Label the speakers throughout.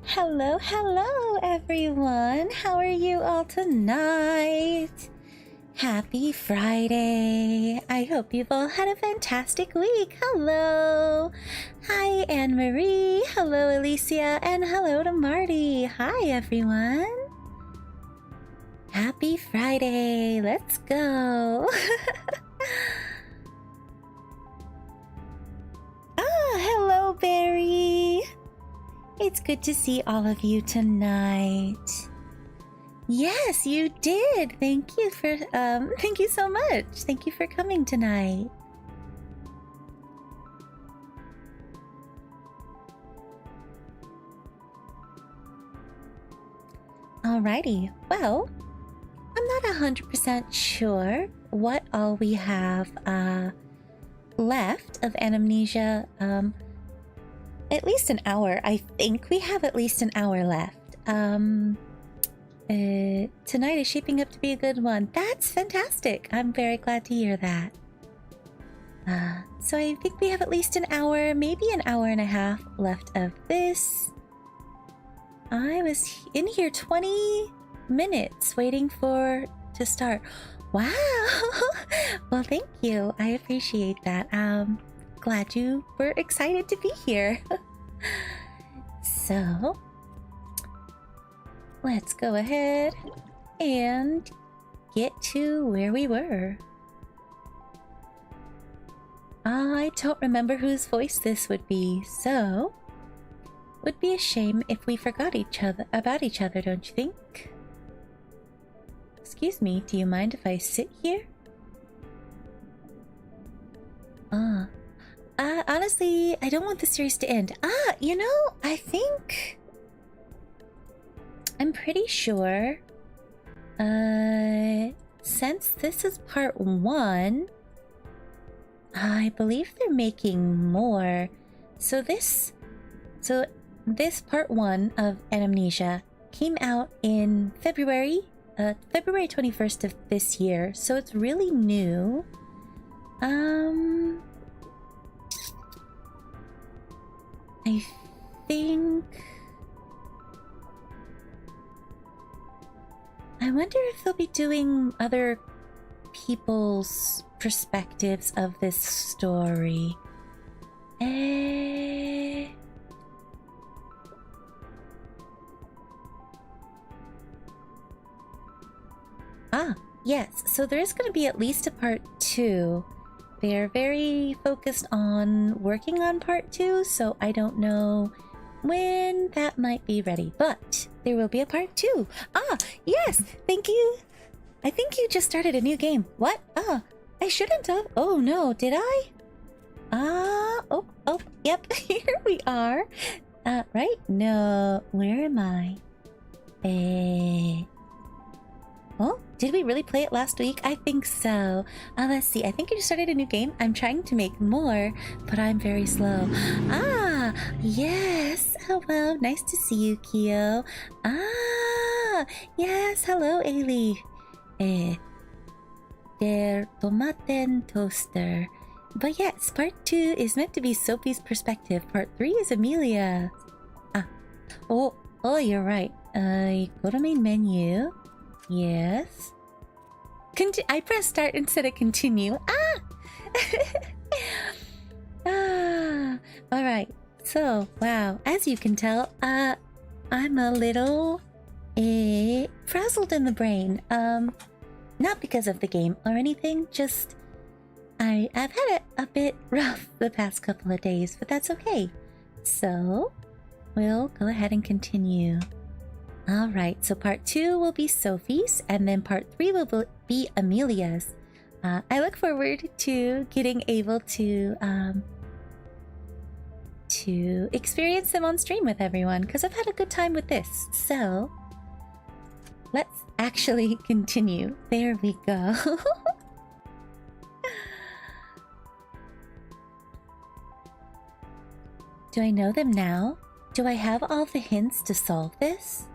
Speaker 1: Hello, hello, everyone. How are you all tonight? Happy Friday. I hope you've all had a fantastic week. Hello. Hi, Anne-Marie. Hello, Alicia. And hello to Marty. Hi, everyone. Happy Friday. Let's go. Hello, Barry. It's good to see all of you tonight. Yes, you did. Thank you so much. Thank you for coming tonight. Alrighty. Well, I'm not 100% sure what all we have left of Anamnesia. At least an hour. I think we have at least an hour left. Tonight is shaping up to be a good one. That's fantastic. I'm very glad to hear that. So I think we have at least an hour, maybe an hour and a half left of this. I was in here 20 minutes waiting to start. Wow. Well, thank you. I appreciate that. Glad you were excited to be here. So, let's go ahead and get to where we were. I don't remember whose voice this would be, so would be a shame if we forgot about each other, don't you think? Excuse me, do you mind if I sit here? Honestly, I don't want the series to end. I think I'm pretty sure, since this is part 1, I believe they're making more. So this part 1 of Anamnesia came out in February 21st of this year, so it's really new. I think... I wonder if they'll be doing other people's perspectives of this story. Yes, so there's going to be at least a part 2. They're very focused on working on part 2, so I don't know when that might be ready, but there will be a part 2. Yes, thank you. I think you just started a new game. What? I shouldn't have. Oh no, did I? Yep, here we are. Right? No, where am I? Oh, did we really play it last week? I think so. Let's see. I think you just started a new game. I'm trying to make more, but I'm very slow. Yes. Oh, well, nice to see you, Kyo. Yes. Hello, Ailey. Der Tomaten Toaster. But yes, part 2 is meant to be Sophie's perspective. Part 3 is Amelia. Oh, you're right. Go to main menu. Yes. I pressed start instead of continue. Alright. So, wow. As you can tell, I'm a little frazzled in the brain. Not because of the game or anything, just I've had it a bit rough the past couple of days, but that's okay. So, we'll go ahead and continue. Alright, so part 2 will be Sophie's, and then part 3 will be Amelia's. I look forward to getting able to experience them on stream with everyone, because I've had a good time with this. So, let's actually continue. There we go. Do I know them now? Do I have all the hints to solve this?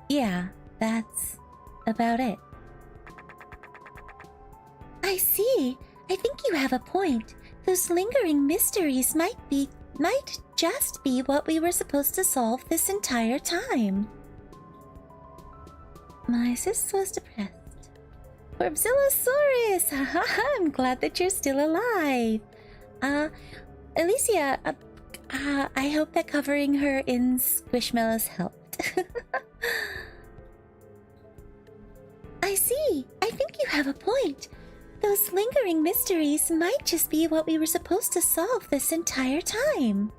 Speaker 1: Yeah, that's about it. I see. I think you have a point. Those lingering mysteries might be might just be what we were supposed to solve this entire time. My sis was depressed. Corpsilosaurus! Haha, I'm glad that you're still alive. Alicia, I hope that covering her in squishmallows helped. I see. I think you have a point. Those lingering mysteries might just be what we were supposed to solve this entire time.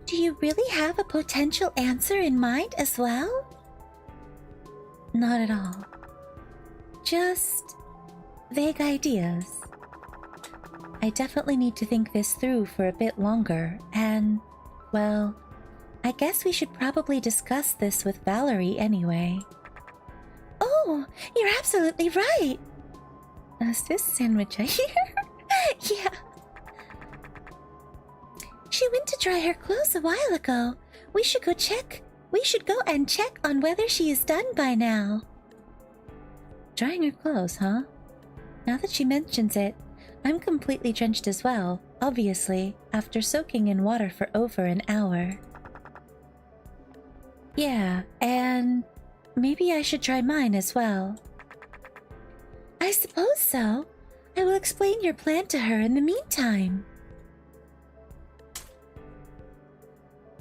Speaker 1: Do you really have a potential answer in mind as well? Not at all. Just vague ideas. I definitely need to think this through for a bit longer, and, well, I guess we should probably discuss this with Valerie anyway. Oh, you're absolutely right! Is this sandwich I hear? Yeah. She went to dry her clothes a while ago. We should go and check on whether she is done by now. Drying her clothes, huh? Now that she mentions it, I'm completely drenched as well, obviously, after soaking in water for over an hour. Yeah, and maybe I should try mine as well. I suppose so. I will explain your plan to her in the meantime.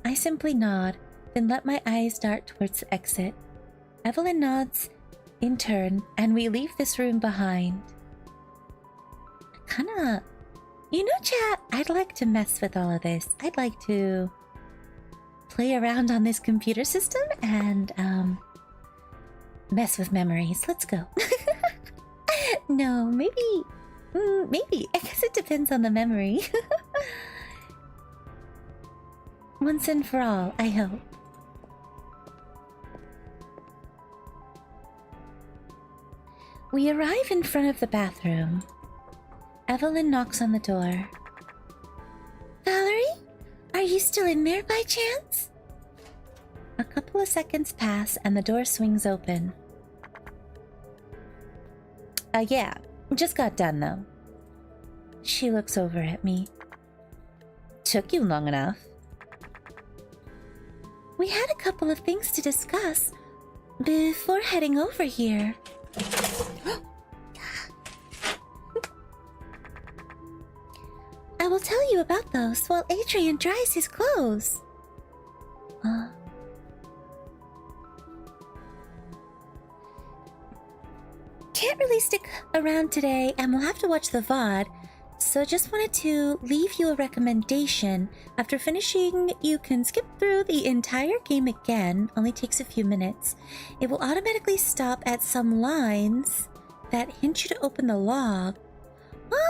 Speaker 1: I simply nod, then let my eyes dart towards the exit. Evelyn nods in turn, and we leave this room behind. Kinda... You know, chat, I'd like to mess with all of this. I'd like to play around on this computer system and, mess with memories. Let's go. No, maybe... maybe. I guess it depends on the memory. Once and for all, I hope. We arrive in front of the bathroom. Evelyn knocks on the door. Valerie? Are you still in there by chance? A couple of seconds pass and the door swings open. Yeah. Just got done, though. She looks over at me. Took you long enough. We had a couple of things to discuss before heading over here. I will tell you about those while Adrian dries his clothes. Can't really stick around today, and we'll have to watch the VOD, so just wanted to leave you a recommendation. After finishing, you can skip through the entire game again, only takes a few minutes. It will automatically stop at some lines that hint you to open the log.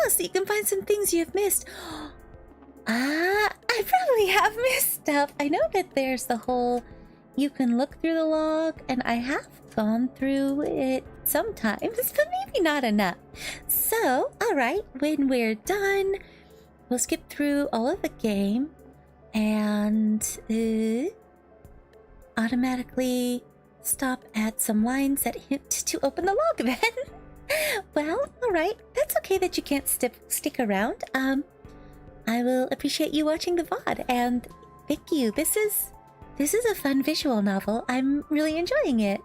Speaker 1: So you can find some things you have missed. I probably have missed stuff. I know that there's the whole you can look through the log, and I have gone through it sometimes, but maybe not enough. So, alright, when we're done, we'll skip through all of the game and automatically stop at some lines that hint to open the log then. Well, alright, that's okay that you can't stick around. I will appreciate you watching the VOD, and thank you. This is a fun visual novel. I'm really enjoying it.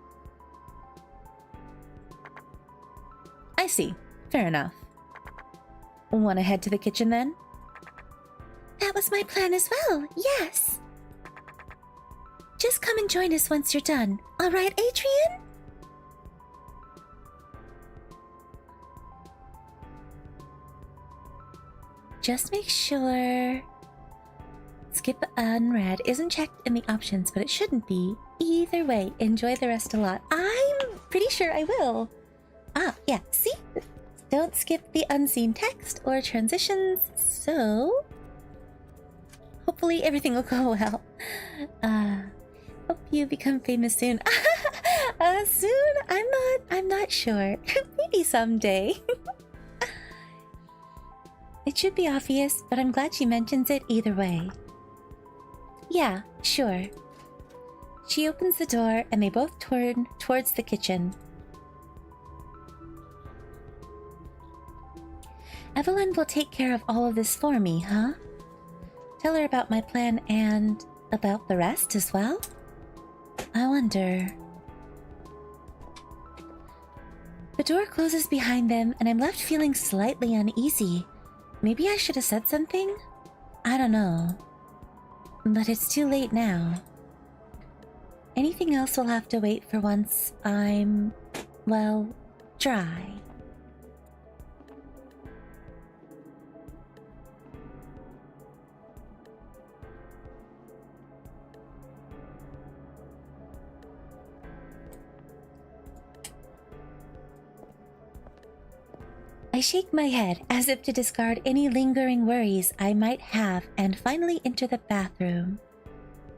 Speaker 1: I see. Fair enough. Want to head to the kitchen then? That was my plan as well, yes. Just come and join us once you're done. Alright, Adrian? Just make sure... Skip unread isn't checked in the options, but it shouldn't be. Either way, enjoy the rest a lot. I'm pretty sure I will. Yeah, see? Don't skip the unseen text or transitions, so... Hopefully everything will go well. Hope you become famous soon. Soon? I'm not sure. Maybe someday. It should be obvious, but I'm glad she mentions it either way. Yeah, sure. She opens the door and they both turn towards the kitchen. Evelyn will take care of all of this for me, huh? Tell her about my plan and about the rest as well? I wonder... The door closes behind them, and I'm left feeling slightly uneasy. Maybe I should have said something? I don't know. But it's too late now. Anything else will have to wait for once I'm, well, dry. I shake my head as if to discard any lingering worries I might have and finally enter the bathroom.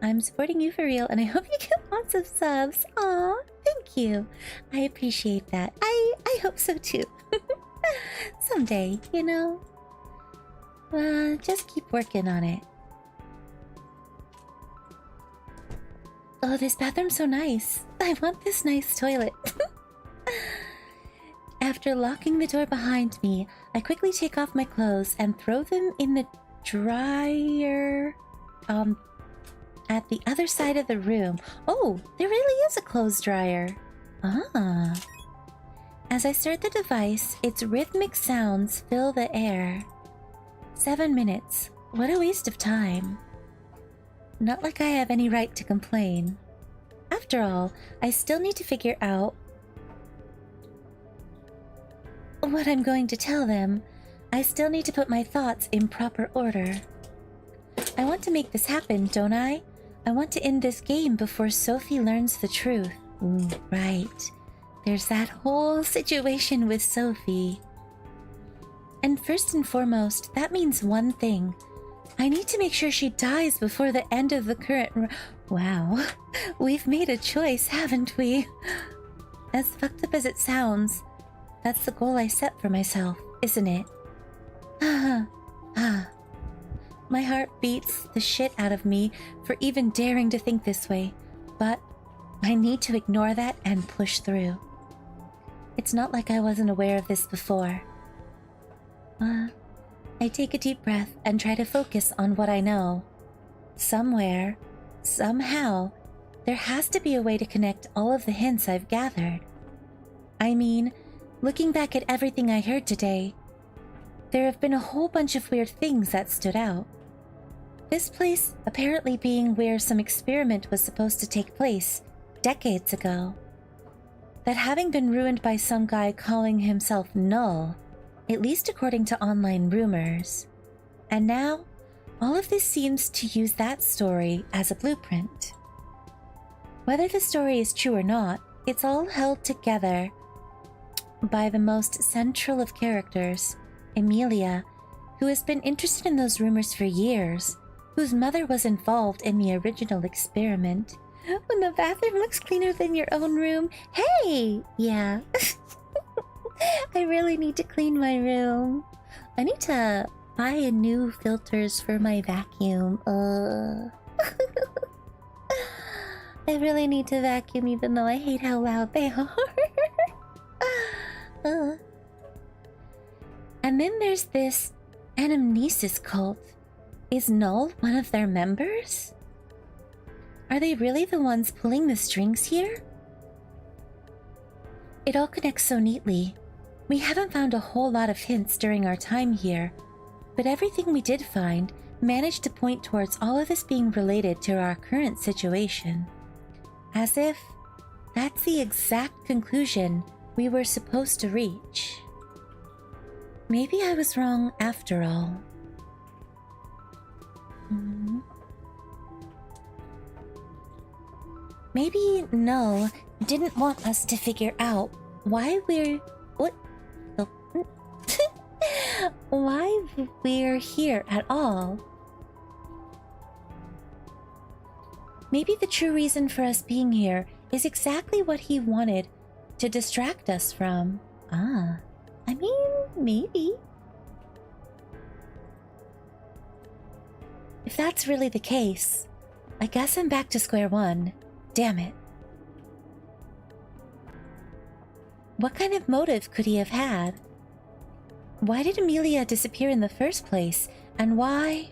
Speaker 1: I'm supporting you for real and I hope you get lots of subs. Aw, thank you. I appreciate that. I hope so too. Someday, you know? Just keep working on it. Oh, this bathroom's so nice. I want this nice toilet. After locking the door behind me, I quickly take off my clothes and throw them in the dryer at the other side of the room. Oh, there really is a clothes dryer. Ah. As I start the device, its rhythmic sounds fill the air. 7 minutes. What a waste of time. Not like I have any right to complain. After all, I still need to figure out what I'm going to tell them. I still need to put my thoughts in proper order. I want to make this happen, don't I? I want to end this game before Sophie learns the truth. Ooh, right. There's that whole situation with Sophie. And first and foremost, that means one thing. I need to make sure she dies before the end of the current Wow. We've made a choice, haven't we? As fucked up as it sounds, that's the goal I set for myself, isn't it? My heart beats the shit out of me for even daring to think this way, but I need to ignore that and push through. It's not like I wasn't aware of this before. I take a deep breath and try to focus on what I know. Somewhere, somehow, there has to be a way to connect all of the hints I've gathered. I mean, looking back at everything I heard today, there have been a whole bunch of weird things that stood out. This place apparently being where some experiment was supposed to take place decades ago. That having been ruined by some guy calling himself Null, at least according to online rumors. And now, all of this seems to use that story as a blueprint. Whether the story is true or not, it's all held together by the most central of characters, Emilia, who has been interested in those rumors for years, whose mother was involved in the original experiment. When the bathroom looks cleaner than your own room, hey! Yeah. I really need to clean my room. I need to buy a new filters for my vacuum. I really need to vacuum even though I hate how loud they are. And then there's this Anamnesia cult. Is Null one of their members? Are they really the ones pulling the strings here? It all connects so neatly. We haven't found a whole lot of hints during our time here, but everything we did find managed to point towards all of this being related to our current situation. As if that's the exact conclusion we were supposed to reach. Maybe I was wrong after all. Maybe Null didn't want us to figure out why we're... why we're here at all. Maybe the true reason for us being here is exactly what he wanted to distract us from. I mean, maybe. If that's really the case, I guess I'm back to square one. Damn it. What kind of motive could he have had? Why did Emilia disappear in the first place? And why...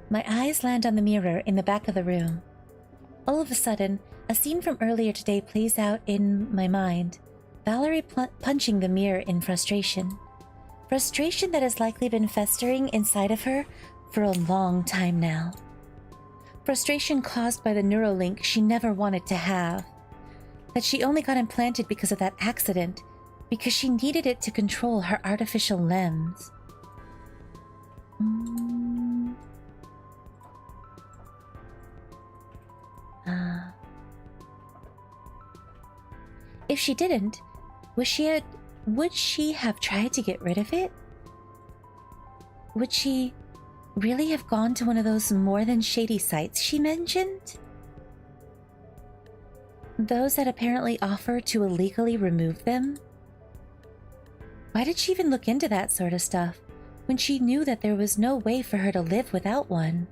Speaker 1: My eyes land on the mirror in the back of the room. All of a sudden, a scene from earlier today plays out in my mind. Valerie punching the mirror in frustration. Frustration that has likely been festering inside of her for a long time now. Frustration caused by the neuralink she never wanted to have. That she only got implanted because of that accident, because she needed it to control her artificial limbs. If she didn't, would she have tried to get rid of it? Would she really have gone to one of those more than shady sites she mentioned? Those that apparently offer to illegally remove them? Why did she even look into that sort of stuff when she knew that there was no way for her to live without one?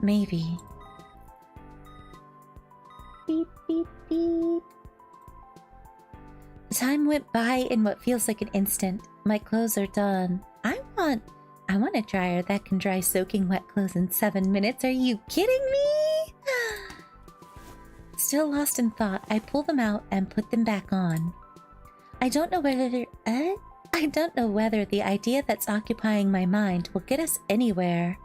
Speaker 1: Maybe. Beep, beep, beep. Time went by in what feels like an instant. My clothes are done. I want a dryer that can dry soaking wet clothes in 7 minutes. Are you kidding me? Still lost in thought, I pull them out and put them back on. I don't know whether the idea that's occupying my mind will get us anywhere.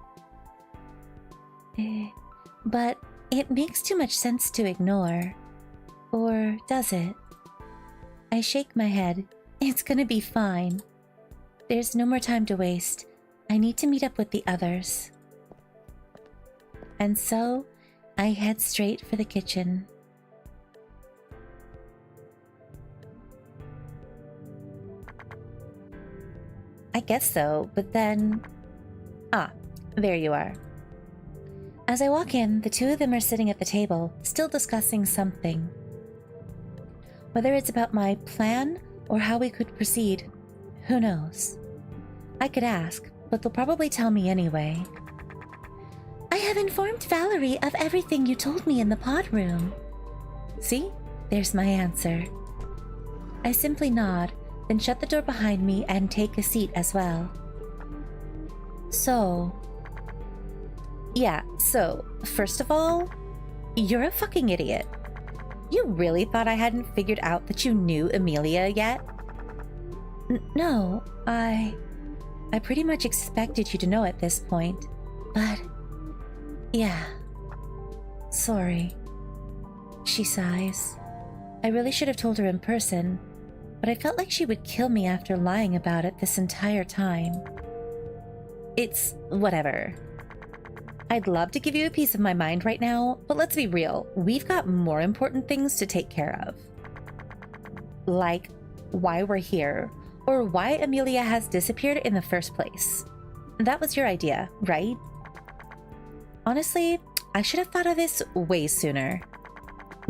Speaker 1: But it makes too much sense to ignore. Or does it? I shake my head. It's gonna be fine. There's no more time to waste. I need to meet up with the others. And so, I head straight for the kitchen. I guess so, but then... there you are. As I walk in, the two of them are sitting at the table, still discussing something. Whether it's about my plan or how we could proceed, who knows? I could ask, but they'll probably tell me anyway. I have informed Valerie of everything you told me in the pod room. See? There's my answer. I simply nod, then shut the door behind me and take a seat as well. So, first of all, you're a fucking idiot. You really thought I hadn't figured out that you knew Amelia yet? No, I pretty much expected you to know at this point, but yeah, sorry. She sighs. I really should have told her in person, but I felt like she would kill me after lying about it this entire time. It's whatever. I'd love to give you a piece of my mind right now, but let's be real, we've got more important things to take care of. Like why we're here, or why Amelia has disappeared in the first place. That was your idea, right? Honestly, I should have thought of this way sooner.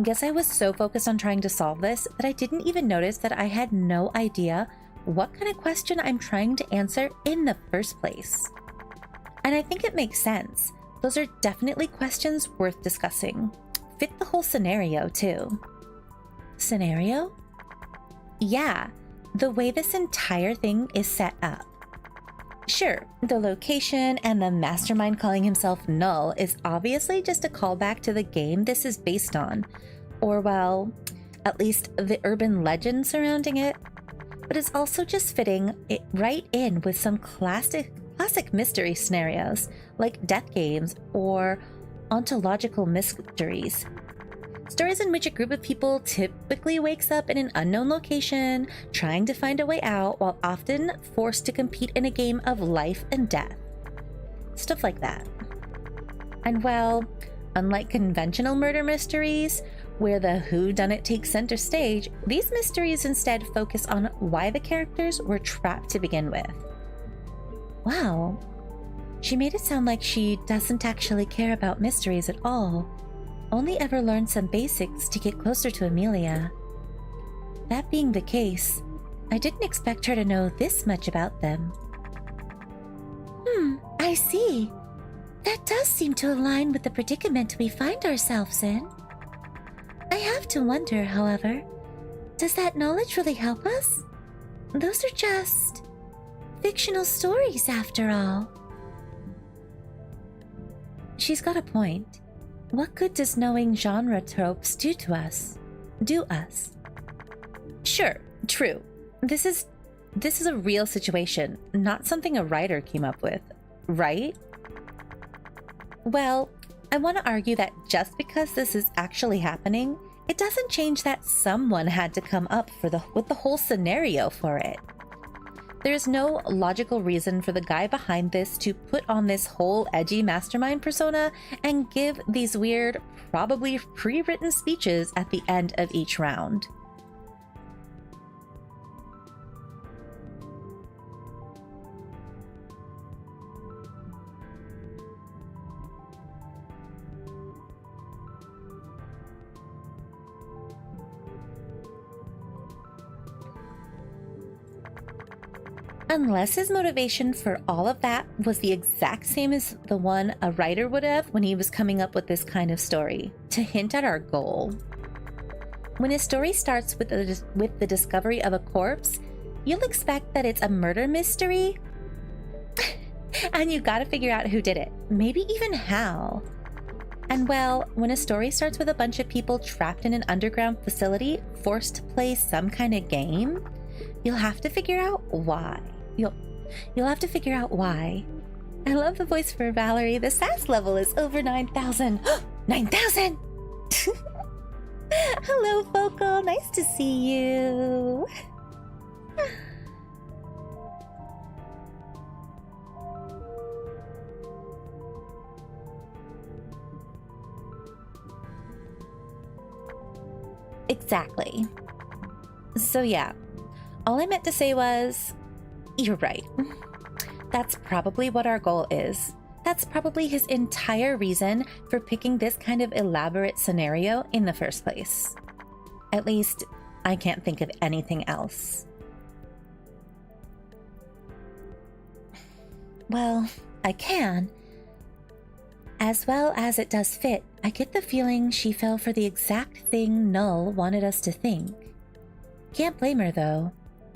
Speaker 1: Guess I was so focused on trying to solve this that I didn't even notice that I had no idea what kind of question I'm trying to answer in the first place. And I think it makes sense. Those are definitely questions worth discussing. Fit the whole scenario, too. Scenario? Yeah, the way this entire thing is set up. Sure, the location and the mastermind calling himself Null is obviously just a callback to the game this is based on, or well, at least the urban legend surrounding it, but it's also just fitting it right in with some classic mystery scenarios like death games or ontological mysteries. Stories in which a group of people typically wakes up in an unknown location, trying to find a way out while often forced to compete in a game of life and death. Stuff like that. And well, unlike conventional murder mysteries, where the whodunit takes center stage, these mysteries instead focus on why the characters were trapped to begin with. Wow. She made it sound like she doesn't actually care about mysteries at all. Only ever learned some basics to get closer to Amelia. That being the case, I didn't expect her to know this much about them. I see. That does seem to align with the predicament we find ourselves in. I have to wonder, however, does that knowledge really help us? Those are just fictional stories, after all. She's got a point. What good does knowing genre tropes do us? Sure, true. This is a real situation, not something a writer came up with, right? Well, I want to argue that just because this is actually happening, it doesn't change that someone had to come up with the whole scenario for it. There's no logical reason for the guy behind this to put on this whole edgy mastermind persona and give these weird, probably pre-written speeches at the end of each round. Unless his motivation for all of that was the exact same as the one a writer would have when he was coming up with this kind of story, to hint at our goal. When a story starts with the discovery of a corpse, you'll expect that it's a murder mystery, and you gotta figure out who did it, maybe even how. And well, when a story starts with a bunch of people trapped in an underground facility, forced to play some kind of game, you'll have to figure out why. You'll have to figure out why. I love the voice for Valerie. The sass level is over 9,000. 9,000! Hello, Focal. Nice to see you. Exactly. So yeah, all I meant to say was, you're right. That's probably what our goal is. That's probably his entire reason for picking this kind of elaborate scenario in the first place. At least, I can't think of anything else. Well, I can. As well as it does fit, I get the feeling she fell for the exact thing Null wanted us to think. Can't blame her, though.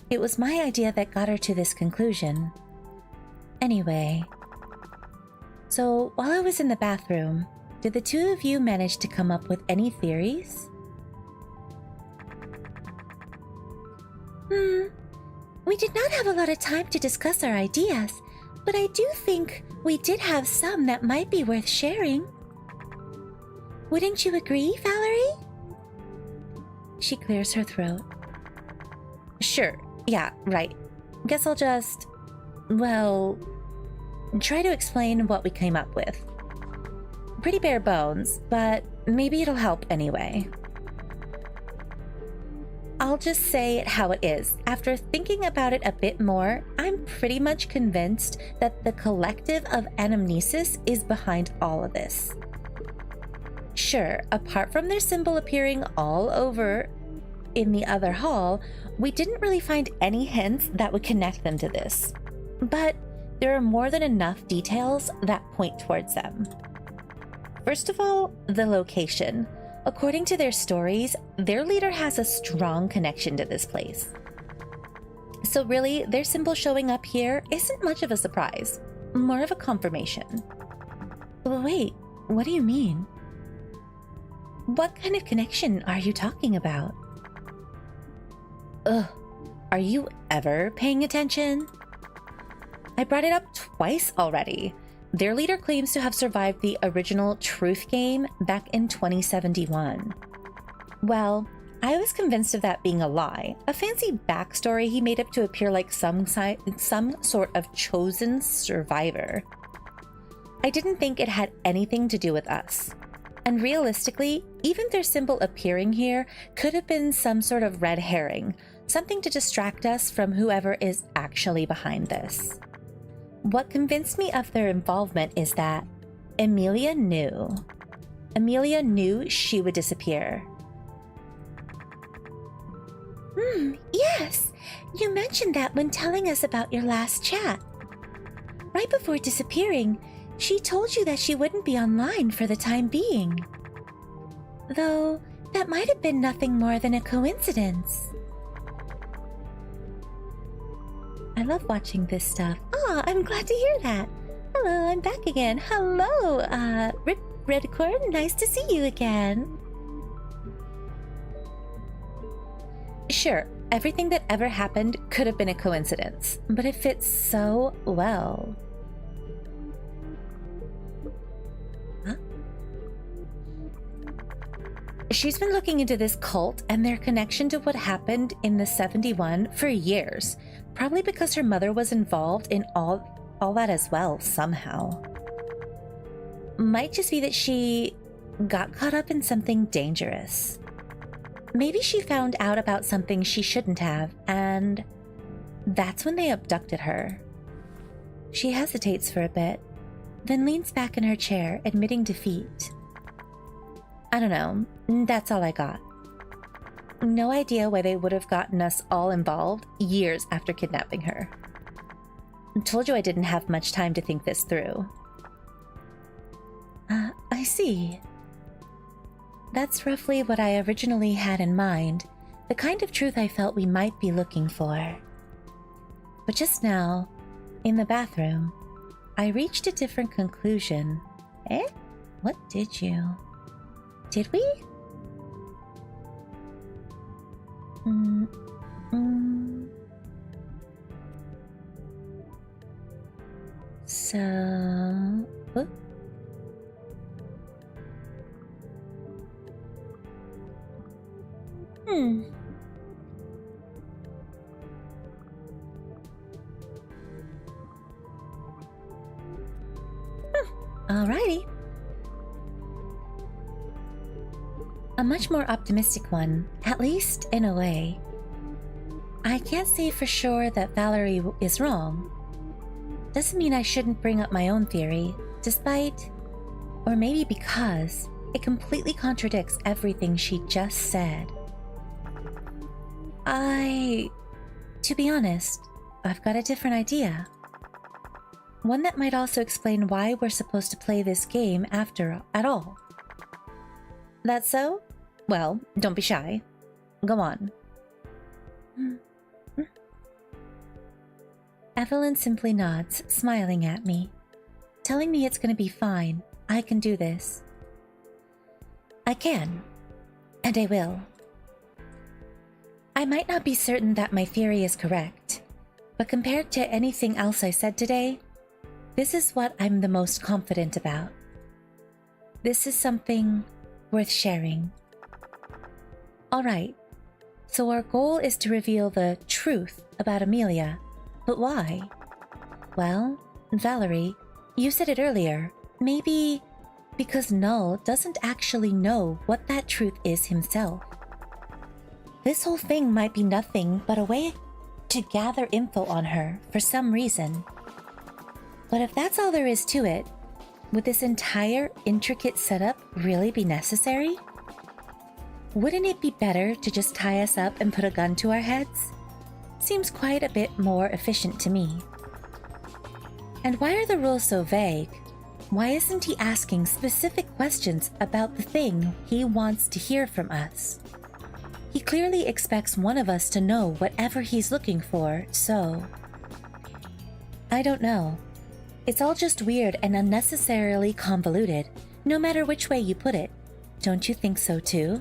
Speaker 1: It was my idea that got her to this conclusion. Anyway, so while I was in the bathroom, did the two of you manage to come up with any theories? We did not have a lot of time to discuss our ideas, but I do think we did have some that might be worth sharing. Wouldn't you agree, Valerie? She clears her throat. Sure, yeah, right. Guess I'll just, well, try to explain what we came up with. Pretty bare bones, but maybe it'll help anyway. I'll just say it how it is. After thinking about it a bit more, I'm pretty much convinced that the collective of Anamnesia is behind all of this. Sure, apart from their symbol appearing all over in the other hall, we didn't really find any hints that would connect them to this. But there are more than enough details that point towards them. First of all, the location. According to their stories, their leader has a strong connection to this place. So really, their symbol showing up here isn't much of a surprise, more of a confirmation. Wait, what do you mean? What kind of connection are you talking about? Ugh, are you ever paying attention? I brought it up twice already. Their leader claims to have survived the original Truth game back in 2071. Well, I was convinced of that being a lie, a fancy backstory he made up to appear like some sort of chosen survivor. I didn't think it had anything to do with us. And realistically, even their symbol appearing here could have been some sort of red herring, something to distract us from whoever is actually behind this. What convinced me of their involvement is that Amelia knew. Amelia knew she would disappear. Yes, you mentioned that when telling us about your last chat. Right before disappearing, she told you that she wouldn't be online for the time being. Though, that might have been nothing more than a coincidence. I love watching this stuff. Oh, I'm glad to hear that. Hello, I'm back again. Hello, Redcorn, nice to see you again. Sure, everything that ever happened could have been a coincidence, but it fits so well. Huh? She's been looking into this cult and their connection to what happened in the 71 for years, probably because her mother was involved in all that as well, somehow. Might just be that she got caught up in something dangerous. Maybe she found out about something she shouldn't have, and that's when they abducted her. She hesitates for a bit, then leans back in her chair, admitting defeat. I don't know, that's all I got. No idea why they would have gotten us all involved years after kidnapping her. Told you I didn't have much time to think this through. I see. That's roughly what I originally had in mind, the kind of truth I felt we might be looking for. But just now, in the bathroom, I reached a different conclusion. Eh? What did you? Did we? So... Whoop. Alrighty. A much more optimistic one, at least in a way. I can't say for sure that Valerie is wrong. Doesn't mean I shouldn't bring up my own theory, despite, or maybe because, it completely contradicts everything she just said. To be honest, I've got a different idea. One that might also explain why we're supposed to play this game at all. That so? Well, don't be shy. Go on. Evelyn simply nods, smiling at me, telling me it's gonna be fine. I can do this. I can, and I will. I might not be certain that my theory is correct, but compared to anything else I said today, this is what I'm the most confident about. This is something worth sharing. Alright, so our goal is to reveal the truth about Amelia, but why? Well, Valerie, you said it earlier, maybe because Null doesn't actually know what that truth is himself. This whole thing might be nothing but a way to gather info on her for some reason. But if that's all there is to it, would this entire intricate setup really be necessary? Wouldn't it be better to just tie us up and put a gun to our heads? Seems quite a bit more efficient to me. And why are the rules so vague? Why isn't he asking specific questions about the thing he wants to hear from us? He clearly expects one of us to know whatever he's looking for, so... I don't know. It's all just weird and unnecessarily convoluted, no matter which way you put it. Don't you think so too?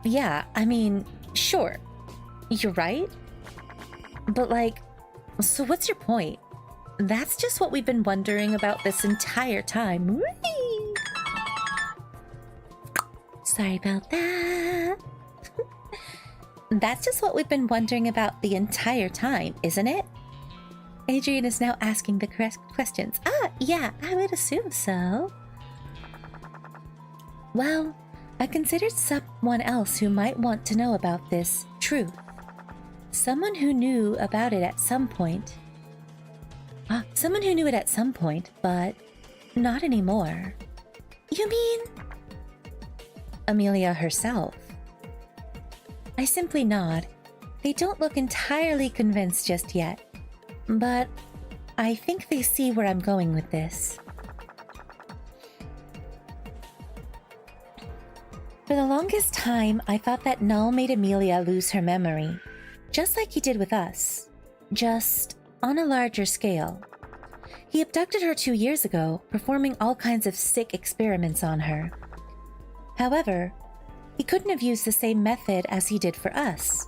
Speaker 1: Yeah, I mean, sure. You're right. But so what's your point? That's just what we've been wondering about this entire time. Whee! Sorry about that. That's just what we've been wondering about the entire time, isn't it? Adrian is now asking the correct questions. Yeah, I would assume so. Well, I considered someone else who might want to know about this truth. Someone who knew about it at some point. Someone who knew it at some point, but not anymore. You mean? Amelia herself. I simply nod. They don't look entirely convinced just yet, but I think they see where I'm going with this. For the longest time, I thought that Null made Amelia lose her memory, just like he did with us. just on a larger scale. He abducted her 2 years ago, performing all kinds of sick experiments on her. However, he couldn't have used the same method as he did for us.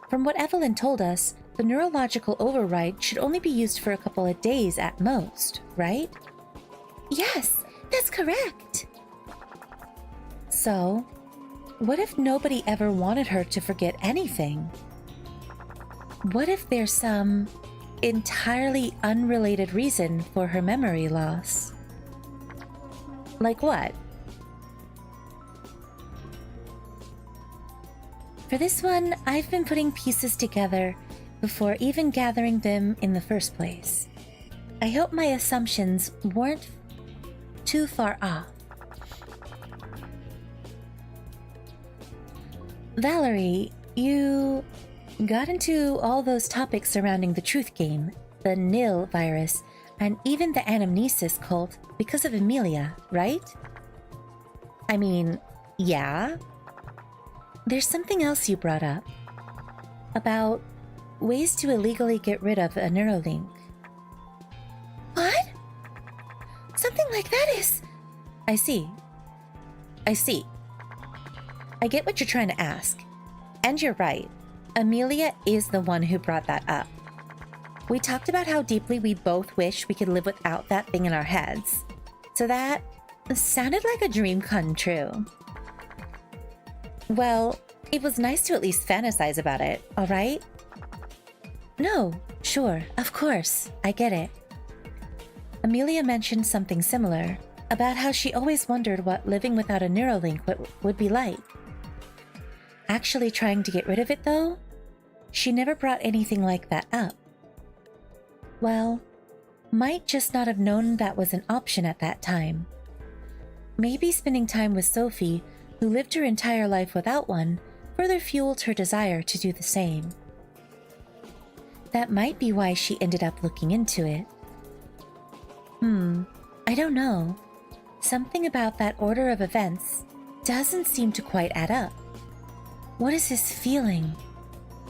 Speaker 1: From what Evelyn told us, the neurological override should only be used for a couple of days at most, right? Yes, that's correct. So, what if nobody ever wanted her to forget anything? What if there's some entirely unrelated reason for her memory loss? Like what? For this one, I've been putting pieces together before even gathering them in the first place. I hope my assumptions weren't too far off. Valerie, you got into all those topics surrounding the truth game, the nil virus, and even the Anamnesia cult because of Amelia, right? I mean, yeah. There's something else you brought up about ways to illegally get rid of a Neuralink. What? Something like that is... I see. I get what you're trying to ask. And you're right. Amelia is the one who brought that up. We talked about how deeply we both wish we could live without that thing in our heads. So that sounded like a dream come true. Well, it was nice to at least fantasize about it, alright? No, sure, of course, I get it. Amelia mentioned something similar, about how she always wondered what living without a Neuralink would be like. Actually trying to get rid of it, though? She never brought anything like that up. Well, might just not have known that was an option at that time. Maybe spending time with Sophie, who lived her entire life without one, further fueled her desire to do the same. That might be why she ended up looking into it. I don't know. Something about that order of events doesn't seem to quite add up. What is this feeling?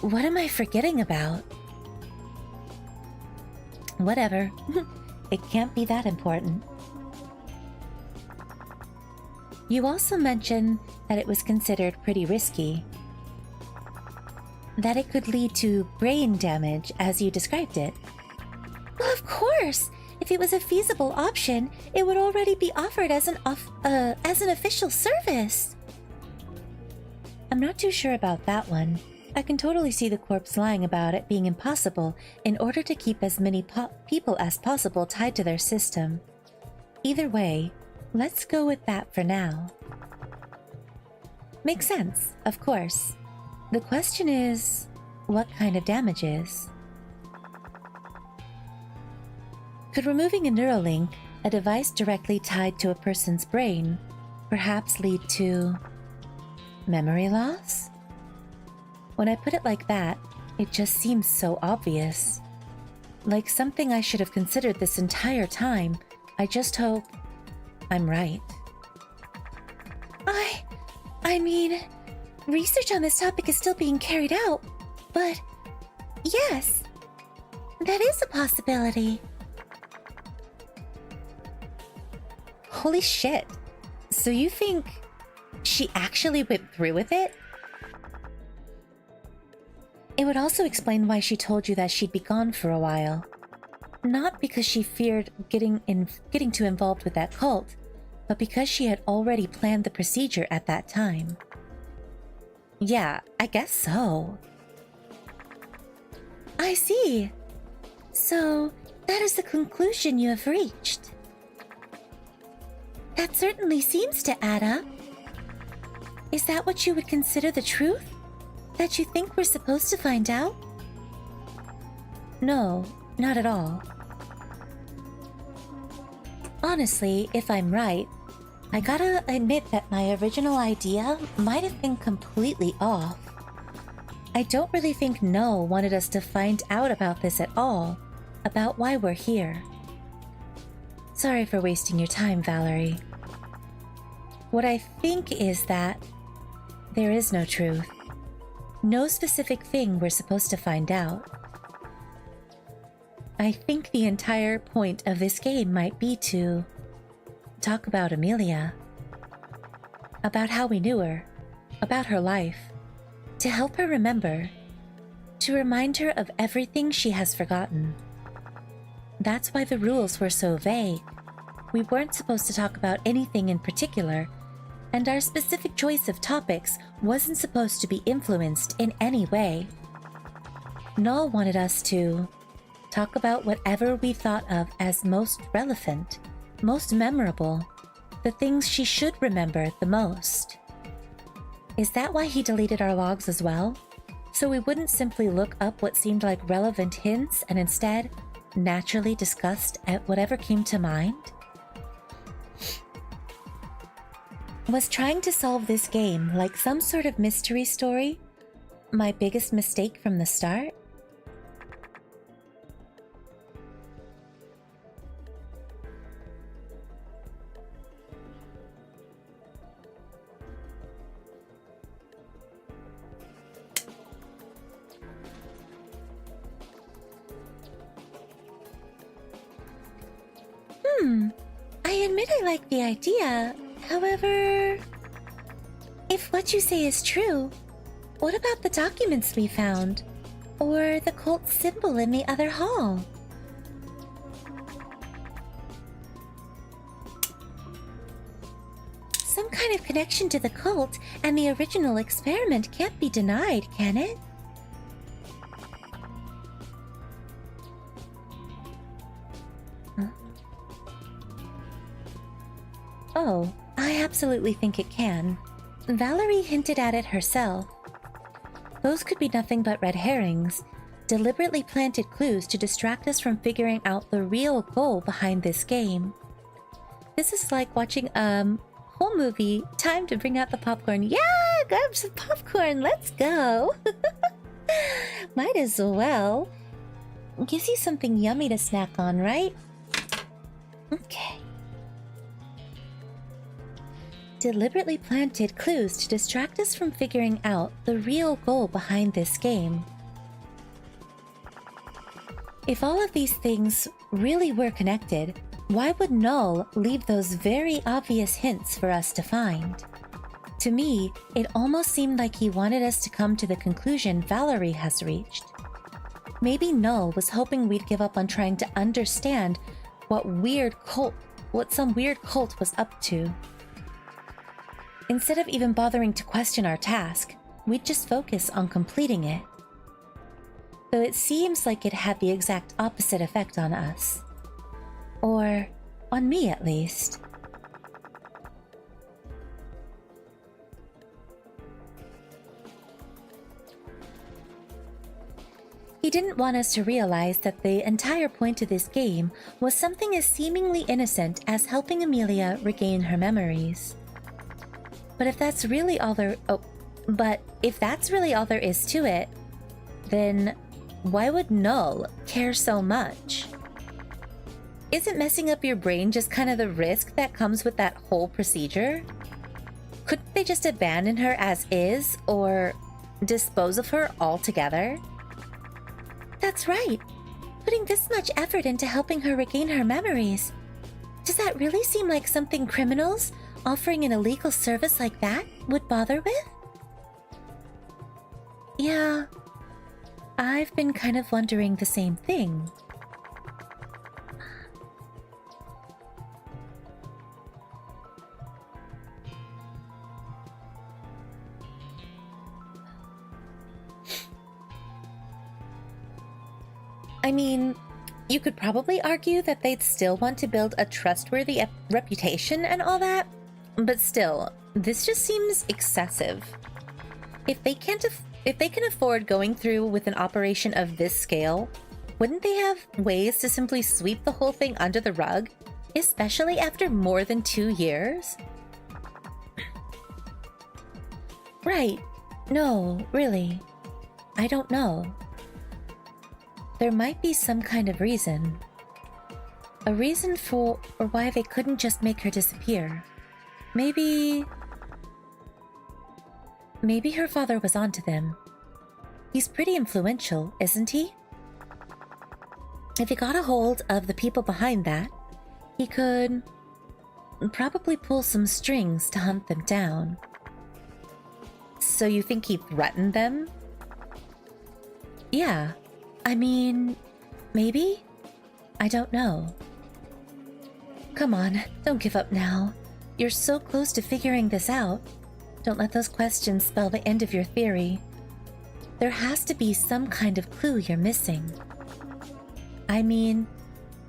Speaker 1: What am I forgetting about? Whatever. It can't be that important. You also mentioned that it was considered pretty risky. That it could lead to brain damage, as you described it. Well, of course! If it was a feasible option, it would already be offered as an official service. I'm not too sure about that one. I can totally see the corpse lying about it being impossible in order to keep as many people as possible tied to their system. Either way, let's go with that for now. Makes sense, of course. The question is, what kind of damages? Could removing a Neuralink, a device directly tied to a person's brain, perhaps lead to memory loss? When I put it like that, it just seems so obvious. Like something I should have considered this entire time. I just hope I'm right. I mean, research on this topic is still being carried out, but yes, that is a possibility. Holy shit. So you think she actually went through with it? It would also explain why she told you that she'd be gone for a while. Not because she feared getting too involved with that cult, but because she had already planned the procedure at that time. Yeah, I guess so. I see. So, that is the conclusion you have reached. That certainly seems to add up. Is that what you would consider the truth? That you think we're supposed to find out? No, not at all. Honestly, if I'm right, I gotta admit that my original idea might have been completely off. I don't really think Noel wanted us to find out about this at all, about why we're here. Sorry for wasting your time, Valerie. What I think is that there is no truth. No specific thing we're supposed to find out. I think the entire point of this game might be to talk about Amelia. About how we knew her. About her life. To help her remember. To remind her of everything she has forgotten. That's why the rules were so vague. We weren't supposed to talk about anything in particular, and our specific choice of topics wasn't supposed to be influenced in any way. Null wanted us to talk about whatever we thought of as most relevant, most memorable, the things she should remember the most. Is that why he deleted our logs as well? So we wouldn't simply look up what seemed like relevant hints and instead naturally discussed at whatever came to mind? Was trying to solve this game like some sort of mystery story my biggest mistake from the start? I admit I like the idea. However, if what you say is true, what about the documents we found? Or the cult symbol in the other hall? Some kind of connection to the cult and the original experiment can't be denied, can it? Oh, I absolutely think it can. Valerie hinted at it herself. Those could be nothing but red herrings, deliberately planted clues to distract us from figuring out the real goal behind this game. This is like watching a whole movie. Time to bring out the popcorn. Yeah, grab some popcorn. Let's go. Might as well. Gives you something yummy to snack on, right? Okay. Deliberately planted clues to distract us from figuring out the real goal behind this game. If all of these things really were connected, why would Null leave those very obvious hints for us to find? To me, it almost seemed like he wanted us to come to the conclusion Valerie has reached. Maybe Null was hoping we'd give up on trying to understand what some weird cult was up to. Instead of even bothering to question our task, we'd just focus on completing it. Though it seems like it had the exact opposite effect on us. Or on me, at least. He didn't want us to realize that the entire point of this game was something as seemingly innocent as helping Amelia regain her memories. But if that's really all there is to it, then why would Null care so much? Isn't messing up your brain just kind of the risk that comes with that whole procedure? Couldn't they just abandon her as is, or dispose of her altogether? That's right. Putting this much effort into helping her regain her memories. Does that really seem like something criminals offering an illegal service like that would bother with? Yeah, I've been kind of wondering the same thing. I mean, you could probably argue that they'd still want to build a trustworthy reputation and all that, but still, this just seems excessive. If they can afford going through with an operation of this scale, wouldn't they have ways to simply sweep the whole thing under the rug, especially after more than 2 years? Right. No, really. I don't know. There might be some kind of reason. A reason for or why they couldn't just make her disappear. Maybe her father was onto them. He's pretty influential, isn't he? If he got a hold of the people behind that, he could probably pull some strings to hunt them down. So you think he threatened them? Yeah. I mean, maybe? I don't know. Come on, don't give up now. You're so close to figuring this out. Don't let those questions spell the end of your theory. There has to be some kind of clue you're missing. I mean,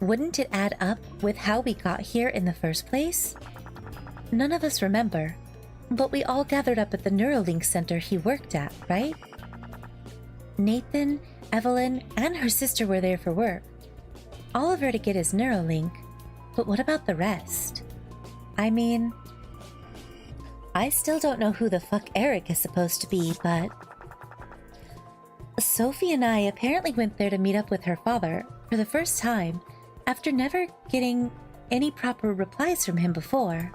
Speaker 1: wouldn't it add up with how we got here in the first place? None of us remember, but we all gathered up at the Neuralink Center he worked at, right? Nathan, Evelyn, and her sister were there for work. Oliver to get his Neuralink, but what about the rest? I mean, I still don't know who the fuck Eric is supposed to be, but Sophie and I apparently went there to meet up with her father for the first time after never getting any proper replies from him before.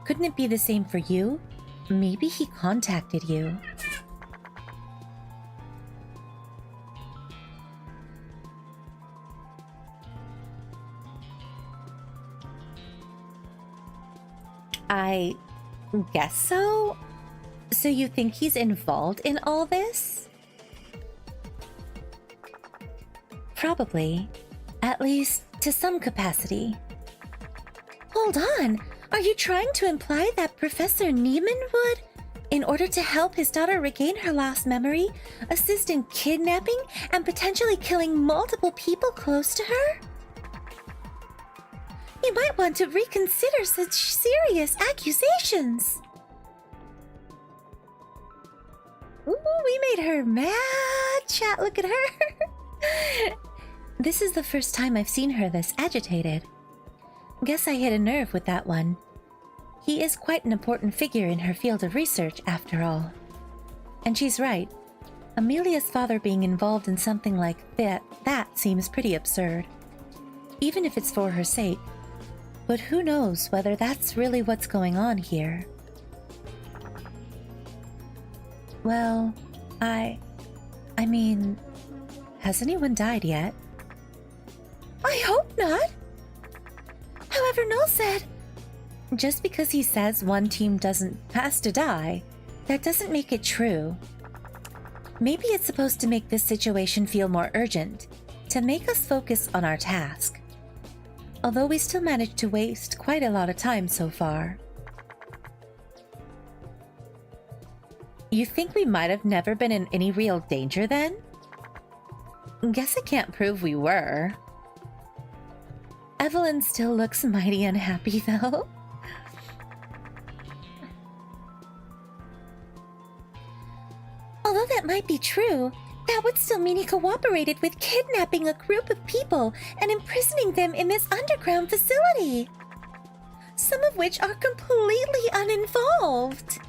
Speaker 1: Couldn't it be the same for you? Maybe he contacted you. I guess so. So you think he's involved in all this? Probably. At least to some capacity. Hold on! Are you trying to imply that Professor Neiman would, in order to help his daughter regain her lost memory, assist in kidnapping and potentially killing multiple people close to her? You might want to reconsider such serious accusations. Ooh, we made her mad. Chat, look at her. This is the first time I've seen her this agitated. Guess I hit a nerve with that one. He is quite an important figure in her field of research, after all. And she's right. Amelia's father being involved in something like that seems pretty absurd. Even if it's for her sake. But who knows whether that's really what's going on here. Well, I mean, has anyone died yet? I hope not. However, Noel said, just because he says one team has to die, that doesn't make it true. Maybe it's supposed to make this situation feel more urgent, to make us focus on our task. Although we still managed to waste quite a lot of time so far. You think we might have never been in any real danger then? Guess I can't prove we were. Evelyn still looks mighty unhappy though. Although that might be true, that would still mean he cooperated with kidnapping a group of people and imprisoning them in this underground facility. Some of which are completely uninvolved.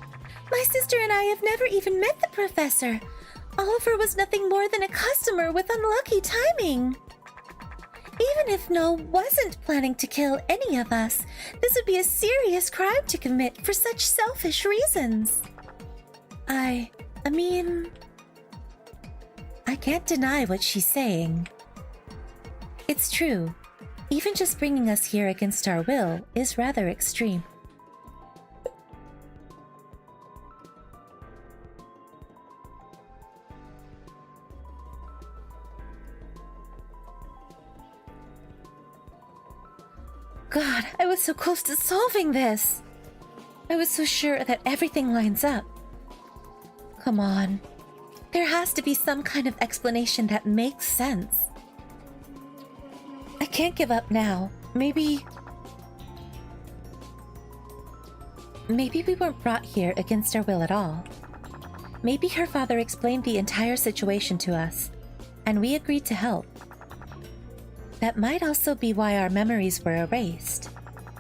Speaker 1: My sister and I have never even met the professor. Oliver was nothing more than a customer with unlucky timing. Even if Noel wasn't planning to kill any of us, this would be a serious crime to commit for such selfish reasons. I mean, I can't deny what she's saying. It's true. Even just bringing us here against our will is rather extreme. God, I was so close to solving this. I was so sure that everything lines up. Come on. There has to be some kind of explanation that makes sense. I can't give up now. Maybe we weren't brought here against our will at all. Maybe her father explained the entire situation to us, and we agreed to help. That might also be why our memories were erased,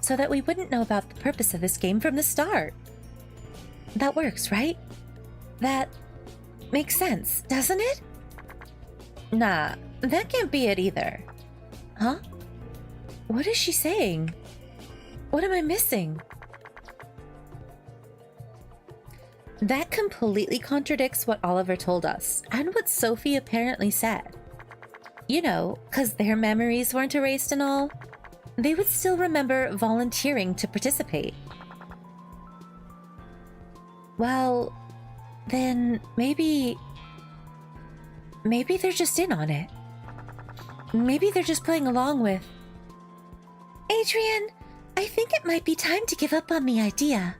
Speaker 1: so that we wouldn't know about the purpose of this game from the start. That works, right? That makes sense, doesn't it? Nah, that can't be it either. Huh? What is she saying? What am I missing? That completely contradicts what Oliver told us, and what Sophie apparently said. You know, because their memories weren't erased and all. They would still remember volunteering to participate. Well, then maybe they're just in on it. Maybe they're just playing along with... Adrian, I think it might be time to give up on the idea.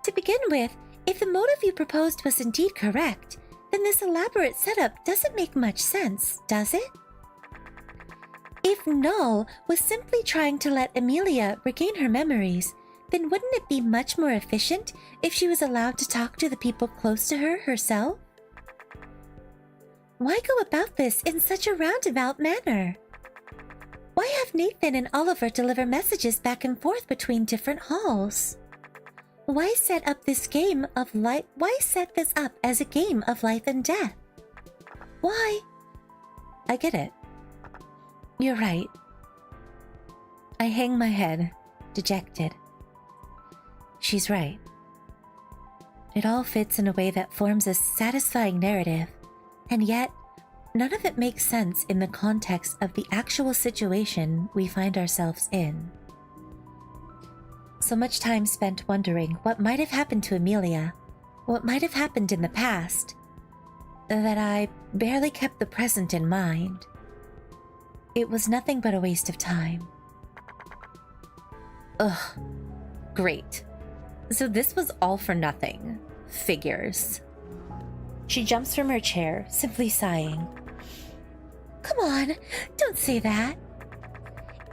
Speaker 1: To begin with, if the motive you proposed was indeed correct, then this elaborate setup doesn't make much sense, does it? If Null was simply trying to let Amelia regain her memories, then wouldn't it be much more efficient if she was allowed to talk to the people close to her herself? Why go about this in such a roundabout manner? Why have Nathan and Oliver deliver messages back and forth between different halls? Why set this up as a game of life and death? Why? I get it. You're right. I hang my head, dejected. She's right. It all fits in a way that forms a satisfying narrative, and yet none of it makes sense in the context of the actual situation we find ourselves in. So much time spent wondering what might have happened to Amelia, what might have happened in the past, that I barely kept the present in mind. It was nothing but a waste of time. Ugh. Great. So this was all for nothing. Figures. She jumps from her chair, simply sighing. Come on, don't say that.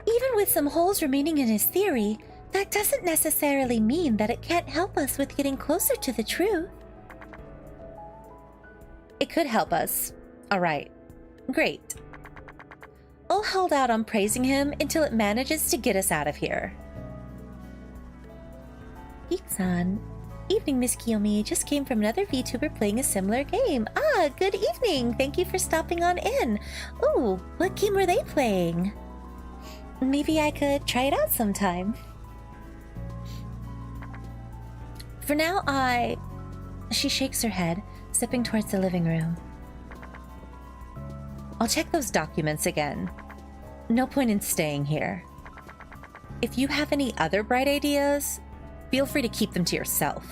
Speaker 1: Even with some holes remaining in his theory, that doesn't necessarily mean that it can't help us with getting closer to the truth. It could help us. All right. Great. I'll hold out on praising him until it manages to get us out of here. Geek-san. Evening, Miss Kiyomi. Just came from another VTuber playing a similar game. Ah, good evening. Thank you for stopping on in. Ooh, what game were they playing? Maybe I could try it out sometime. For now, She shakes her head, stepping towards the living room. I'll check those documents again. No point in staying here. If you have any other bright ideas, feel free to keep them to yourself.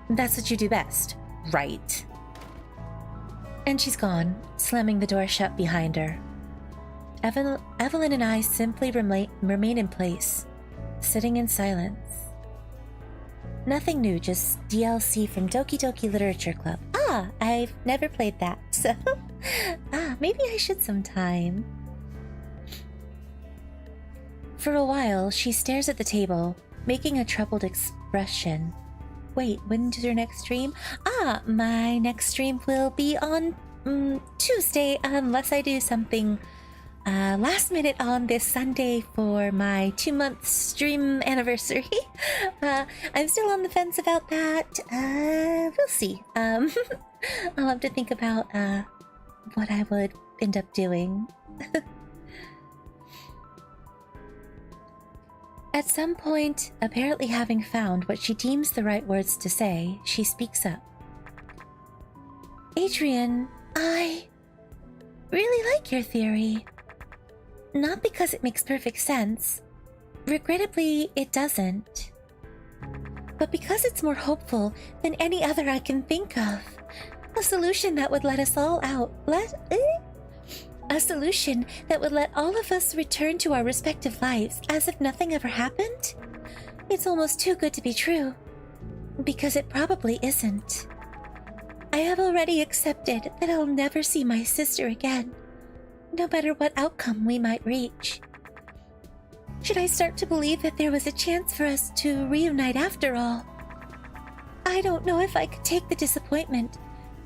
Speaker 1: That's what you do best, right? And she's gone, slamming the door shut behind her. Evelyn and I simply remain in place, sitting in silence. Nothing new, just DLC from Doki Doki Literature Club. Ah, I've never played that, so... maybe I should sometime. For a while, she stares at the table, making a troubled expression. Wait, when's your next stream? My next stream will be on Tuesday, unless I do something last minute on this Sunday for my 2-month stream anniversary. I'm still on the fence about that. We'll see. I'll have to think about what I would end up doing. At some point, apparently having found what she deems the right words to say, she speaks up. Adrian, I really like your theory. Not because it makes perfect sense. Regrettably, it doesn't. But because it's more hopeful than any other I can think of. A solution that would let us all out. A solution that would let all of us return to our respective lives as if nothing ever happened? It's almost too good to be true. Because it probably isn't. I have already accepted that I'll never see my sister again, no matter what outcome we might reach. Should I start to believe that there was a chance for us to reunite after all? I don't know if I could take the disappointment,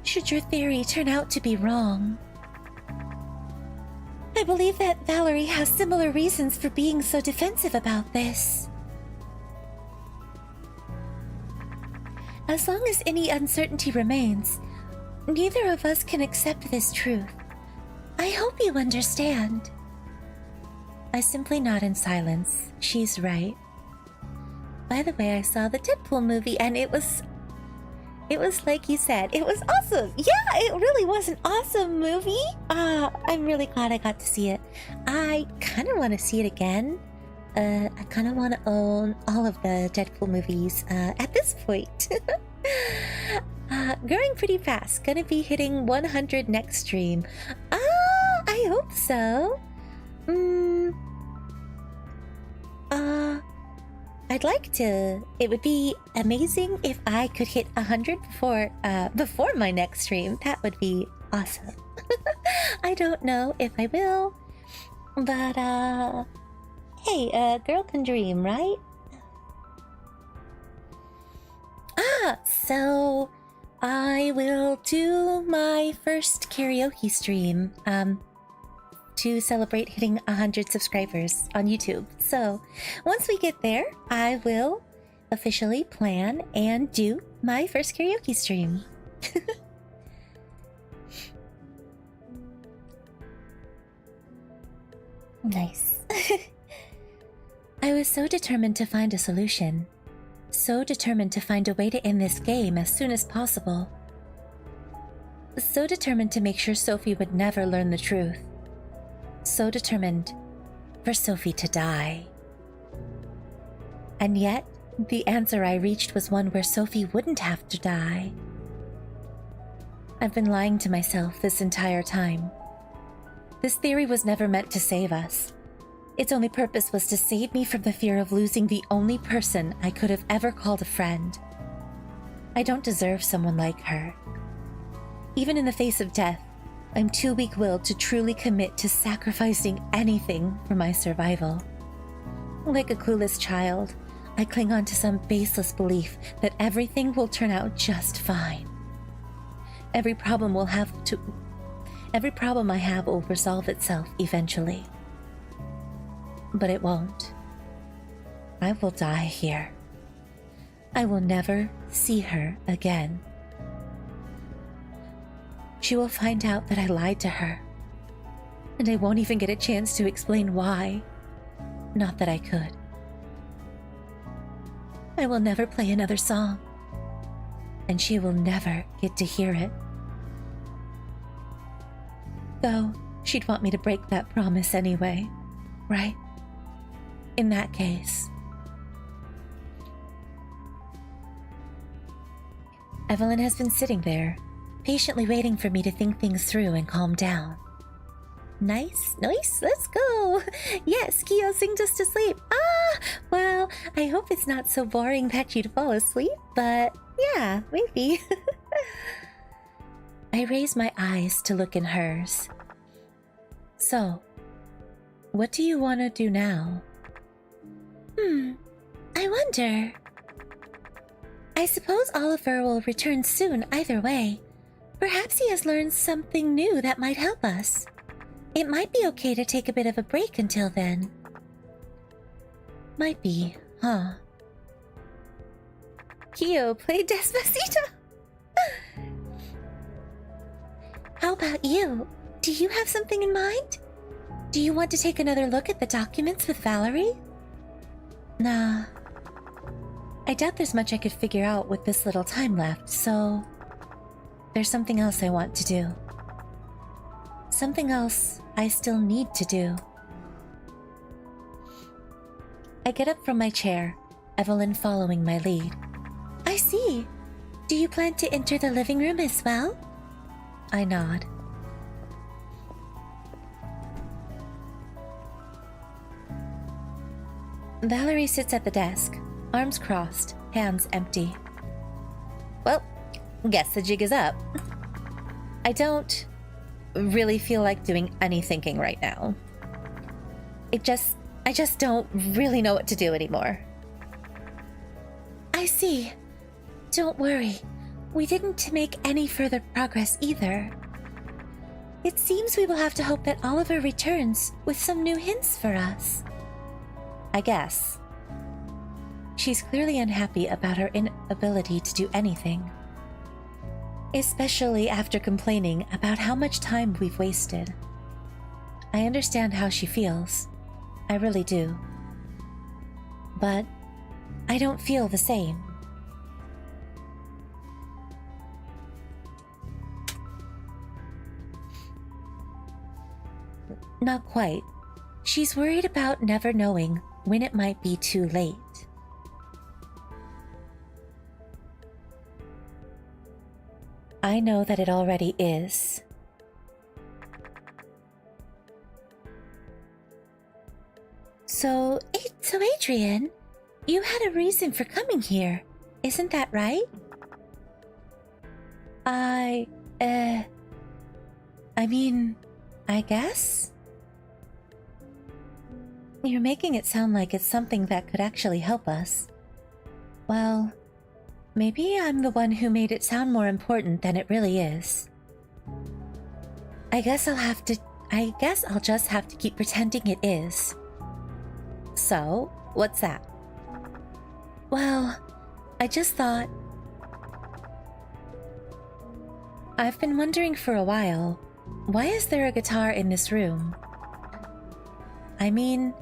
Speaker 1: should your theory turn out to be wrong. I believe that Valerie has similar reasons for being so defensive about this. As long as any uncertainty remains, neither of us can accept this truth. I hope you understand. I simply nod in silence. She's right. By the way, I saw the Deadpool movie and it was It was like you said, it was awesome. Yeah, it really was an awesome movie. I'm really glad I got to see it. I kind of want to see it again. I kind of want to own all of the Deadpool movies at this point. Growing pretty fast. Gonna be hitting 100 next stream. I hope so. I'd like to. It would be amazing if I could hit 100 before my next stream. That would be awesome. I don't know if I will, but hey, a girl can dream, right? So I will do my first karaoke stream to celebrate hitting 100 subscribers on YouTube. So once we get there, I will officially plan and do my first karaoke stream. Nice. I was so determined to find a solution. So determined to find a way to end this game as soon as possible. So determined to make sure Sophie would never learn the truth. So determined for Sophie to die. And yet, the answer I reached was one where Sophie wouldn't have to die. I've been lying to myself this entire time. This theory was never meant to save us. Its only purpose was to save me from the fear of losing the only person I could have ever called a friend. I don't deserve someone like her. Even in the face of death, I'm too weak-willed to truly commit to sacrificing anything for my survival. Like a clueless child, I cling on to some baseless belief that everything will turn out just fine. Every problem I have will resolve itself eventually. But it won't. I will die here. I will never see her again. She will find out that I lied to her, and I won't even get a chance to explain why. Not that I could. I will never play another song, and she will never get to hear it. Though, she'd want me to break that promise anyway, right? In that case. Evelyn has been sitting there, patiently waiting for me to think things through and calm down. Nice, let's go. Yes, Kyo sings us to sleep. Well, I hope it's not so boring that you'd fall asleep, but yeah, maybe. I raise my eyes to look in hers. So, what do you want to do now? I wonder. I suppose Oliver will return soon either way. Perhaps he has learned something new that might help us. It might be okay to take a bit of a break until then. Might be, huh? Kyo, play Despacito! How about you? Do you have something in mind? Do you want to take another look at the documents with Valerie? Nah. I doubt there's much I could figure out with this little time left, so... There's something else I want to do. Something else I still need to do. I get up from my chair, Evelyn following my lead. I see. Do you plan to enter the living room as well? I nod. Valerie sits at the desk, arms crossed, hands empty. Well, guess the jig is up. I don't really feel like doing any thinking right now. I just don't really know what to do anymore. I see. Don't worry. We didn't make any further progress either. It seems we will have to hope that Oliver returns with some new hints for us. I guess. She's clearly unhappy about her inability to do anything. Especially after complaining about how much time we've wasted. I understand how she feels. I really do. But I don't feel the same. Not quite. She's worried about never knowing when it might be too late. I know that it already is. So Adrian, you had a reason for coming here, isn't that right? I mean, I guess? You're making it sound like it's something that could actually help us. Well, maybe I'm the one who made it sound more important than it really is. I guess I'll just have to keep pretending it is. So, what's that? Well, I just thought... I've been wondering for a while, why is there a guitar in this room? I mean,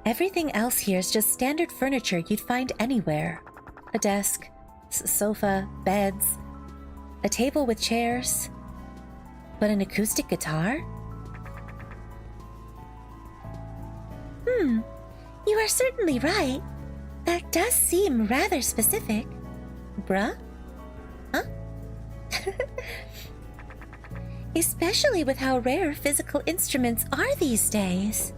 Speaker 1: everything else here is just standard furniture you'd find anywhere. A desk, sofa, beds, a table with chairs. But an acoustic guitar? You are certainly right. That does seem rather specific. Bruh? Huh? Especially with how rare physical instruments are these days.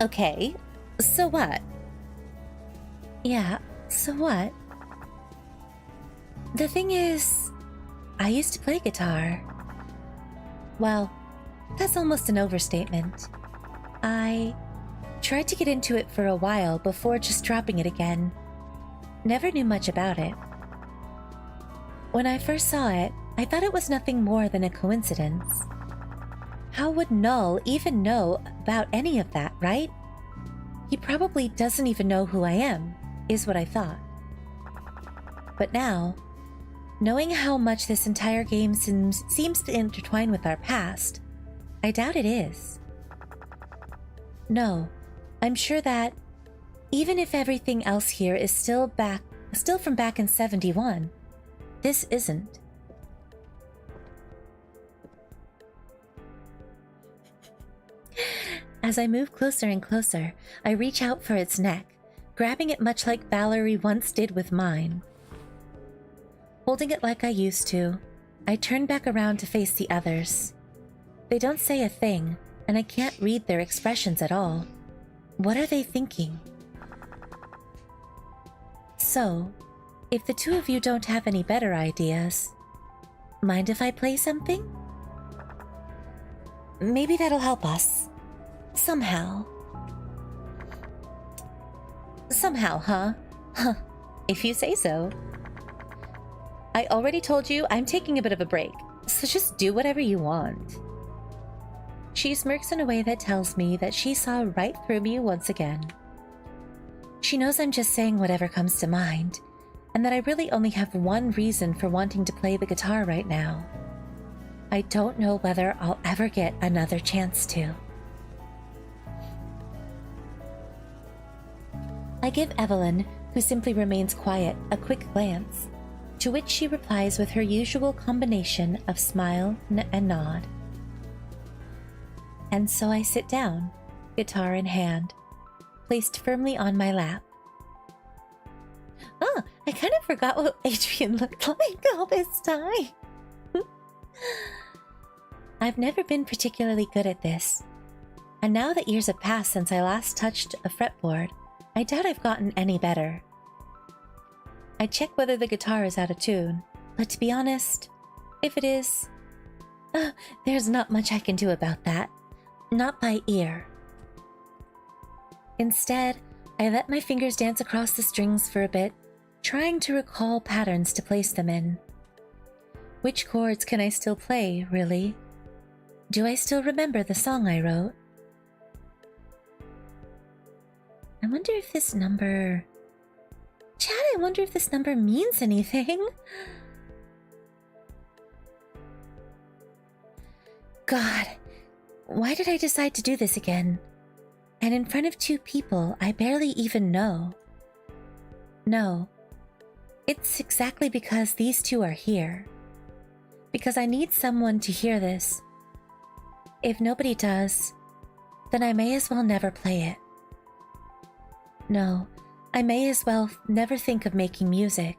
Speaker 1: Okay, so what? Yeah, so what? The thing is, I used to play guitar. Well, that's almost an overstatement. I tried to get into it for a while before just dropping it again. Never knew much about it. When I first saw it, I thought it was nothing more than a coincidence. How would Null even know about any of that, right? He probably doesn't even know who I am, is what I thought. But now, knowing how much this entire game seems to intertwine with our past, I doubt it is. No, I'm sure that even if everything else here is still from back in 71, this isn't. As I move closer and closer, I reach out for its neck, grabbing it much like Valerie once did with mine. Holding it like I used to, I turn back around to face the others. They don't say a thing, and I can't read their expressions at all. What are they thinking? So, if the two of you don't have any better ideas, mind if I play something? Maybe that'll help us. Somehow. Somehow, huh? Huh, if you say so. I already told you I'm taking a bit of a break, so just do whatever you want. She smirks in a way that tells me that she saw right through me once again. She knows I'm just saying whatever comes to mind, and that I really only have one reason for wanting to play the guitar right now. I don't know whether I'll ever get another chance to. I give Evelyn, who simply remains quiet, a quick glance, to which she replies with her usual combination of smile and nod. And so I sit down, guitar in hand, placed firmly on my lap. Oh, I kind of forgot what Adrian looked like all this time. I've never been particularly good at this, and now that years have passed since I last touched a fretboard, I doubt I've gotten any better. I check whether the guitar is out of tune, but to be honest, if it is, there's not much I can do about that. Not by ear. Instead, I let my fingers dance across the strings for a bit, trying to recall patterns to place them in. Which chords can I still play, really? Do I still remember the song I wrote? I wonder if this number... Chad, I wonder if this number means anything. God, why did I decide to do this again? And in front of two people I barely even know. No, it's exactly because these two are here. Because I need someone to hear this, If nobody does, then I may as well never play it. No, I may as well never think of making music.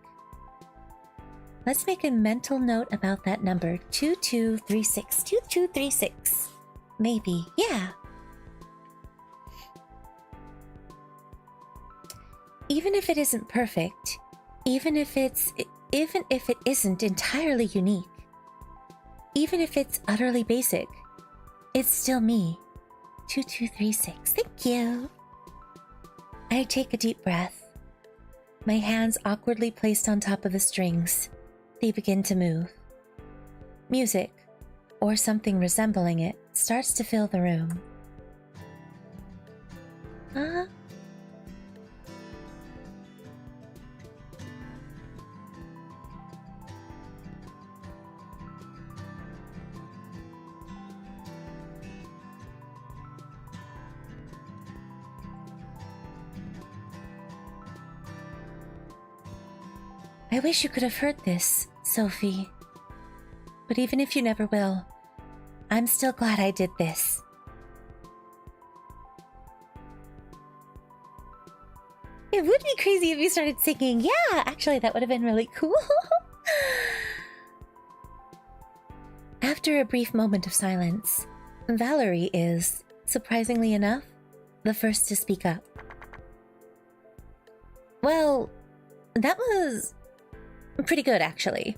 Speaker 1: Let's make a mental note about that number, 2236. 2236. Maybe, yeah. Even if it isn't perfect, even if it isn't entirely unique, even if it's utterly basic, it's still me. 2236. Thank you. I take a deep breath. My hands awkwardly placed on top of the strings. They begin to move. Music, or something resembling it, starts to fill the room. I wish you could have heard this, Sophie. But even if you never will, I'm still glad I did this. It would be crazy if you started singing. Yeah, actually, that would have been really cool. After a brief moment of silence, Valerie is, surprisingly enough, the first to speak up. Well, that was pretty good, actually.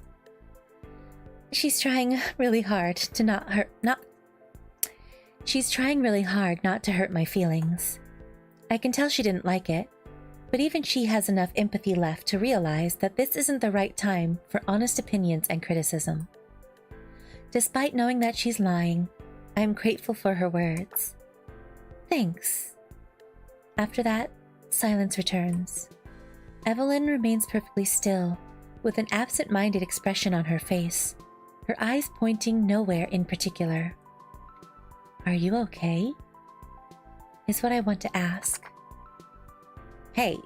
Speaker 1: She's trying really hard to not hurt my feelings. I can tell she didn't like it, but even she has enough empathy left to realize that this isn't the right time for honest opinions and criticism. Despite knowing that she's lying, I am grateful for her words. Thanks. After that, silence returns. Evelyn remains perfectly still, with an absent-minded expression on her face, her eyes pointing nowhere in particular. Are you okay? Is what I want to ask. Hey,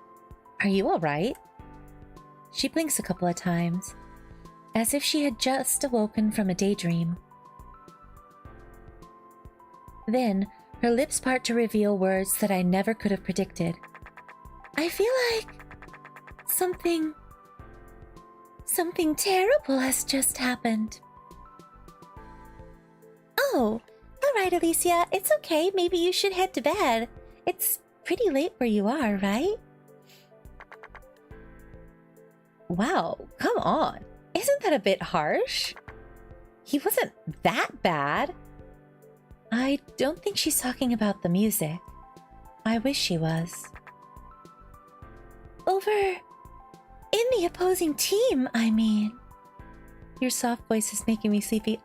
Speaker 1: are you alright? She blinks a couple of times, as if she had just awoken from a daydream. Then, her lips part to reveal words that I never could have predicted. I feel like something terrible has just happened. Oh, alright, Alicia, it's okay. Maybe you should head to bed. It's pretty late where you are, right? Wow, come on. Isn't that a bit harsh? He wasn't that bad. I don't think she's talking about the music. I wish she was. Over in the opposing team, I mean. Your soft voice is making me sleepy.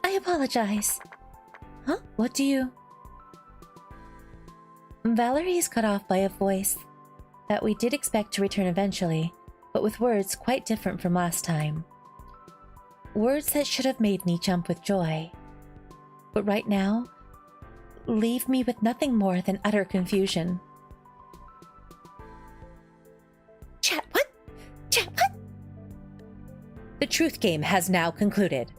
Speaker 1: I apologize. Huh? What do you... Valerie is cut off by a voice that we did expect to return eventually, but with words quite different from last time. Words that should have made me jump with joy. But right now, leave me with nothing more than utter confusion. Chat what? Chat what? The truth game has now concluded.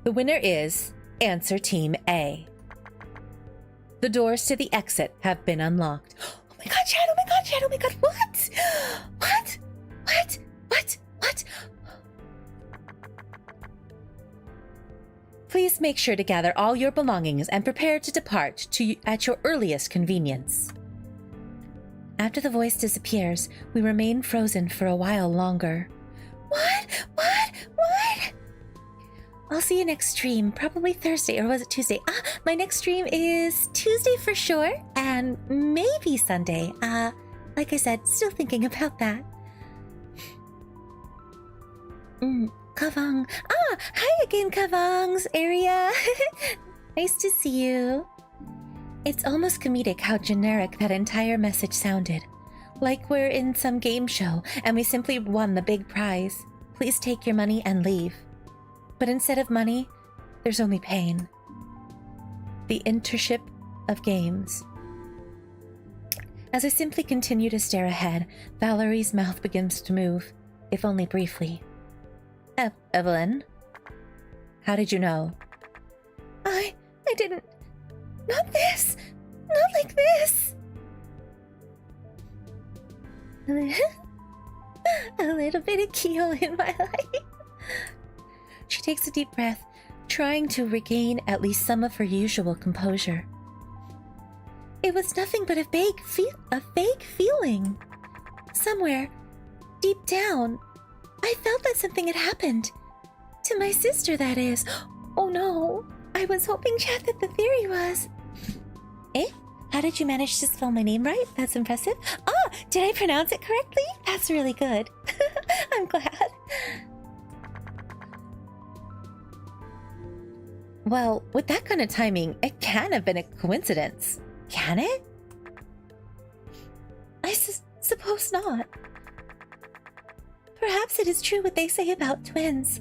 Speaker 1: The winner is Answer Team A. The doors to the exit have been unlocked. Oh my god, Chad! Oh my god, Chad! Oh my god, what? What? What? What? What? Please make sure to gather all your belongings and prepare to depart at your earliest convenience. After the voice disappears, we remain frozen for a while longer. What? What? What? I'll see you next stream, probably Thursday, or was it Tuesday? My next stream is Tuesday for sure, and maybe Sunday. Like I said, still thinking about that. Kavang. Hi again, Kavang's area. Nice to see you. It's almost comedic how generic that entire message sounded. Like we're in some game show and we simply won the big prize. Please take your money and leave. But instead of money, there's only pain. The internship of games. As I simply continue to stare ahead, Valerie's mouth begins to move, if only briefly. Evelyn? How did you know? I didn't... Not this! Not like this! A little bit of Kyo in my life. She takes a deep breath, trying to regain at least some of her usual composure. It was nothing but a vague feeling. Somewhere, deep down, I felt that something had happened. To my sister, that is. Oh no, I was hoping, chat, that the theory was... Eh? How did you manage to spell my name right? That's impressive. Ah, did I pronounce it correctly? That's really good. I'm glad. Well, with that kind of timing, it can have been a coincidence. Can it? I suppose not. Perhaps it is true what they say about twins.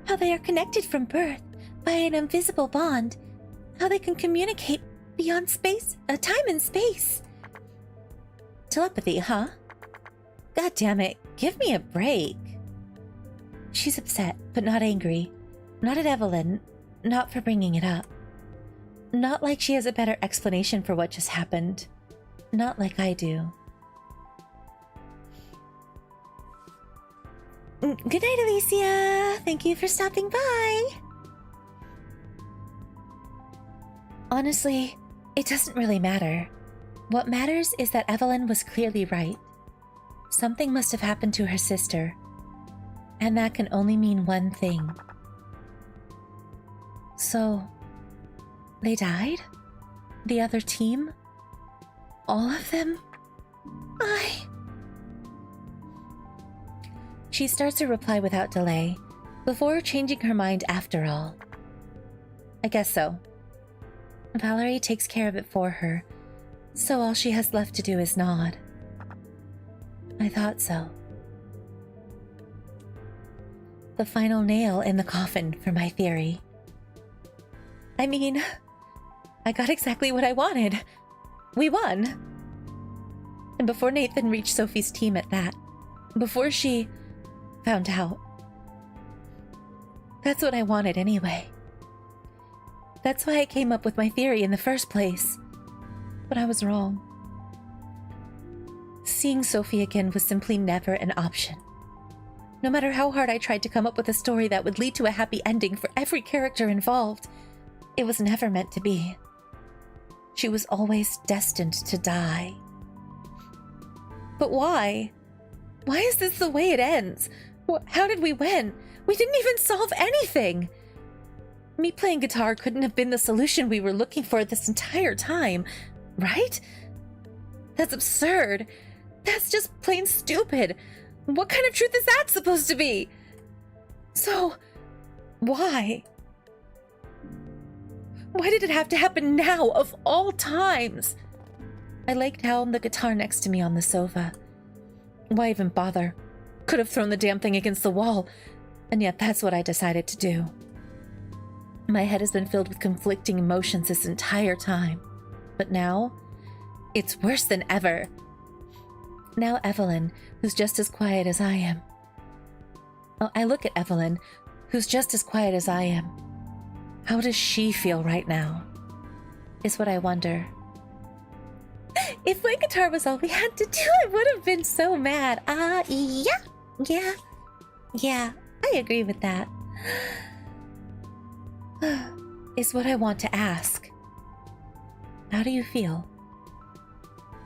Speaker 1: How they are connected from birth by an invisible bond. How they can communicate beyond space, time and space. Telepathy, huh? God damn it, give me a break. She's upset, but not angry. Not at Evelyn, not for bringing it up. Not like she has a better explanation for what just happened. Not like I do. Good night, Alicia. Thank you for stopping by. Honestly, it doesn't really matter. What matters is that Evelyn was clearly right. Something must have happened to her sister. And that can only mean one thing. So, they died? The other team? All of them? She starts to reply without delay, before changing her mind after all. I guess so. Valerie takes care of it for her, so all she has left to do is nod. I thought so. The final nail in the coffin for my theory. I mean, I got exactly what I wanted. We won. And before Nathan reached Sophie's team at that, before she found out. That's what I wanted anyway. That's why I came up with my theory in the first place. But I was wrong. Seeing Sophie again was simply never an option. No matter how hard I tried to come up with a story that would lead to a happy ending for every character involved, it was never meant to be. She was always destined to die. But why? Why is this the way it ends? How did we win? We didn't even solve anything! Me playing guitar couldn't have been the solution we were looking for this entire time, right? That's absurd. That's just plain stupid. What kind of truth is that supposed to be? So, why? Why did it have to happen now, of all times? I laid down the guitar next to me on the sofa. Why even bother? Could have thrown the damn thing against the wall, and yet that's what I decided to do. My head has been filled with conflicting emotions this entire time, but now, it's worse than ever. Now Evelyn, who's just as quiet as I am. Oh, I look at Evelyn, who's just as quiet as I am. How does she feel right now? Is what I wonder. If my guitar was all we had to do, I would have been so mad. Yeah, I agree with that. Is what I want to ask. How do you feel?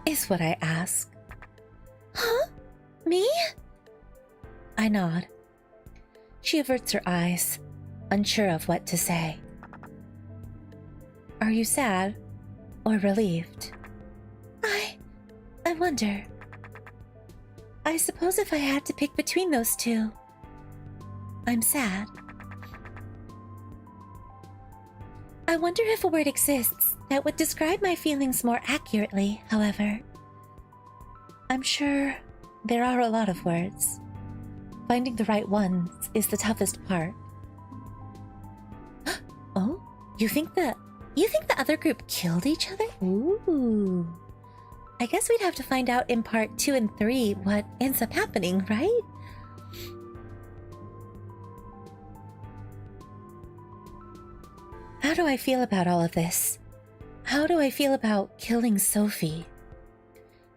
Speaker 1: Is what I ask. Huh? Me? I nod. She averts her eyes, unsure of what to say. Are you sad or relieved? I wonder. I suppose if I had to pick between those two, I'm sad. I wonder if a word exists that would describe my feelings more accurately, however. I'm sure there are a lot of words. Finding the right ones is the toughest part. Oh? You think the other group killed each other? Ooh. I guess we'd have to find out in part 2 and 3 what ends up happening, right? How do I feel about all of this? How do I feel about killing Sophie?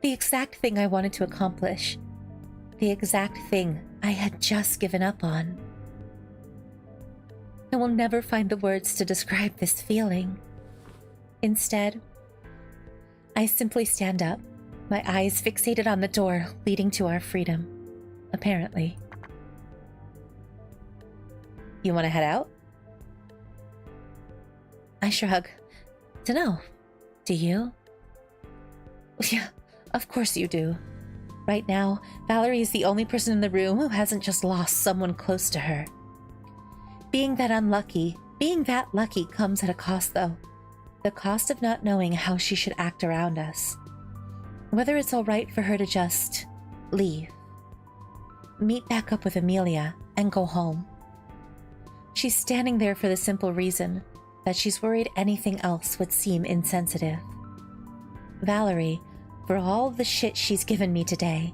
Speaker 1: The exact thing I wanted to accomplish. The exact thing I had just given up on. I will never find the words to describe this feeling. Instead, I simply stand up, my eyes fixated on the door leading to our freedom, apparently. You want to head out? I shrug. Dunno. Do you? Yeah, of course you do. Right now, Valerie is the only person in the room who hasn't just lost someone close to her. Being that lucky comes at a cost, though. The cost of not knowing how she should act around us. Whether it's alright for her to just leave. Meet back up with Amelia and go home. She's standing there for the simple reason that she's worried anything else would seem insensitive. Valerie, for all the shit she's given me today,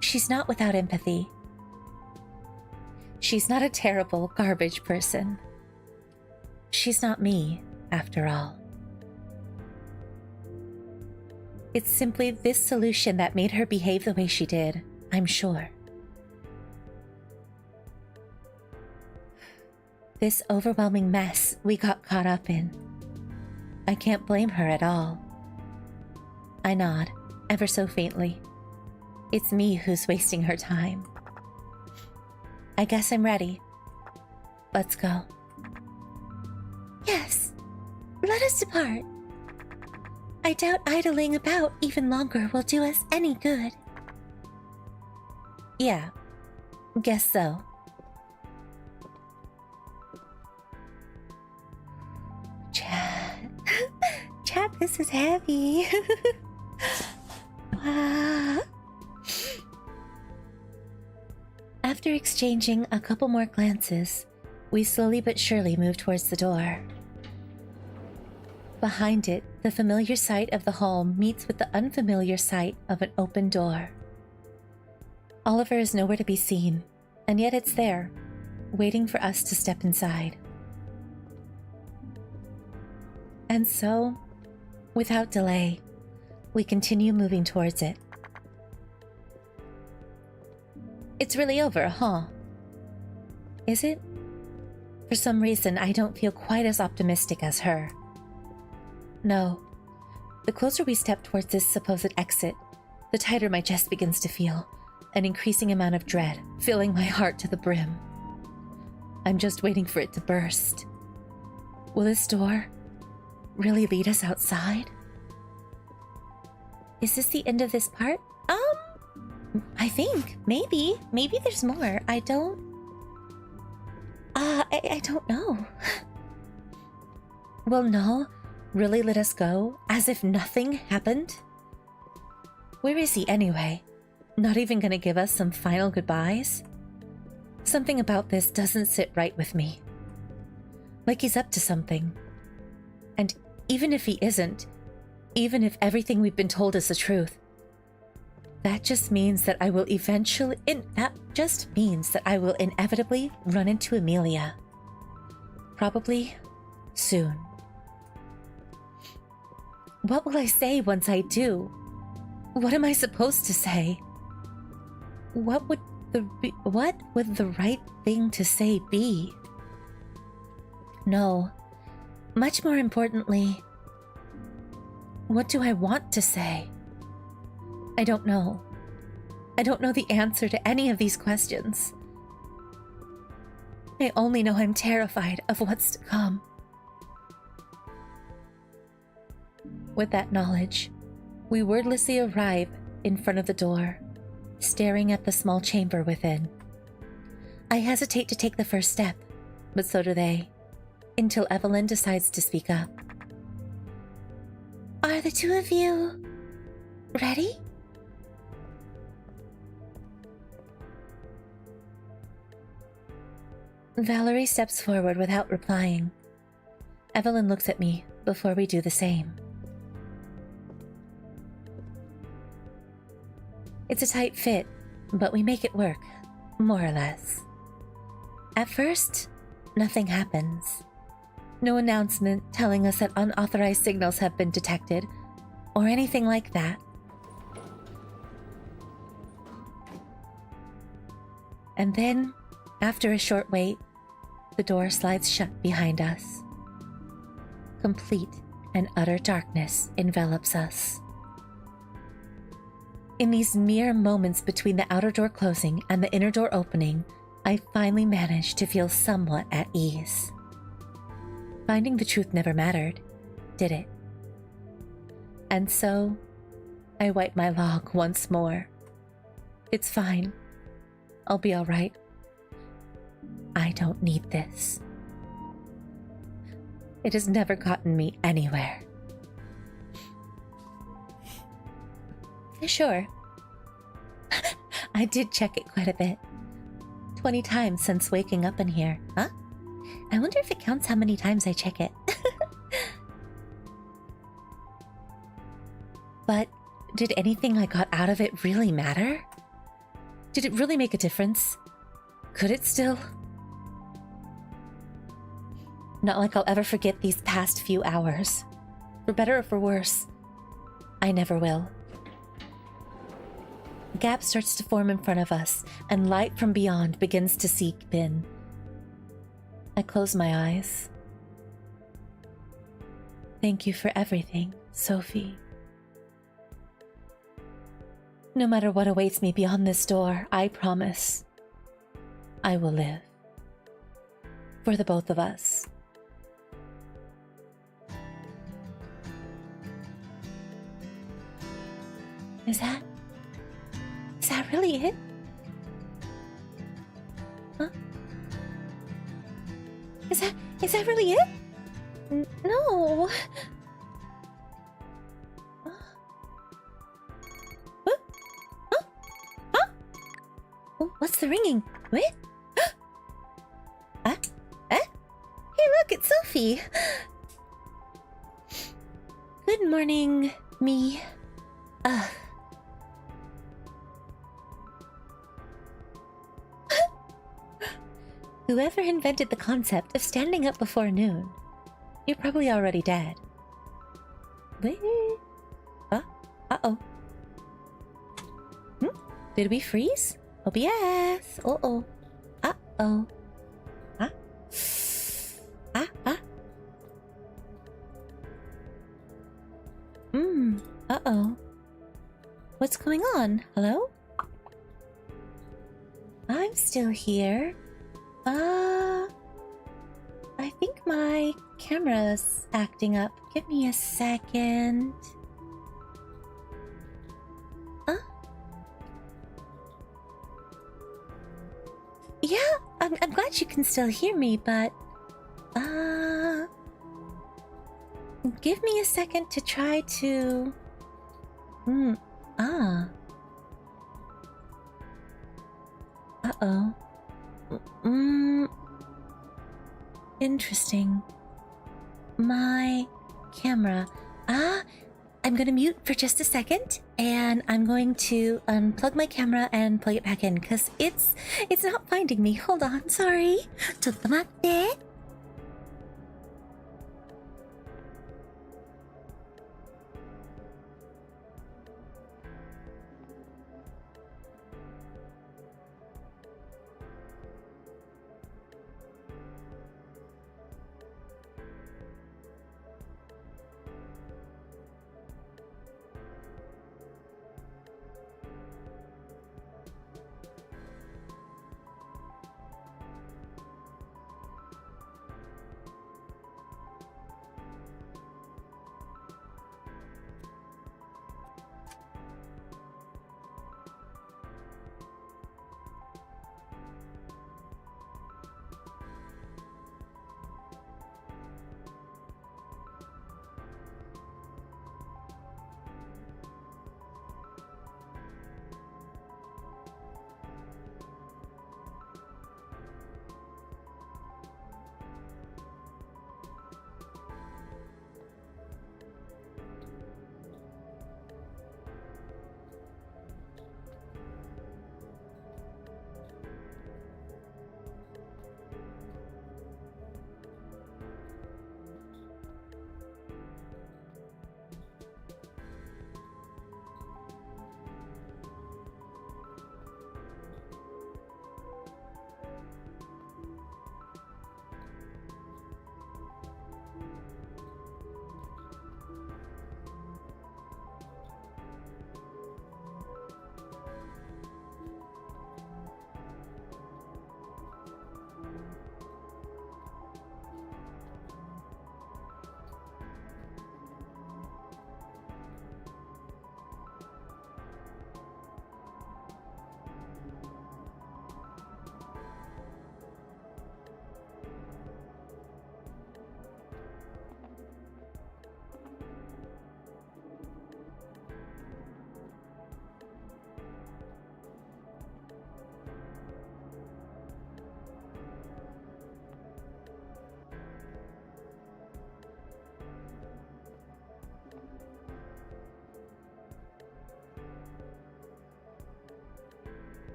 Speaker 1: she's not without empathy. She's not a terrible garbage person. She's not me, after all. It's simply this solution that made her behave the way she did, I'm sure. This overwhelming mess we got caught up in. I can't blame her at all. I nod, ever so faintly. It's me who's wasting her time. I guess I'm ready. Let's go. Yes, let us depart. I doubt idling about even longer will do us any good. Yeah, guess so. Chat, this is heavy. After exchanging a couple more glances, we slowly but surely move towards the door. Behind it, the familiar sight of the home meets with the unfamiliar sight of an open door. Oliver is nowhere to be seen, and yet it's there, waiting for us to step inside. And so, without delay, we continue moving towards it. It's really over, huh? Is it? For some reason, I don't feel quite as optimistic as her. No. The closer we step towards this supposed exit, the tighter my chest begins to feel, an increasing amount of dread filling my heart to the brim. I'm just waiting for it to burst. Will this door really lead us outside? Is this the end of this part? I think. Maybe there's more. I don't know. Will Null really let us go as if nothing happened? Where is he anyway? Not even gonna give us some final goodbyes? Something about this doesn't sit right with me. Like he's up to something. And even if he isn't, even if everything we've been told is the truth, that just means that I will inevitably run into Amelia. Probably soon. What will I say once I do? What am I supposed to say? What would the right thing to say be? No. Much more importantly, what do I want to say? I don't know. I don't know the answer to any of these questions. I only know I'm terrified of what's to come. With that knowledge, we wordlessly arrive in front of the door, staring at the small chamber within. I hesitate to take the first step, but so do they, until Evelyn decides to speak up. Are the two of you ready? Valerie steps forward without replying. Evelyn looks at me before we do the same. It's a tight fit, but we make it work, more or less. At first, nothing happens. No announcement telling us that unauthorized signals have been detected, or anything like that. And then, after a short wait, the door slides shut behind us. Complete and utter darkness envelops us. In these mere moments between the outer door closing and the inner door opening, I finally managed to feel somewhat at ease. Finding the truth never mattered, did it? And so, I wipe my log once more. It's fine. I'll be all right. I don't need this. It has never gotten me anywhere. Sure. I did check it quite a bit. 20 times since waking up in here. Huh? I wonder if it counts how many times I check it. But did anything I got out of it really matter? Did it really make a difference? Could it still? Not like I'll ever forget these past few hours. For better or for worse, I never will. A gap starts to form in front of us, and light from beyond begins to seep in. I close my eyes. Thank you for everything, Sophie. No matter what awaits me beyond this door, I promise I will live. For the both of us. Is that really it? Huh? Is that really it? No. What's the ringing? What? Hey, look, it's Sophie. Good morning, me. Whoever invented the concept of standing up before noon, you're probably already dead. Wait. Uh-oh. Did we freeze? OBS. Uh-oh. Uh-oh. Huh? Uh-oh. What's going on? Hello? I'm still here. I think my camera's acting up. Give me a second. Yeah, I'm glad you can still hear me, but... give me a second to try to... Uh-oh. Interesting. My camera. I'm gonna mute for just a second, and I'm going to unplug my camera and plug it back in, because it's not finding me. Hold on, sorry. ちょっと待って。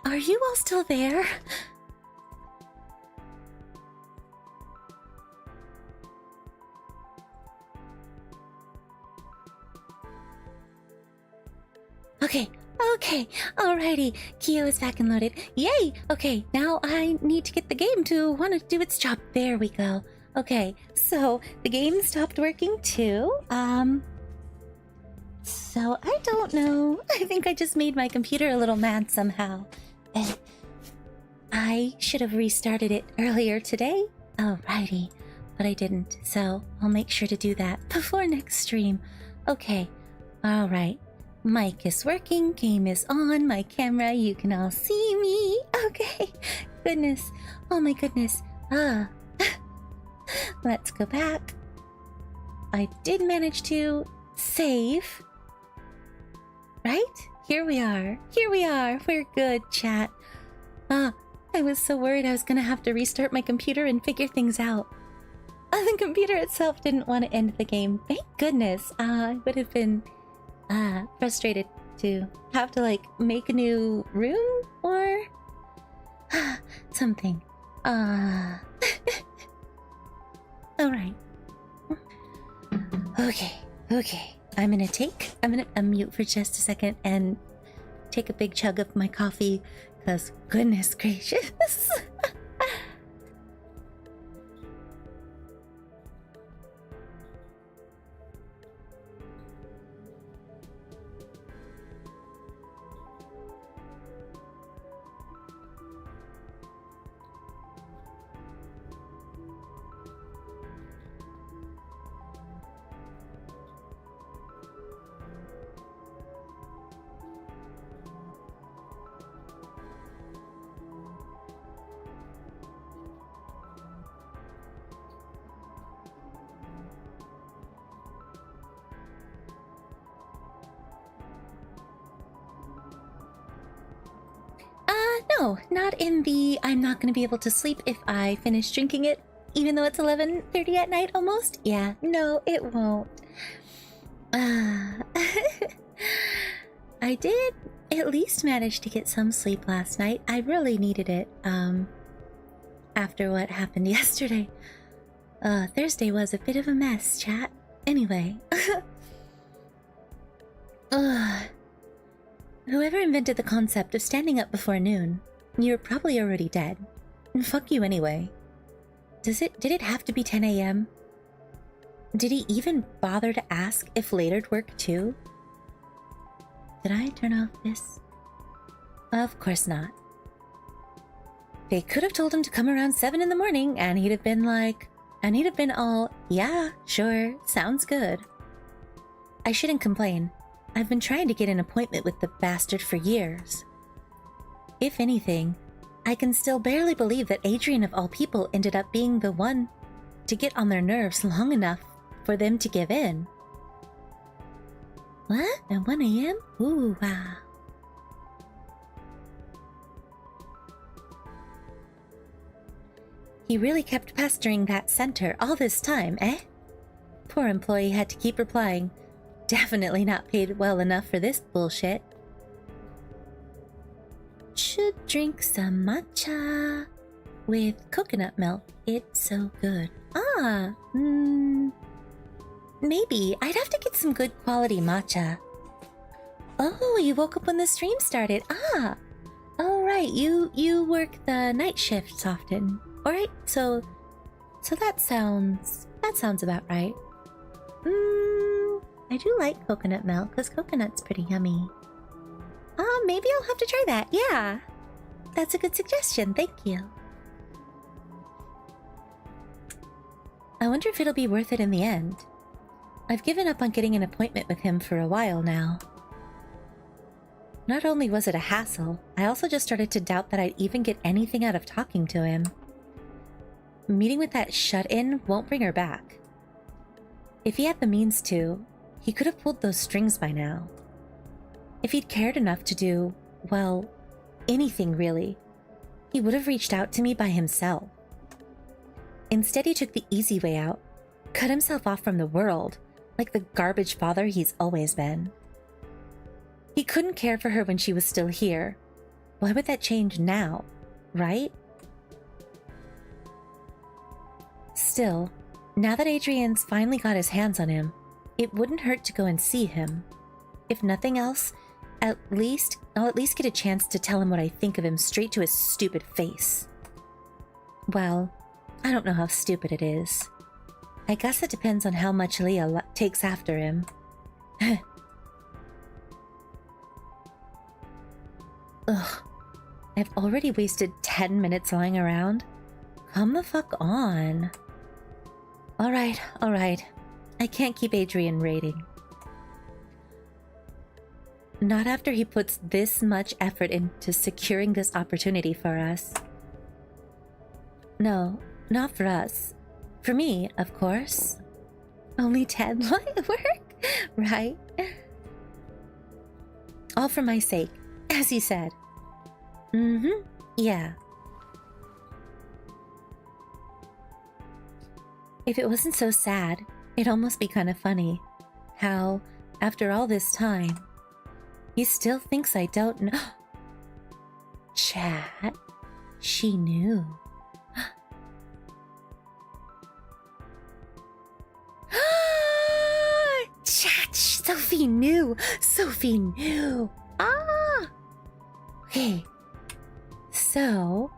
Speaker 1: Are you all still there? Okay, alrighty. Kyo is back and loaded. Yay! Okay, now I need to get the game to want to do its job. There we go. Okay, so the game stopped working too. So I don't know. I think I just made my computer a little mad somehow. And I should have restarted it earlier today. Alrighty, but I didn't. So I'll make sure to do that before next stream. Okay, alright. Mic is working, game is on, my camera, you can all see me. Okay, goodness. Oh my goodness. Let's go back. I did manage to save. Right? Here we are. We're good, chat. I was so worried I was gonna have to restart my computer and figure things out. The computer itself didn't want to end the game. Thank goodness. I would have been frustrated to have to like make a new room or something. Alright. Okay. I'm gonna unmute for just a second and take a big chug of my coffee, because goodness gracious. No, not in the I'm not gonna be able to sleep if I finish drinking it, even though it's 11:30 at night almost. Yeah, no, it won't. I did at least manage to get some sleep last night. I really needed it, after what happened yesterday. Thursday was a bit of a mess, chat. Anyway. Whoever invented the concept of standing up before noon, you're probably already dead. And fuck you anyway. Did it have to be 10 a.m.? Did he even bother to ask if later'd work too? Did I turn off this? Of course not. They could have told him to come around 7 in the morning and he'd have been all, yeah, sure, sounds good. I shouldn't complain. I've been trying to get an appointment with the bastard for years. If anything, I can still barely believe that Adrian of all people ended up being the one to get on their nerves long enough for them to give in. What? At 1 a.m.? Ooh, wow. He really kept pestering that center all this time, eh? Poor employee had to keep replying, definitely not paid well enough for this bullshit. Should drink some matcha with coconut milk. It's so good. Maybe. I'd have to get some good quality matcha. Oh, you woke up when the stream started. Oh right, you work the night shifts often. Alright, so that sounds about right. I do like coconut milk, because coconut's pretty yummy. Maybe I'll have to try that, yeah. That's a good suggestion, thank you. I wonder if it'll be worth it in the end. I've given up on getting an appointment with him for a while now. Not only was it a hassle, I also just started to doubt that I'd even get anything out of talking to him. Meeting with that shut-in won't bring her back. If he had the means to, he could have pulled those strings by now. If he'd cared enough to do, well, anything really, he would have reached out to me by himself. Instead, he took the easy way out, cut himself off from the world, like the garbage father he's always been. He couldn't care for her when she was still here, Why would that change now, right? Still, now that Adrian's finally got his hands on him, it wouldn't hurt to go and see him. If nothing else, I'll at least get a chance to tell him what I think of him straight to his stupid face. Well, I don't know how stupid it is. I guess it depends on how much Leah takes after him. Ugh. I've already wasted 10 minutes lying around. Come the fuck on. Alright. I can't keep Adrian waiting. Not after he puts this much effort into securing this opportunity for us. No, not for us. For me, of course. Only 10 light work, right? All for my sake, as you said. Yeah. If it wasn't so sad, it'd almost be kind of funny. How, after all this time, he still thinks I don't know. Chat, she knew. Chat, Sophie knew. Sophie knew. Ah! Okay. So...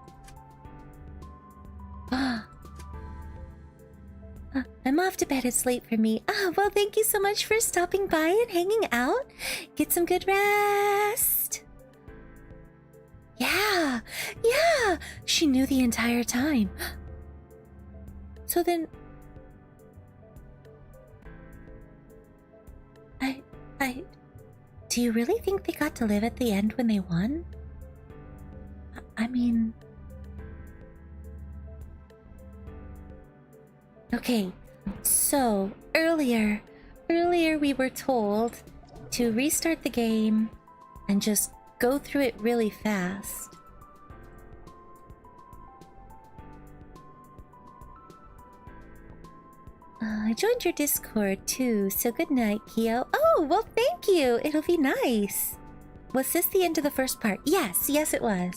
Speaker 1: I'm off to bed. It's late for me. Well, thank you so much for stopping by and hanging out. Get some good rest. Yeah. She knew the entire time. So then... Do you really think they got to live at the end when they won? I mean... Okay, so earlier we were told to restart the game and just go through it really fast. I joined your Discord too, so good night, Kyo. Oh, well, thank you. It'll be nice. Was this the end of the first part? Yes, it was.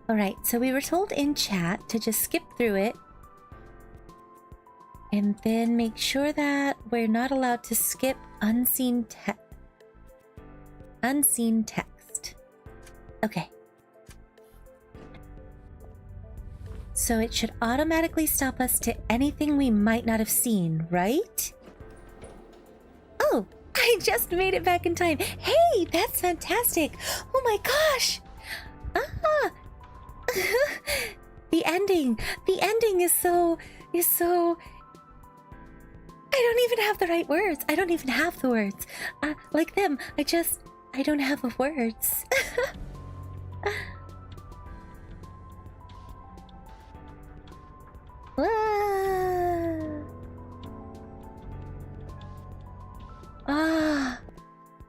Speaker 1: Alright, so we were told in chat to just skip through it and then make sure that we're not allowed to skip unseen text. Okay. So it should automatically stop us to anything we might not have seen, right? Oh, I just made it back in time. Hey, that's fantastic. Oh my gosh. The ending is so I don't even have the right words. I don't even have the words. Like them, I don't have the words.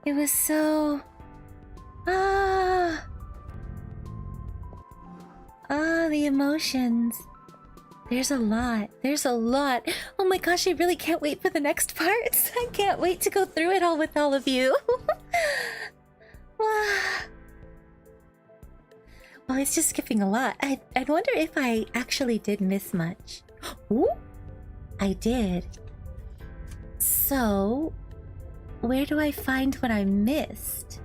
Speaker 1: It was so... the emotions. There's a lot. Oh my gosh, I really can't wait for the next parts. I can't wait to go through it all with all of you. Well, it's just skipping a lot. I wonder if I actually did miss much. Ooh, I did. So, where do I find what I missed?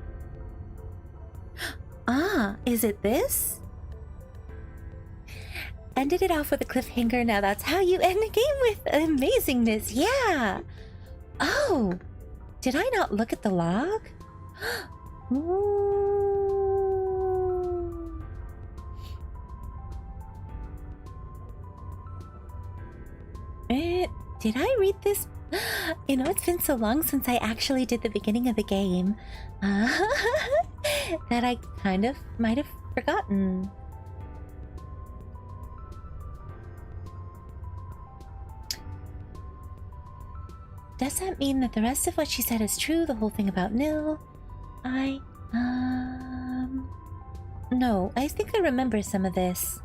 Speaker 1: Is it this? Ended it off with a cliffhanger. Now that's how you end a game with amazingness. Yeah. Oh, did I not look at the log? Ooh. Did I read this? You know, it's been so long since I actually did the beginning of the game that I kind of might have forgotten. Does that mean that the rest of what she said is true? The whole thing about Nil? No, I think I remember some of this.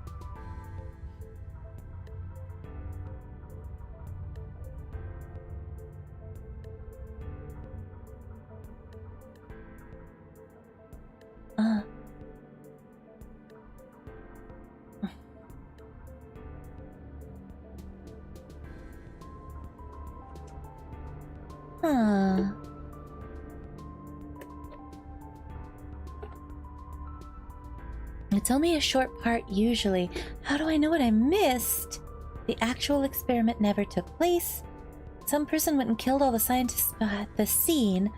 Speaker 1: Huh. It's only a short part usually. How do I know what I missed? The actual experiment never took place. Some person went and killed all the scientists at the scene,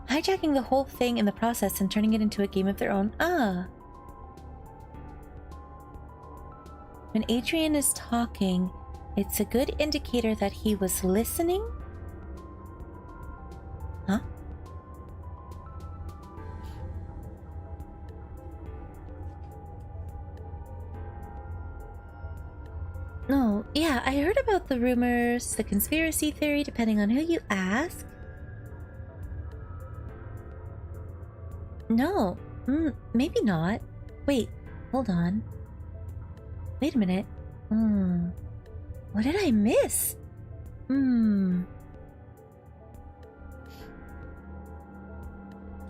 Speaker 1: hijacking the whole thing in the process and turning it into a game of their own. Ah. When Adrian is talking, it's a good indicator that he was listening? Huh? No, yeah, I heard about the rumors, the conspiracy theory, depending on who you ask. No, maybe not. Wait, hold on. Wait a minute. What did I miss?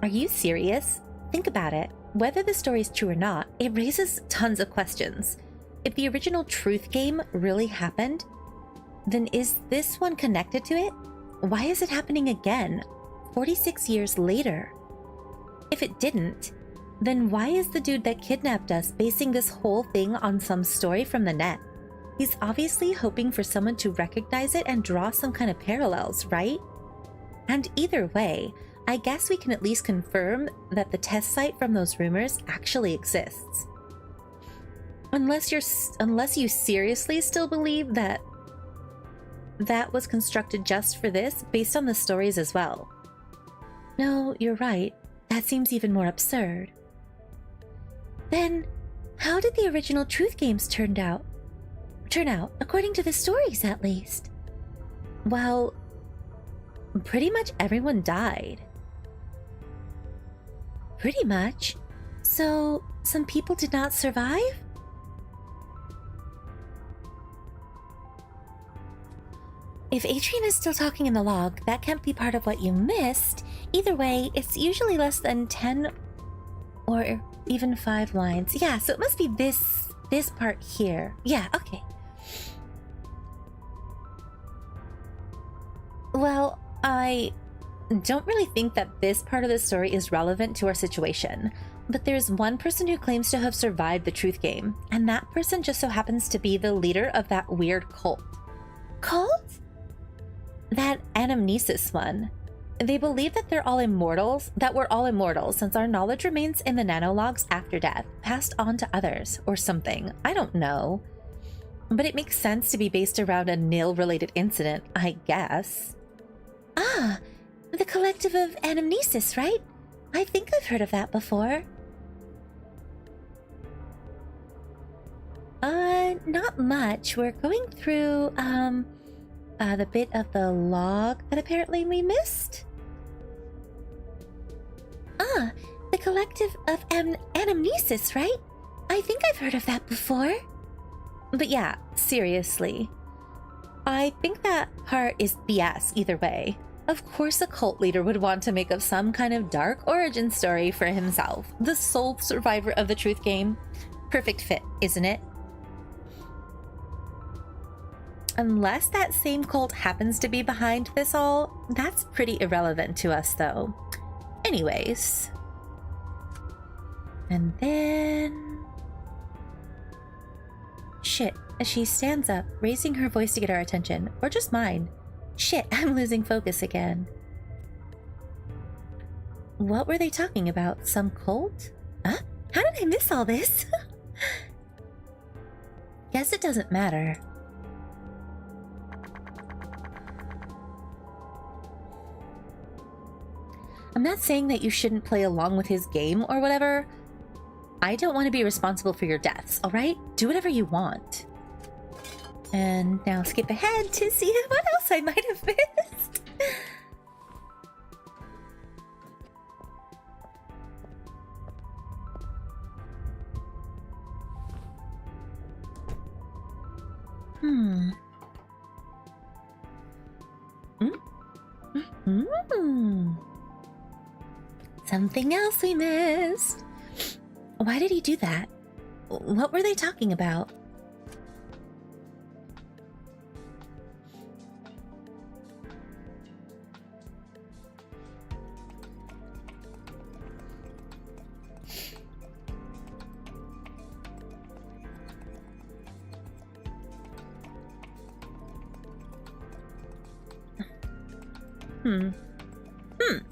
Speaker 1: Are you serious? Think about it. Whether the story is true or not, it raises tons of questions. If the original Truth game really happened, then is this one connected to it? Why is it happening again, 46 years later? If it didn't, then why is the dude that kidnapped us basing this whole thing on some story from the net? He's obviously hoping for someone to recognize it and draw some kind of parallels, right? And either way, I guess we can at least confirm that the test site from those rumors actually exists. Unless you seriously still believe that was constructed just for this, based on the stories as well. No, you're right. That seems even more absurd. Then, how did the original Truth games turn out, according to the stories at least? Well, pretty much everyone died. Pretty much? So, some people did not survive? If Adrian is still talking in the log, that can't be part of what you missed. Either way, it's usually less than 10 or even 5 lines. Yeah, so it must be this part here. Yeah, okay. Well, I don't really think that this part of the story is relevant to our situation, but there's one person who claims to have survived the Truth game, and that person just so happens to be the leader of that weird cult. Cult? That Anamnesia one. They believe that we're all immortals, since our knowledge remains in the nanologs after death, passed on to others, or something. I don't know. But it makes sense to be based around a nil-related incident, I guess. Ah, the collective of Anamnesia, right? I think I've heard of that before. Not much. We're going through, the bit of the log that apparently we missed. Ah, the collective of Anamnesia, right? I think I've heard of that before. But yeah, seriously. I think that part is BS either way. Of course a cult leader would want to make up some kind of dark origin story for himself. The sole survivor of the Truth game. Perfect fit, isn't it? Unless that same cult happens to be behind this all, that's pretty irrelevant to us though. Anyways. And then... Shit, as she stands up, raising her voice to get our attention. Or just mine. Shit, I'm losing focus again. What were they talking about? Some cult? Huh? How did I miss all this? Guess it doesn't matter. I'm not saying that you shouldn't play along with his game or whatever. I don't want to be responsible for your deaths, alright? Do whatever you want. And now skip ahead to see what else I might have missed. Something else we missed. Why did he do that? What were they talking about?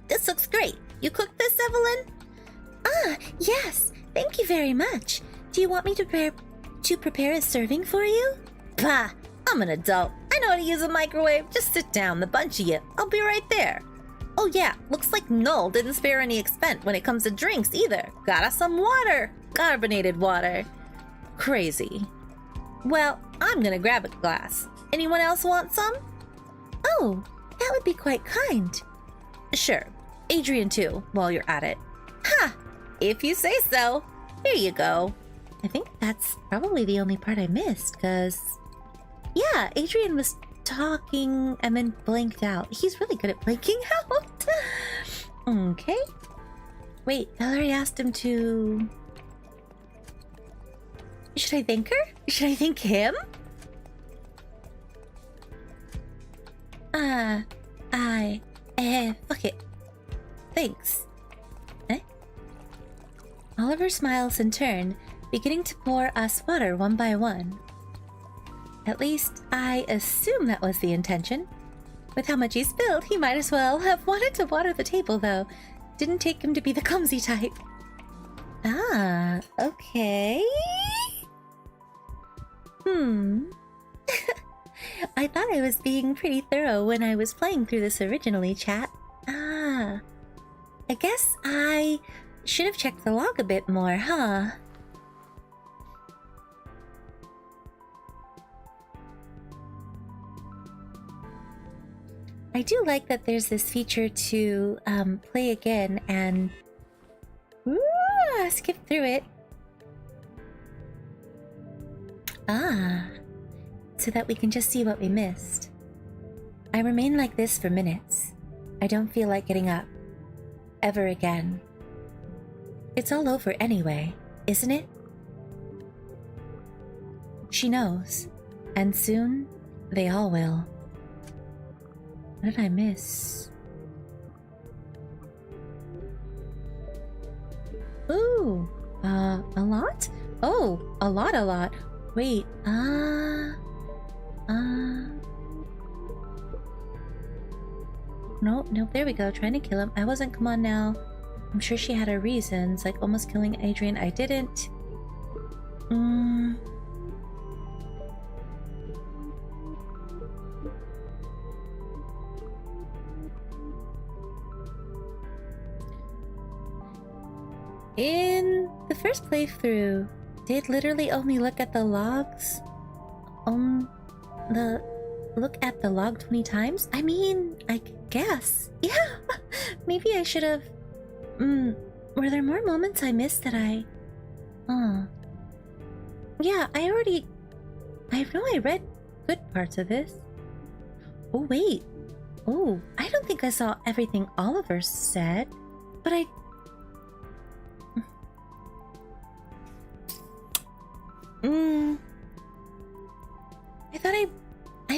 Speaker 1: This looks great. You cooked this, Evelyn? Ah, yes. Thank you very much. Do you want me to prepare a serving for you? Bah, I'm an adult. I know how to use a microwave. Just sit down, the bunch of you. I'll be right there. Oh yeah, looks like Null didn't spare any expense when it comes to drinks either. Got us some water. Carbonated water. Crazy. Well, I'm gonna grab a glass. Anyone else want some? Oh, that would be quite kind. Sure. Adrian too, while you're at it. Ha! If you say so. Here you go. I think that's probably the only part I missed, because... yeah, Adrian was talking and then blanked out. He's really good at blanking out. Okay. Wait, Valerie asked him to... should I thank her? Should I thank him? Fuck it. Thanks. Eh? Oliver smiles in turn, beginning to pour us water one by one. At least, I assume that was the intention. With how much he spilled, he might as well have wanted to water the table, though. Didn't take him to be the clumsy type. Ah, okay. I thought I was being pretty thorough when I was playing through this originally, chat. Ah. I guess I should have checked the log a bit more, huh? I do like that there's this feature to play again and skip through it. Ah, so that we can just see what we missed. I remain like this for minutes. I don't feel like getting up. Ever again. It's all over anyway, isn't it? She knows. And soon, they all will. What did I miss? Ooh, a lot? Oh, a lot. Wait, Nope, there we go, trying to kill him. I wasn't, come on now. I'm sure she had her reasons, like almost killing Adrian. I didn't. In the first playthrough, did literally only look at the logs? Look at the log 20 times? I mean, I guess. Yeah, maybe I should have... were there more moments I missed that I... Yeah, I know I read good parts of this. Oh, wait. Oh, I don't think I saw everything Oliver said, but I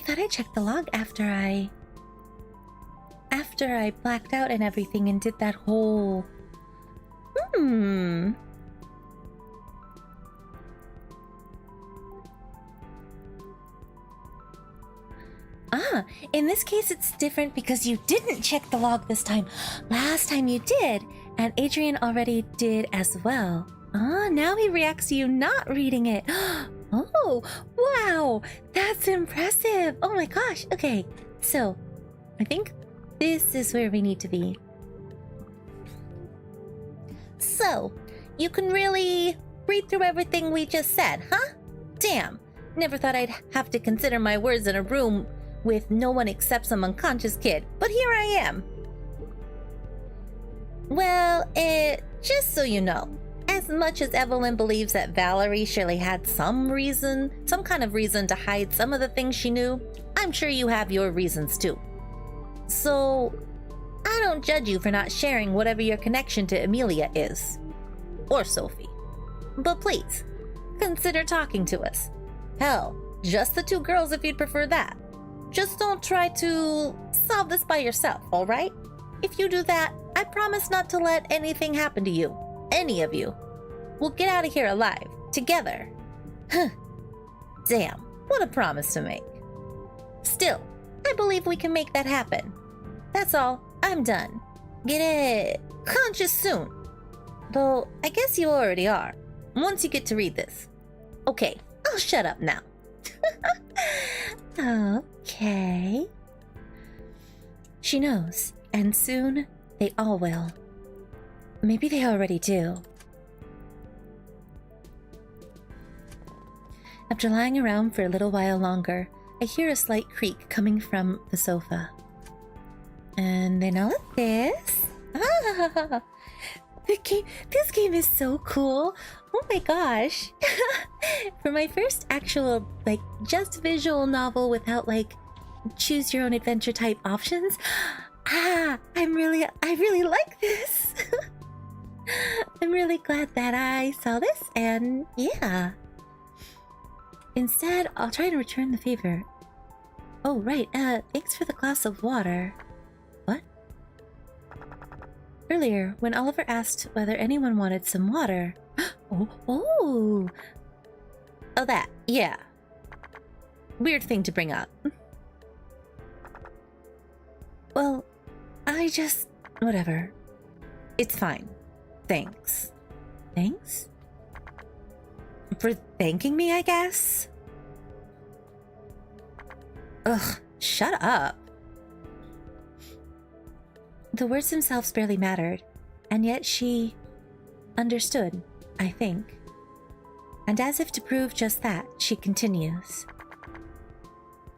Speaker 1: thought I checked the log after I blacked out and everything and did that whole... in this case it's different because you didn't check the log this time. Last time you did, and Adrian already did as well. Now he reacts to you not reading it. Oh, wow, that's impressive. Oh my gosh. Okay, so I think this is where we need to be. So, you can really read through everything we just said, huh? Damn, never thought I'd have to consider my words in a room with no one except some unconscious kid, but here I am. Well, just so you know, as much as Evelyn believes that Valerie surely had some kind of reason to hide some of the things she knew, I'm sure you have your reasons too. So, I don't judge you for not sharing whatever your connection to Amelia is. Or Sophie. But please, consider talking to us. Hell, just the two girls if you'd prefer that. Just don't try to solve this by yourself, alright? If you do that, I promise not to let anything happen to you. Any of you. We'll get out of here alive. Together. Huh. Damn, what a promise to make. Still, I believe we can make that happen. That's all. I'm done. Get it conscious soon. Though, I guess you already are. Once you get to read this. Okay, I'll shut up now. Okay. She knows, and soon they all will. Maybe they already do. After lying around for a little while longer, I hear a slight creak coming from the sofa. And then all of this. Ah! This game is so cool. Oh my gosh. For my first actual, like, just visual novel without, like, choose your own adventure type options. I really like this. I'm really glad that I saw this, and yeah. Instead, I'll try to return the favor. Oh, right, thanks for the glass of water. What? Earlier, when Oliver asked whether anyone wanted some water. Oh, that, yeah. Weird thing to bring up. Well, whatever. It's fine. Thanks. Thanks? For thanking me, I guess? Ugh, shut up. The words themselves barely mattered, and yet she understood, I think. And as if to prove just that, she continues.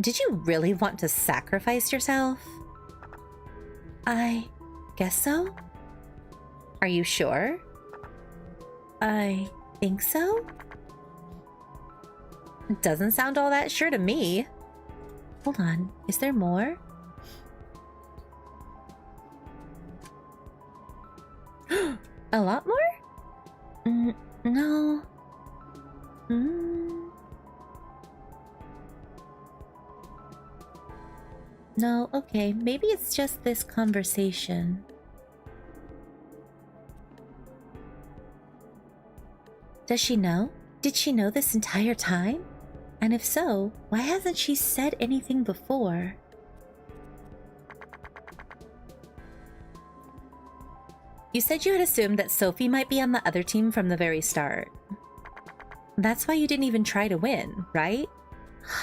Speaker 1: Did you really want to sacrifice yourself? I guess so. Are you sure? I think so. Doesn't sound all that sure to me. Hold on, is there more? A lot more? No. No, okay, maybe it's just this conversation. Does she know? Did she know this entire time? And if so, why hasn't she said anything before? You said you had assumed that Sophie might be on the other team from the very start. That's why you didn't even try to win, right?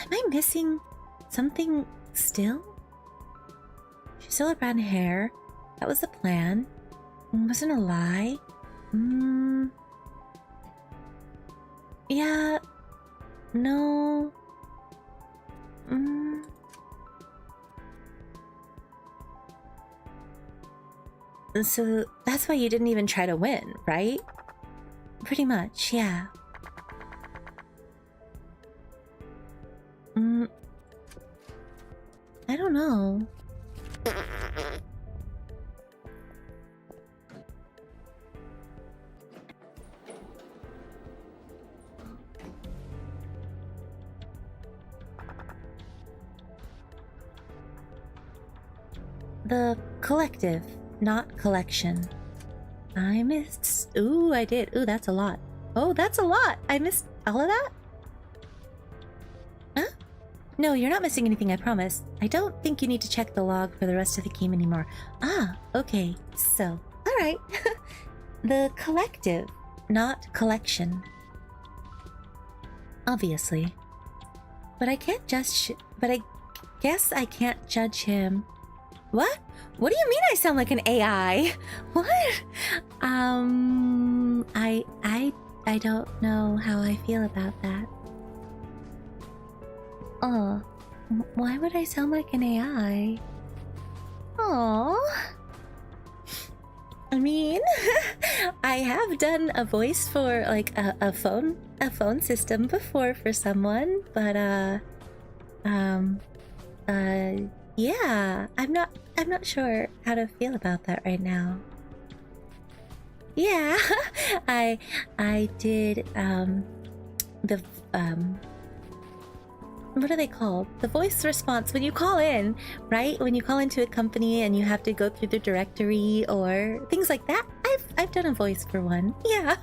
Speaker 1: Am I missing something still? She still had brown hair. That was the plan. It wasn't a lie. Yeah. No. So that's why you didn't even try to win, right? Pretty much, yeah. I don't know. The collective, not collection. I missed... Ooh, I did. Ooh, that's a lot. Oh, that's a lot! I missed all of that? Huh? No, you're not missing anything, I promise. I don't think you need to check the log for the rest of the game anymore. Ah, okay. So, alright. The collective, not collection. Obviously. But I can't just... But I guess I can't judge him. What? What do you mean I sound like an AI? What? I don't know how I feel about that. Oh, why would I sound like an AI? Aww. I mean, I have done a voice for like a phone system before for someone, but yeah, I'm not sure how to feel about that right now. Yeah, I did the what are they called? The voice response when you call in, right? When you call into a company and you have to go through the directory or things like that. I've done a voice for one. Yeah.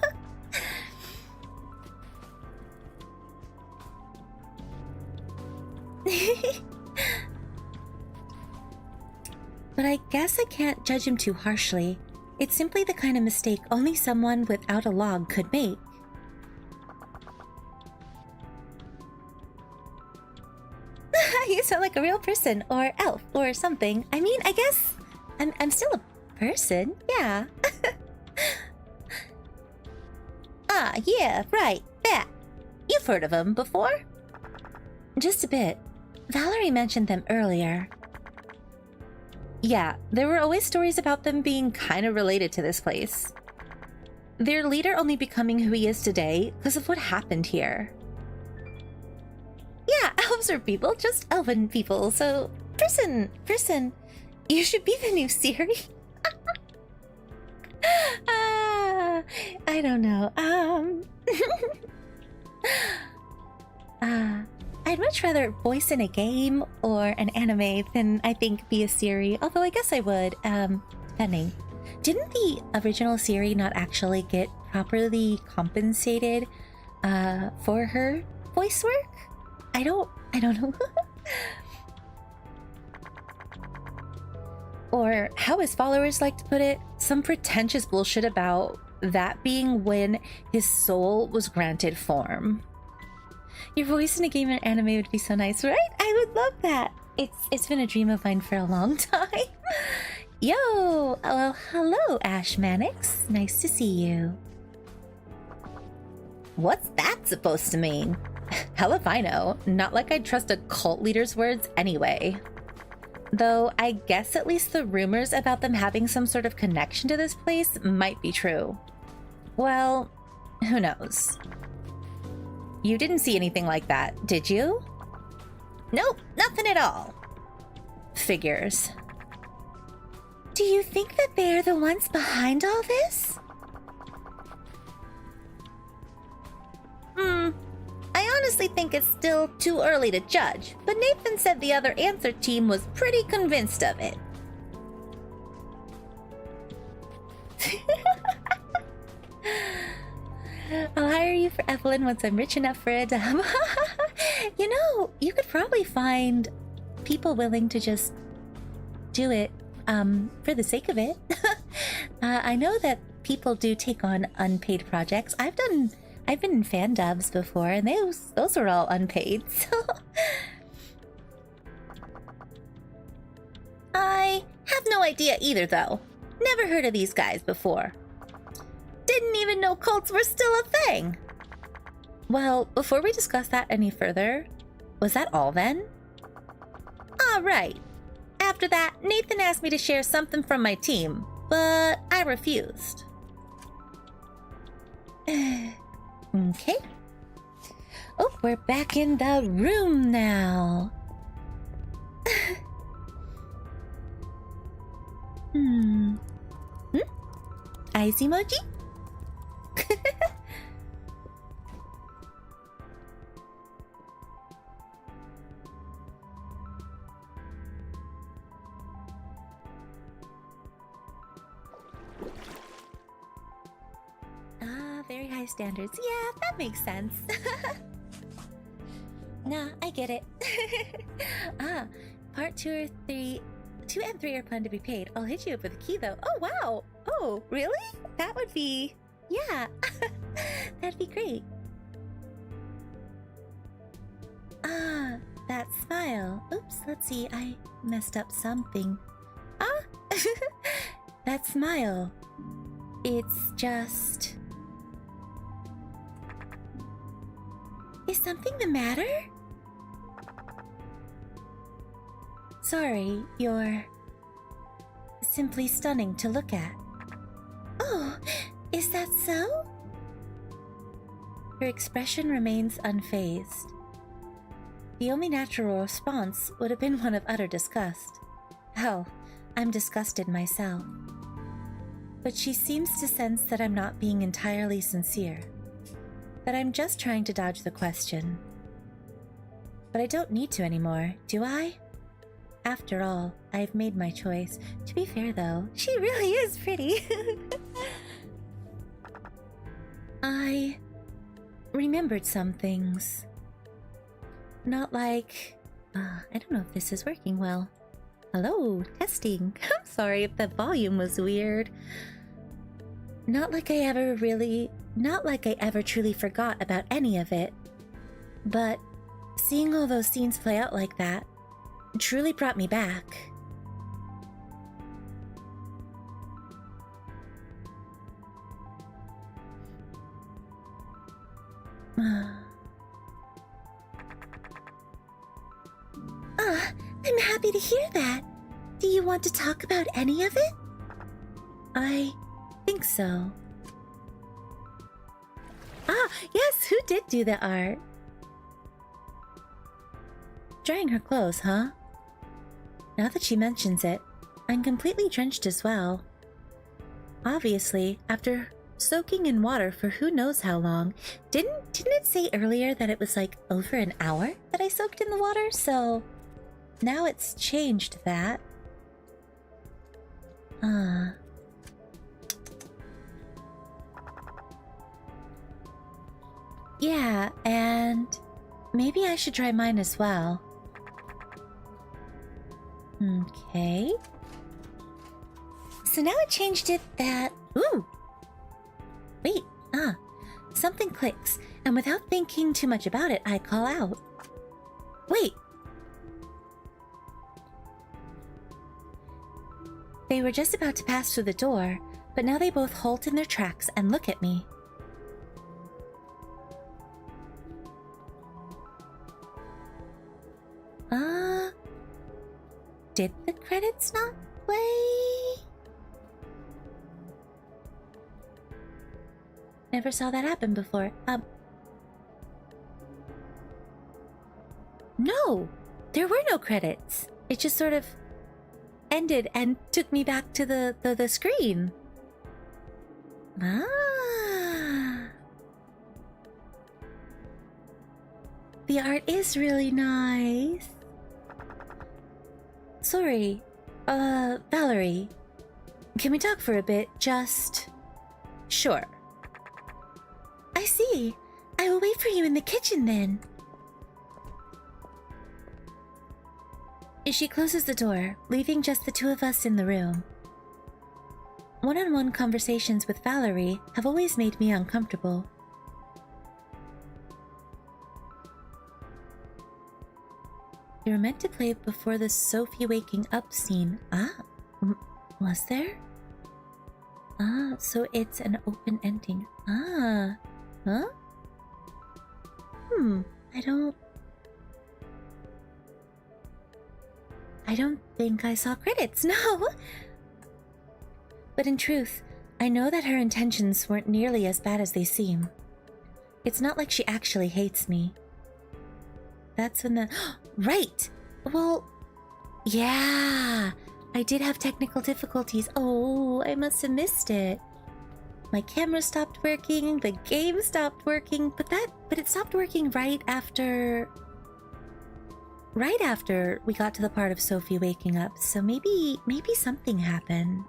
Speaker 1: But I guess I can't judge him too harshly. It's simply the kind of mistake only someone without a log could make. You sound like a real person, or elf, or something. I mean, I guess I'm still a person, yeah. Ah, yeah, right, that. You've heard of them before? Just a bit. Valerie mentioned them earlier. Yeah, there were always stories about them being kind of related to this place. Their leader only becoming who he is today because of what happened here. Yeah, elves are people, just elven people, so... Person, you should be the new Siri. I don't know, I'd much rather voice in a game or an anime than, I think, be a Siri, although I guess I would, depending. Didn't the original Siri not actually get properly compensated, for her voice work? I don't know. Or how his followers like to put it, some pretentious bullshit about that being when his soul was granted form. Your voice in a game or anime would be so nice, right? I would love that. It's been a dream of mine for a long time. Yo, well, hello, Ash Mannix. Nice to see you. What's that supposed to mean? Hell if I know. Not like I'd trust a cult leader's words anyway. Though I guess at least the rumors about them having some sort of connection to this place might be true. Well, who knows? You didn't see anything like that, did you? Nope, nothing at all. Figures. Do you think that they're the ones behind all this? I honestly think it's still too early to judge, but Nathan said the other answer team was pretty convinced of it. I'll hire you for Evelyn once I'm rich enough for a dub. You know, you could probably find people willing to just do it, for the sake of it. I know that people do take on unpaid projects. I've been in fan dubs before, and those were all unpaid, so... I have no idea either, though. Never heard of these guys before. Didn't even know cults were still a thing. Well, before we discuss that any further, was that all then? All right. After that, Nathan asked me to share something from my team, but I refused. Okay. Oh, we're back in the room now. Eyes emoji? Very high standards. Yeah, that makes sense. Nah, I get it. Part 2 or 3... 2 and 3 are planned to be paid. I'll hit you up with a key, though. Oh, wow! Oh, really? That would be... Yeah. That'd be great. That smile. Oops, let's see. I messed up something. That smile. It's just... Is something the matter? Sorry, you're simply stunning to look at. Oh, is that so? Her expression remains unfazed. The only natural response would have been one of utter disgust. Hell, I'm disgusted myself. But she seems to sense that I'm not being entirely sincere. That I'm just trying to dodge the question. But I don't need to anymore, do I? After all, I've made my choice. To be fair, though, she really is pretty. I remembered some things. Not like... I don't know if this is working well. Hello, testing. I'm sorry if the volume was weird. Not like I ever truly forgot about any of it. But seeing all those scenes play out like that truly brought me back. I'm happy to hear that. Do you want to talk about any of it? I think so. Ah, yes, who did do the art? Drying her clothes, huh? Now that she mentions it, I'm completely drenched as well. Obviously, after soaking in water for who knows how long. Didn't it say earlier that it was like over an hour that I soaked in the water? So now it's changed that. Yeah, and maybe I should try mine as well. Okay. So now it changed it that... Ooh! Wait, something clicks, and without thinking too much about it, I call out. Wait! They were just about to pass through the door, but now they both halt in their tracks and look at me. Did the credits not play? Never saw that happen before. No! There were no credits. It just sort of ended and took me back to the screen. The art is really nice. Sorry, Valerie. Can we talk for a bit? Just... Sure. I see. I will wait for you in the kitchen then. She closes the door, leaving just the two of us in the room. One-on-one conversations with Valerie have always made me uncomfortable. They were meant to play before the Sophie waking up scene. Was there? So it's an open ending. Huh? I don't think I saw credits, no! But in truth, I know that her intentions weren't nearly as bad as they seem. It's not like she actually hates me. That's when the... Right! Well, yeah! I did have technical difficulties. Oh, I must have missed it. My camera stopped working, the game stopped working, but it stopped working right after we got to the part of Sophie waking up, so maybe something happened.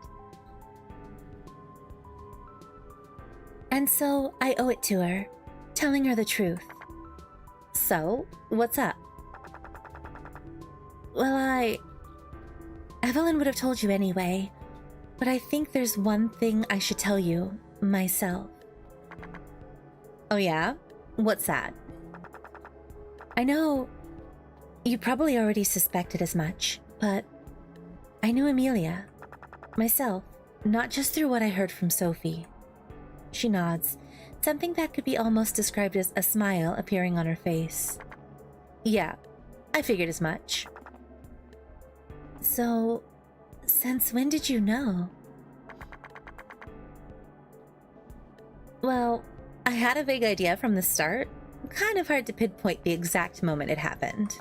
Speaker 1: And so I owe it to her, telling her the truth. So, what's up? Well, Evelyn would have told you anyway, but I think there's one thing I should tell you, myself. Oh yeah? What's that? I know you probably already suspected as much, but I knew Amelia, myself, not just through what I heard from Sophie. She nods, something that could be almost described as a smile appearing on her face. Yeah, I figured as much. So, since when did you know? Well, I had a vague idea from the start. Kind of hard to pinpoint the exact moment it happened.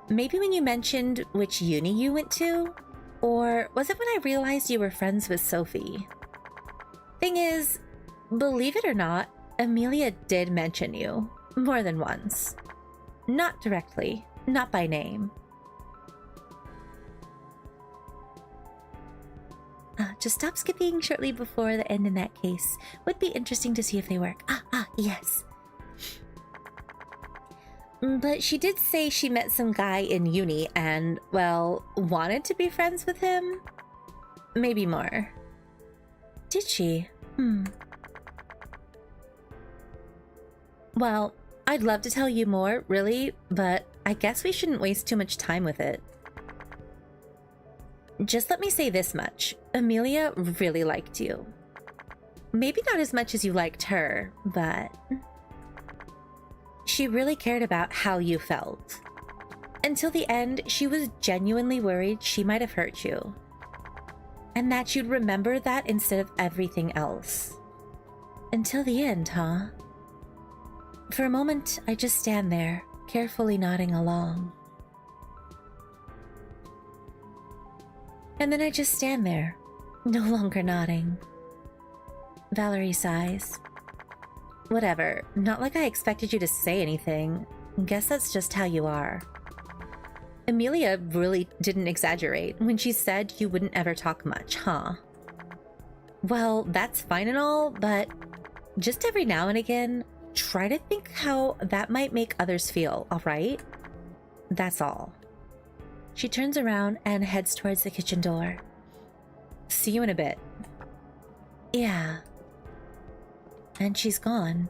Speaker 1: Maybe when you mentioned which uni you went to? Or was it when I realized you were friends with Sophie? Thing is, believe it or not, Amelia did mention you. More than once. Not directly, not by name. Just stop skipping shortly before the end in that case. Would be interesting to see if they work. Yes. But she did say she met some guy in uni and, well, wanted to be friends with him? Maybe more. Did she? Well, I'd love to tell you more, really, but I guess we shouldn't waste too much time with it. Just let me say this much. Amelia really liked you. Maybe not as much as you liked her, but she really cared about how you felt. Until the end, she was genuinely worried she might have hurt you. And that you'd remember that instead of everything else. Until the end, huh? For a moment, I just stand there, carefully nodding along. And then I just stand there, no longer nodding. Valerie sighs. Whatever, not like I expected you to say anything. Guess that's just how you are. Amelia really didn't exaggerate when she said you wouldn't ever talk much, huh? Well, that's fine and all, but just every now and again, try to think how that might make others feel, alright? That's all. She turns around and heads towards the kitchen door. See you in a bit. Yeah. And she's gone.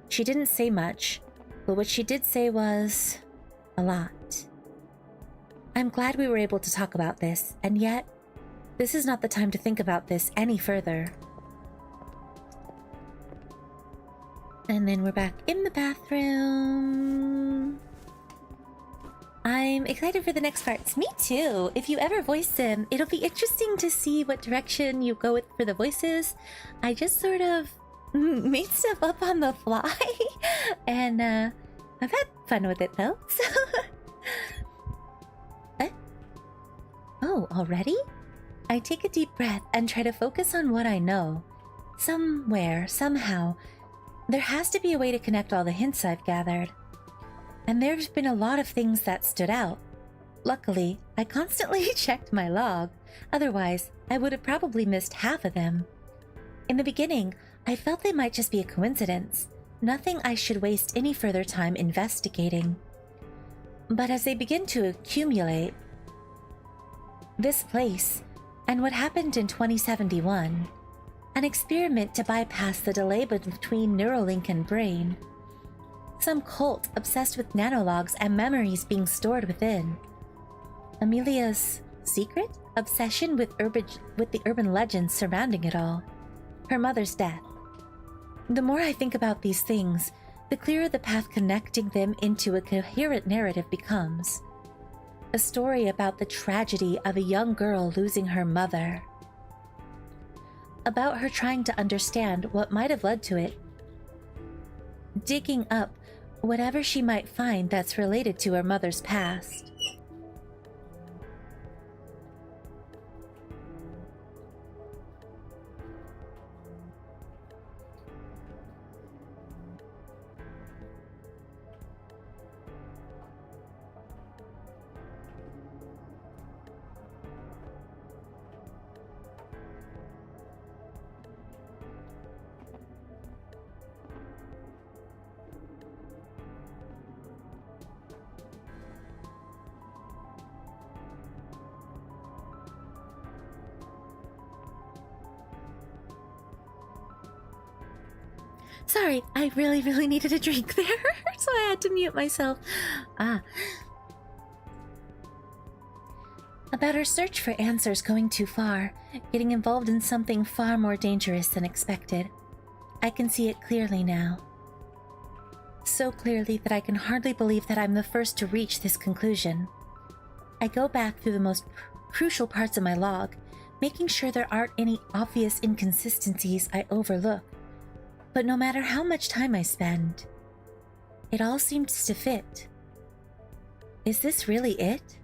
Speaker 1: She didn't say much, but what she did say was a lot. I'm glad we were able to talk about this, and yet, this is not the time to think about this any further. And then we're back in the bathroom. I'm excited for the next parts. Me too. If you ever voice them, it'll be interesting to see what direction you go with for the voices. I just sort of made stuff up on the fly, and I've had fun with it though. So, oh, already? I take a deep breath and try to focus on what I know. Somewhere, somehow, there has to be a way to connect all the hints I've gathered. And there's been a lot of things that stood out. Luckily, I constantly checked my log. Otherwise, I would have probably missed half of them. In the beginning, I felt they might just be a coincidence. Nothing I should waste any further time investigating. But as they begin to accumulate, this place, and what happened in 2071, an experiment to bypass the delay between Neuralink and brain, some cult obsessed with nanologs and memories being stored within, Amelia's secret obsession with the urban legends surrounding it all, her mother's death. The more I think about these things, the clearer the path connecting them into a coherent narrative becomes. A story about the tragedy of a young girl losing her mother. About her trying to understand what might have led to it. Digging up whatever she might find that's related to her mother's past. Sorry, I really needed a drink there, so I had to mute myself. About her search for answers going too far, getting involved in something far more dangerous than expected. I can see it clearly now. So clearly that I can hardly believe that I'm the first to reach this conclusion. I go back through the most crucial parts of my log, making sure there aren't any obvious inconsistencies I overlook. But no matter how much time I spend, it all seems to fit. Is this really it?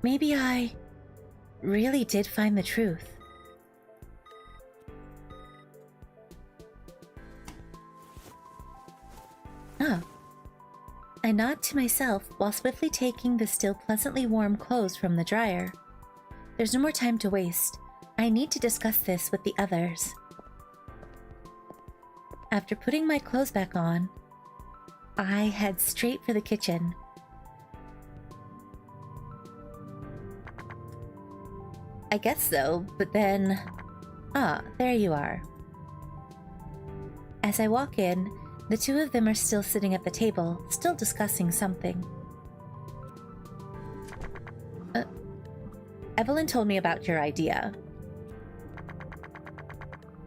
Speaker 1: Maybe I really did find the truth. Oh. I nod to myself while swiftly taking the still pleasantly warm clothes from the dryer. There's no more time to waste. I need to discuss this with the others. After putting my clothes back on, I head straight for the kitchen. I guess so, but then... Ah, there you are. As I walk in, the two of them are still sitting at the table, still discussing something. Evelyn told me about your idea.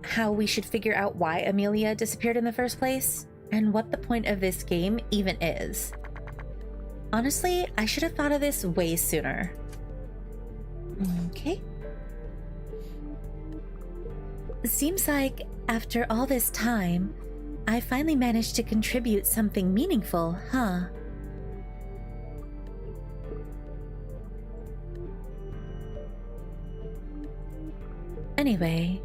Speaker 1: How we should figure out why Amelia disappeared in the first place, and what the point of this game even is. Honestly, I should have thought of this way sooner. Okay. Seems like, after all this time, I finally managed to contribute something meaningful, huh? Anyway,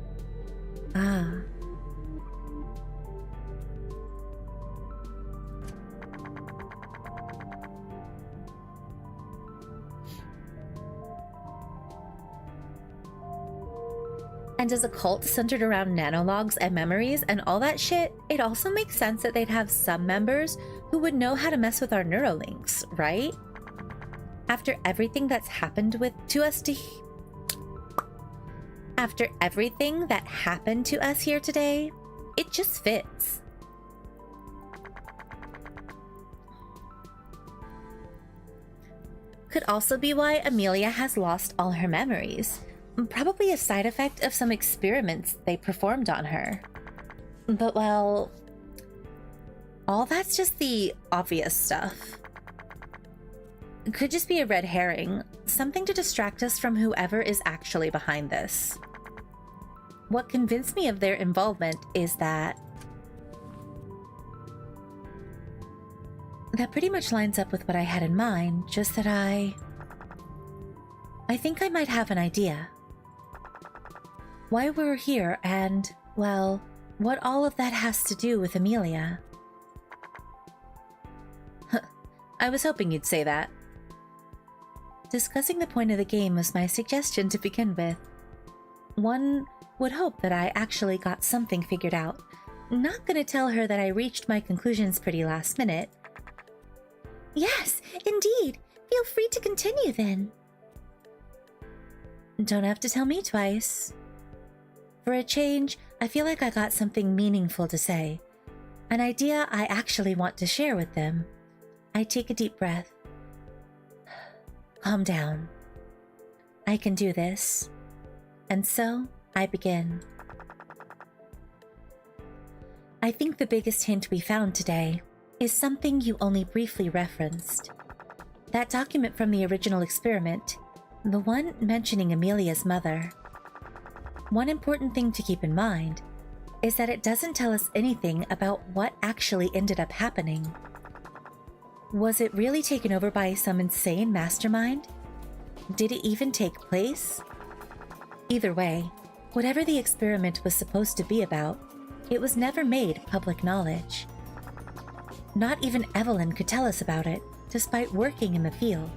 Speaker 1: And as a cult centered around nanologs and memories and all that shit, it also makes sense that they'd have some members who would know how to mess with our neurolinks, right? After everything that's happened After everything that happened to us here today, it just fits. Could also be why Amelia has lost all her memories. Probably a side effect of some experiments they performed on her. But well, all that's just the obvious stuff. It could just be a red herring, something to distract us from whoever is actually behind this. What convinced me of their involvement is that pretty much lines up with what I had in mind, just that I think I might have an idea. Why we're here and, well, what all of that has to do with Amelia. I was hoping you'd say that. Discussing the point of the game was my suggestion to begin with. One would hope that I actually got something figured out. Not gonna tell her that I reached my conclusions pretty last minute. Yes, indeed. Feel free to continue then. Don't have to tell me twice. For a change, I feel like I got something meaningful to say. An idea I actually want to share with them. I take a deep breath. Calm down. I can do this. And so, I begin. I think the biggest hint we found today is something you only briefly referenced. That document from the original experiment, the one mentioning Amelia's mother. One important thing to keep in mind is that it doesn't tell us anything about what actually ended up happening. Was it really taken over by some insane mastermind? Did it even take place? Either way, whatever the experiment was supposed to be about, it was never made public knowledge. Not even Evelyn could tell us about it, despite working in the field.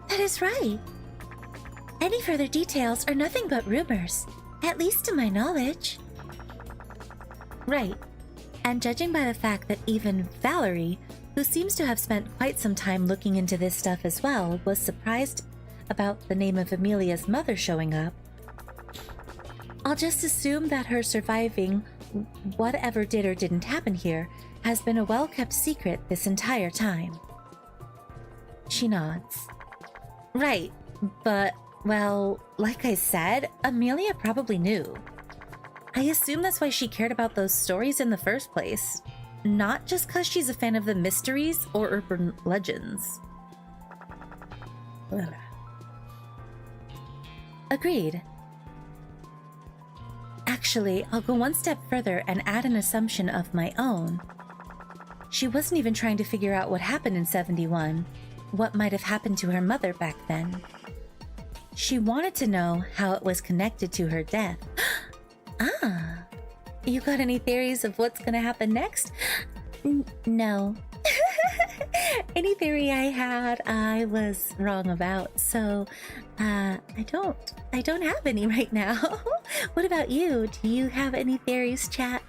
Speaker 1: That is right. Any further details are nothing but rumors, at least to my knowledge. Right. And judging by the fact that even Valerie, who seems to have spent quite some time looking into this stuff as well, was surprised about the name of Amelia's mother showing up, I'll just assume that her surviving whatever did or didn't happen here has been a well-kept secret this entire time. She nods. Right, but, well, like I said, Amelia probably knew. I assume that's why she cared about those stories in the first place. Not just because she's a fan of the mysteries or urban legends. Agreed. Actually, I'll go one step further and add an assumption of my own. She wasn't even trying to figure out what happened in 71, what might have happened to her mother back then. She wanted to know how it was connected to her death. Ah, you got any theories of what's gonna happen next? No. Any theory I had, I was wrong about, so I don't have any right now. What about you? Do you have any theories, chat?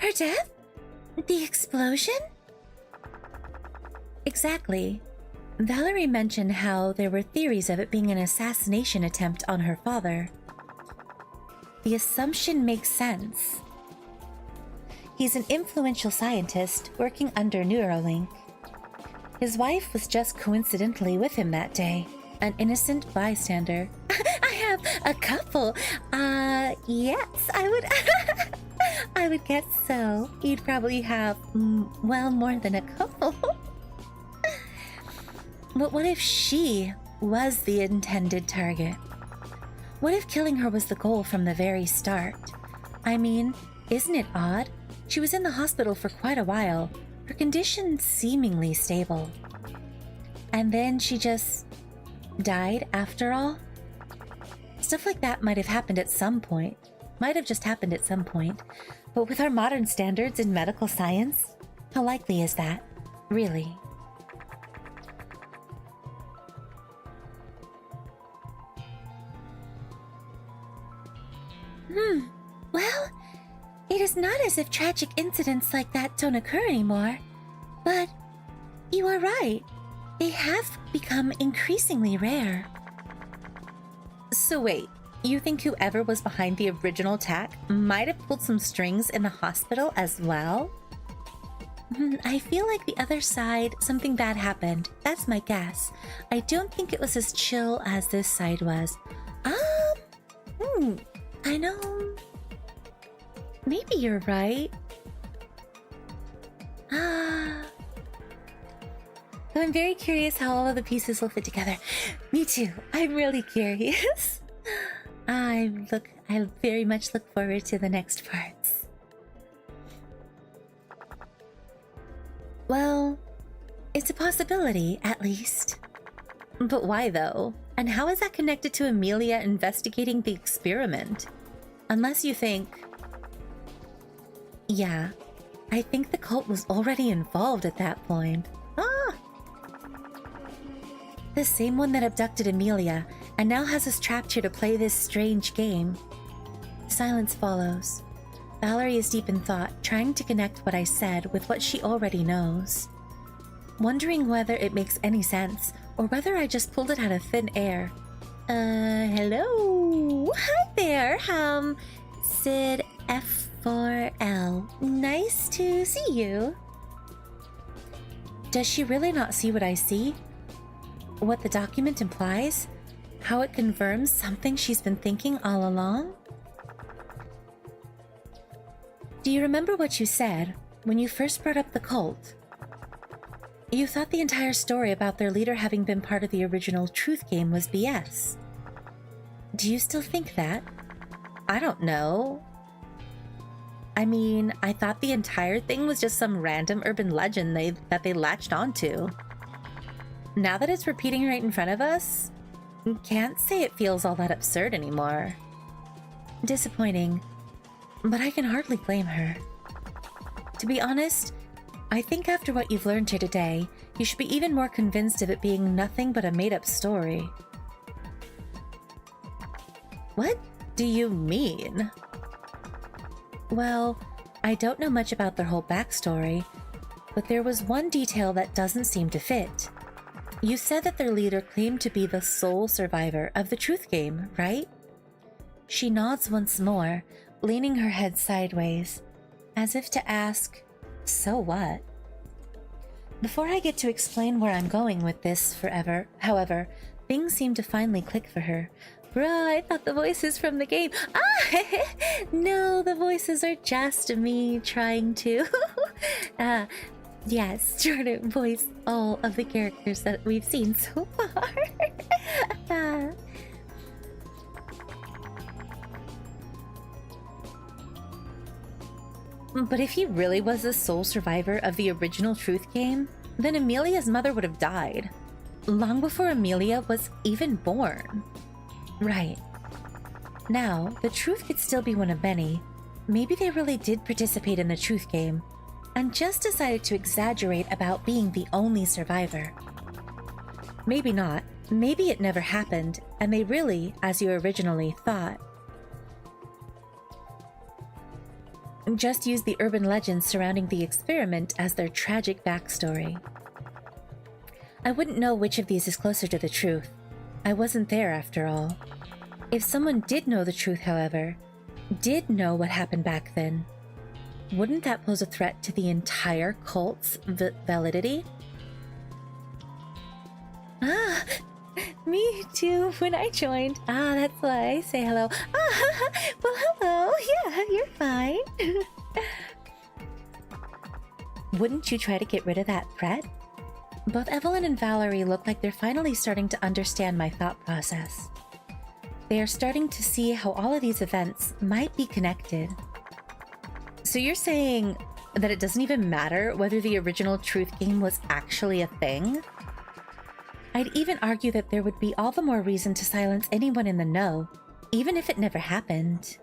Speaker 1: Her death? The explosion? Exactly. Valerie mentioned how there were theories of it being an assassination attempt on her father. The assumption makes sense. He's an influential scientist working under Neuralink. His wife was just coincidentally with him that day, an innocent bystander. I have a couple. Yes, I would... I would guess so. You'd probably have, well, more than a couple. But what if she was the intended target? What if killing her was the goal from the very start? I mean, isn't it odd? She was in the hospital for quite a while, her condition seemingly stable. And then she just died after all? Stuff like that might have happened at some point. Might have just happened at some point. But with our modern standards in medical science, how likely is that? Really? Well, it is not as if tragic incidents like that don't occur anymore. But you are right. They have become increasingly rare. So wait, you think whoever was behind the original attack might have pulled some strings in the hospital as well? I feel like the other side, something bad happened. That's my guess. I don't think it was as chill as this side was. I know. Maybe you're right. I'm very curious how all of the pieces will fit together. Me too. I'm really curious. I very much look forward to the next parts. Well, it's a possibility, at least. But why, though? And how is that connected to Amelia investigating the experiment? Unless you think... Yeah, I think the cult was already involved at that point. The same one that abducted Amelia, and now has us trapped here to play this strange game. Silence follows. Valerie is deep in thought, trying to connect what I said with what she already knows. Wondering whether it makes any sense, or whether I just pulled it out of thin air. Hello? Hi there, Sid F4L. Nice to see you. Does she really not see what I see? What the document implies? How it confirms something she's been thinking all along? Do you remember what you said when you first brought up the cult? You thought the entire story about their leader having been part of the original Truth Game was BS. Do you still think that? I don't know. I mean, I thought the entire thing was just some random urban legend that they latched onto. Now that it's repeating right in front of us, can't say it feels all that absurd anymore. Disappointing, but I can hardly blame her. To be honest, I think after what you've learned here today, you should be even more convinced of it being nothing but a made-up story. What do you mean? Well, I don't know much about their whole backstory, but there was one detail that doesn't seem to fit. You said that their leader claimed to be the sole survivor of the Truth Game, right? She nods once more, leaning her head sideways, as if to ask, so what? Before I get to explain where I'm going with this however, things seem to finally click for her. Bruh, I thought the voices from the game. No, the voices are just me trying to. Yes, trying to voice all of the characters that we've seen so far. But if he really was the sole survivor of the original Truth Game, then Amelia's mother would have died. Long before Amelia was even born. Right. Now, the truth could still be one of many. Maybe they really did participate in the Truth Game, and just decided to exaggerate about being the only survivor. Maybe not. Maybe it never happened, and they really, as you originally thought. just used the urban legends surrounding the experiment as their tragic backstory. I wouldn't know which of these is closer to the truth. I wasn't there after all. If someone did know the truth, however, did know what happened back then, wouldn't that pose a threat to the entire cult's validity? Ah, me too, when I joined. Ah, that's why I say hello. Ah, well, hello. Yeah, you're fine. Wouldn't you try to get rid of that threat? Both Evelyn and Valerie look like they're finally starting to understand my thought process. They are starting to see how all of these events might be connected. So you're saying that it doesn't even matter whether the original truth game was actually a thing? I'd even argue that there would be all the more reason to silence anyone in the know, even if it never happened.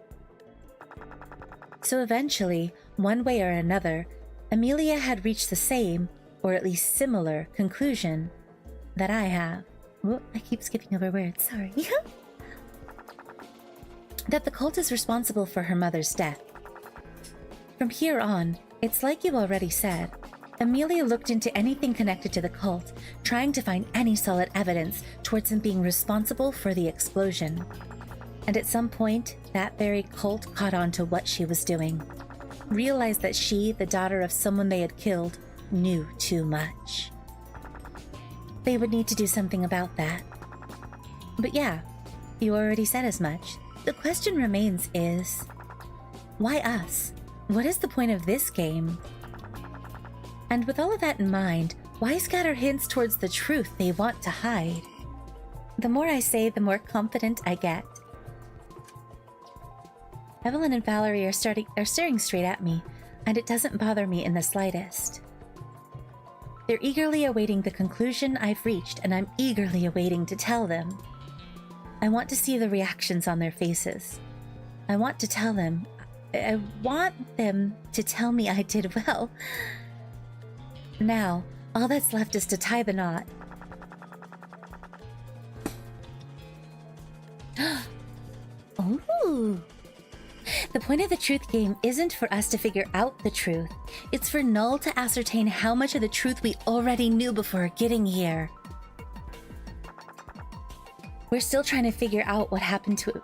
Speaker 1: So eventually, one way or another, Amelia had reached the same, or at least similar, conclusion that I have. Whoop, I keep skipping over words, sorry. That the cult is responsible for her mother's death. From here on, it's like you already said, Amelia looked into anything connected to the cult, trying to find any solid evidence towards them being responsible for the explosion. And at some point, that very cult caught on to what she was doing. Realized that she, the daughter of someone they had killed, knew too much. They would need to do something about that. But yeah, you already said as much. The question remains is, why us? What is the point of this game? And with all of that in mind, why scatter hints towards the truth they want to hide? The more I say, the more confident I get. Evelyn and Valerie are staring straight at me, and it doesn't bother me in the slightest. They're eagerly awaiting the conclusion I've reached, and I'm eagerly awaiting to tell them. I want to see the reactions on their faces. I want to tell them. I want them to tell me I did well. Now, all that's left is to tie the knot. Ooh. The point of the truth game isn't for us to figure out the truth. It's for Null to ascertain how much of the truth we already knew before getting here. We're still trying to figure out what happened to...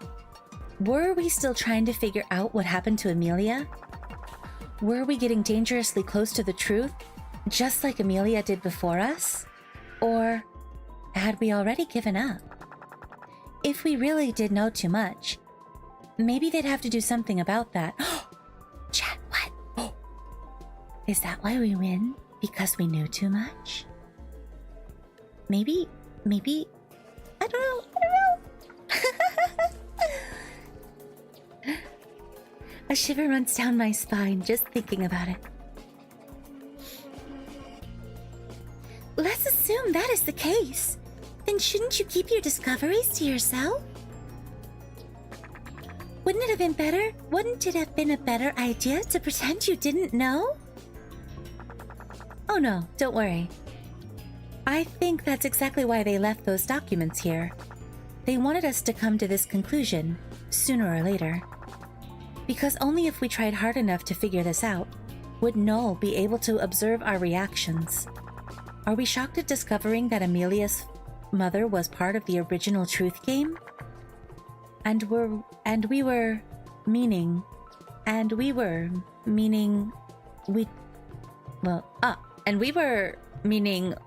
Speaker 1: Were we still trying to figure out what happened to Amelia? Were we getting dangerously close to the truth, just like Amelia did before us? Or had we already given up? If we really did know too much, maybe they'd have to do something about that. Chat, what? Is that why we win? Because we knew too much? Maybe, I don't know. A shiver runs down my spine just thinking about it. Let's assume that is the case. Then shouldn't you keep your discoveries to yourself? Wouldn't it have been a better idea to pretend you didn't know? Oh no, don't worry. I think that's exactly why they left those documents here. They wanted us to come to this conclusion, sooner or later. Because only if we tried hard enough to figure this out, would Null be able to observe our reactions. Are we shocked at discovering that Amelia's mother was part of the original truth game? And we were meaning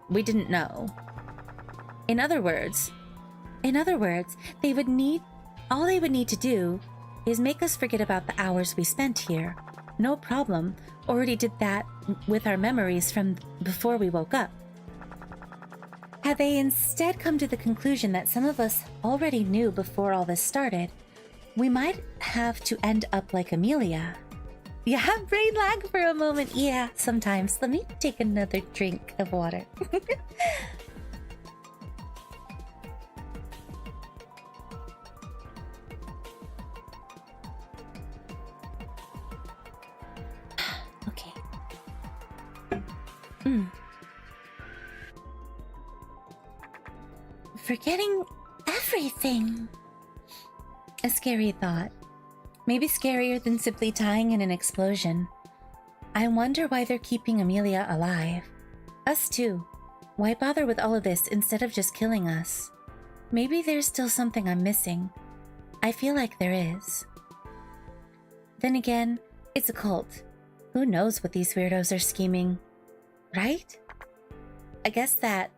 Speaker 1: we didn't know. In other words, all they would need to do is make us forget about the hours we spent here. No problem. Already did that with our memories from before we woke up. Had they instead come to the conclusion that some of us already knew before all this started, we might have to end up like Amelia. Yeah, brain lag for a moment. Yeah, sometimes. Let me take another drink of water. Okay. Forgetting everything. A scary thought. Maybe scarier than simply dying in an explosion. I wonder why they're keeping Amelia alive. Us too. Why bother with all of this instead of just killing us? Maybe there's still something I'm missing. I feel like there is. Then again, it's a cult. Who knows what these weirdos are scheming? Right? I guess that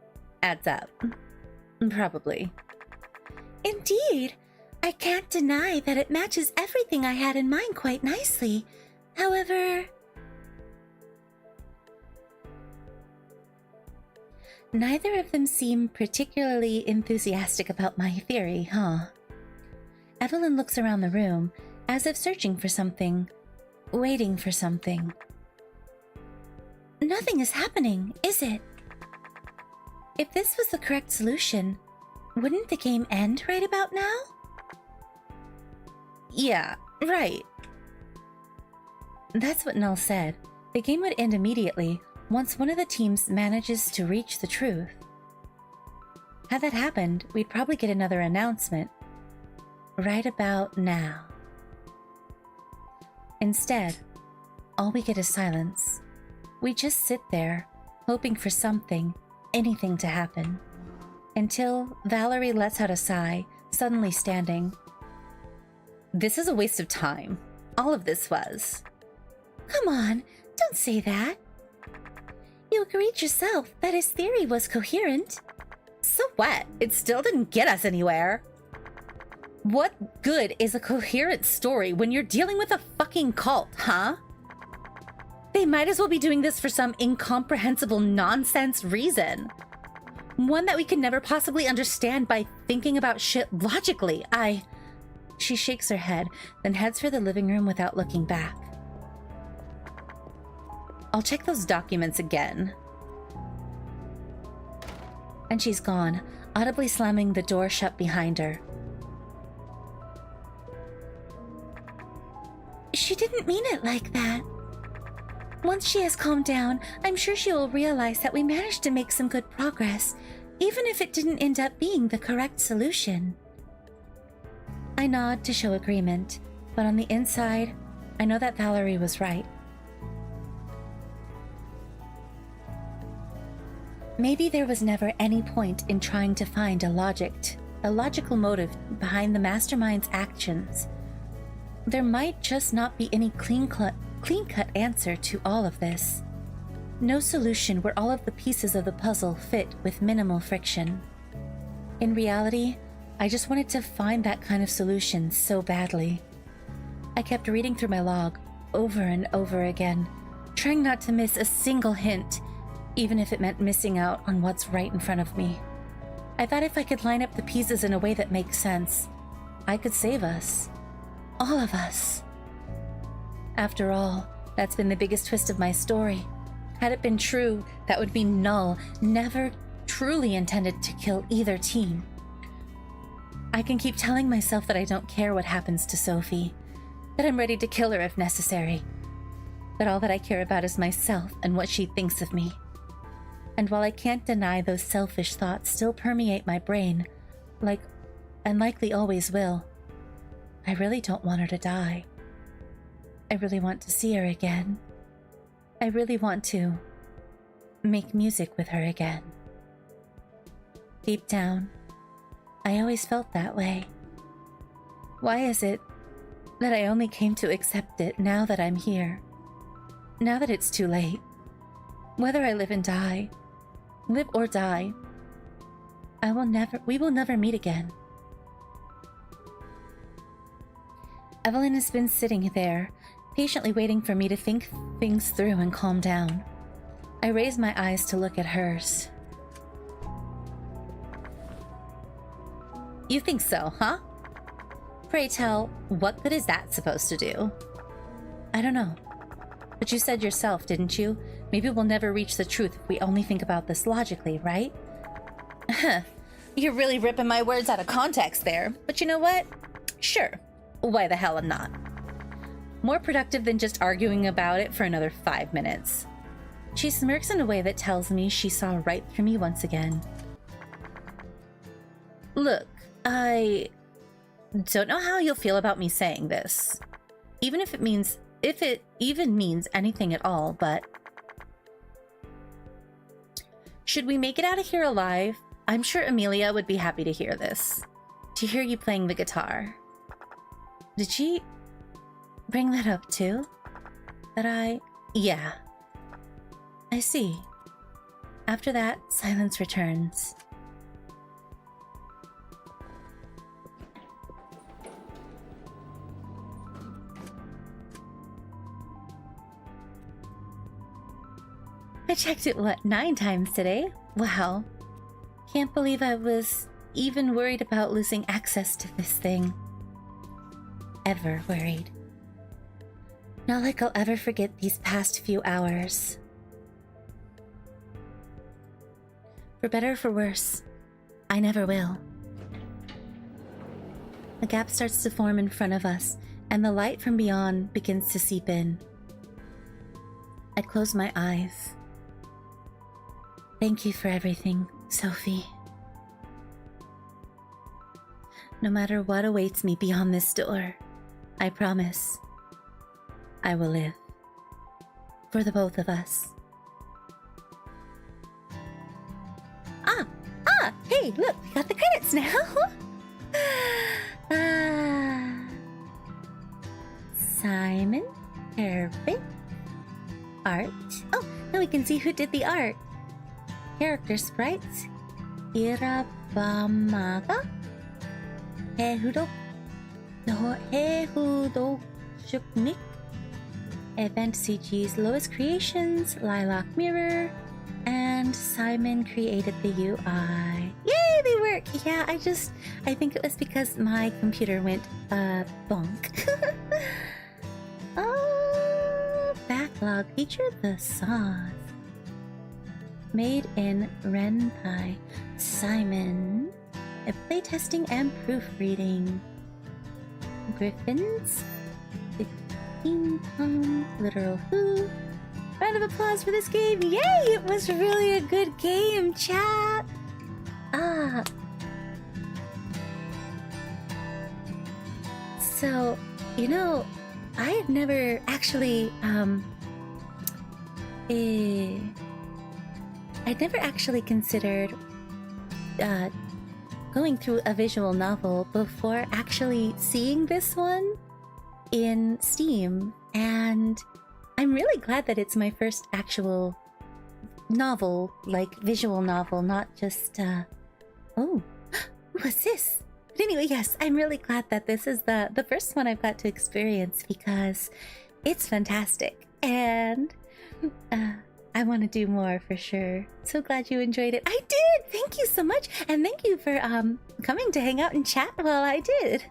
Speaker 1: adds up. Probably. Indeed. I can't deny that it matches everything I had in mind quite nicely. However... Neither of them seem particularly enthusiastic about my theory, huh? Evelyn looks around the room, as if searching for something, waiting for something. Nothing is happening, is it? If this was the correct solution, wouldn't the game end right about now? Yeah, right. That's what Null said. The game would end immediately once one of the teams manages to reach the truth. Had that happened, we'd probably get another announcement. Right about now. Instead, all we get is silence. We just sit there, hoping for something, anything to happen. Until Valerie lets out a sigh, suddenly standing. This is a waste of time. All of this was. Come on, don't say that. You agreed yourself that his theory was coherent. So what? It still didn't get us anywhere. What good is a coherent story when you're dealing with a fucking cult, huh? They might as well be doing this for some incomprehensible nonsense reason. One that we can never possibly understand by thinking about shit logically. She shakes her head, then heads for the living room without looking back. I'll check those documents again. And she's gone, audibly slamming the door shut behind her. She didn't mean it like that. Once she has calmed down, I'm sure she will realize that we managed to make some good progress, even if it didn't end up being the correct solution. I nod to show agreement, but on the inside, I know that Valerie was right. Maybe there was never any point in trying to find a logical motive behind the mastermind's actions. There might just not be any clean-cut answer to all of this. No solution where all of the pieces of the puzzle fit with minimal friction. In reality, I just wanted to find that kind of solution so badly. I kept reading through my log over and over again, trying not to miss a single hint, even if it meant missing out on what's right in front of me. I thought if I could line up the pieces in a way that makes sense, I could save us. All of us. After all, that's been the biggest twist of my story. Had it been true, that would mean Null never truly intended to kill either team. I can keep telling myself that I don't care what happens to Sophie, that I'm ready to kill her if necessary, that all that I care about is myself and what she thinks of me. And while I can't deny those selfish thoughts still permeate my brain, and likely always will, I really don't want her to die. I really want to see her again. I really want to make music with her again. Deep down, I always felt that way. Why is it that I only came to accept it now that I'm here? Now that it's too late. Whether I live or die, we will never meet again. Evelyn has been sitting there, patiently waiting for me to think things through and calm down. I raise my eyes to look at hers. You think so, huh? Pray tell, what good is that supposed to do? I don't know. But you said yourself, didn't you? Maybe we'll never reach the truth if we only think about this logically, right? You're really ripping my words out of context there. But you know what? Sure. Why the hell I'm not? More productive than just arguing about it for another 5 minutes. She smirks in a way that tells me she saw right through me once again. Look, I don't know how you'll feel about me saying this, Even if it even means anything at all, but... Should we make it out of here alive? I'm sure Amelia would be happy to hear this. To hear you playing the guitar. Did she bring that up too? Yeah. I see. After that, silence returns. I checked it, 9 times today? Wow. Can't believe I was even worried about losing access to this thing. Ever worried. Not like I'll ever forget these past few hours. For better or for worse, I never will. A gap starts to form in front of us, and the light from beyond begins to seep in. I close my eyes. Thank you for everything, Sophie. No matter what awaits me beyond this door, I promise I will live. For the both of us. Hey, look, we got the credits now. Simon, Herbig, art. Oh, now we can see who did the art. Character sprites. Irabamaga. Hehudo Shuknik. Event CG's Lowest Creations, Lilac Mirror, and Simon created the UI. Yay, they work! Yeah, I think it was because my computer went, bonk. Oh, backlog featured the sauce. Made in Renpai. Simon. Playtesting and proofreading. Griffins. Ping pong. Literal who. Round of applause for this game. Yay! It was really a good game, chat. So, you know, I had never actually, I'd never actually considered going through a visual novel before actually seeing this one in Steam, and I'm really glad that it's my first actual novel, like visual novel, not just oh, what's this? But anyway, yes, I'm really glad that this is the first one I've got to experience, because it's fantastic, and I want to do more for sure. So glad you enjoyed it. I did! Thank you so much! And thank you for coming to hang out and chat while I did.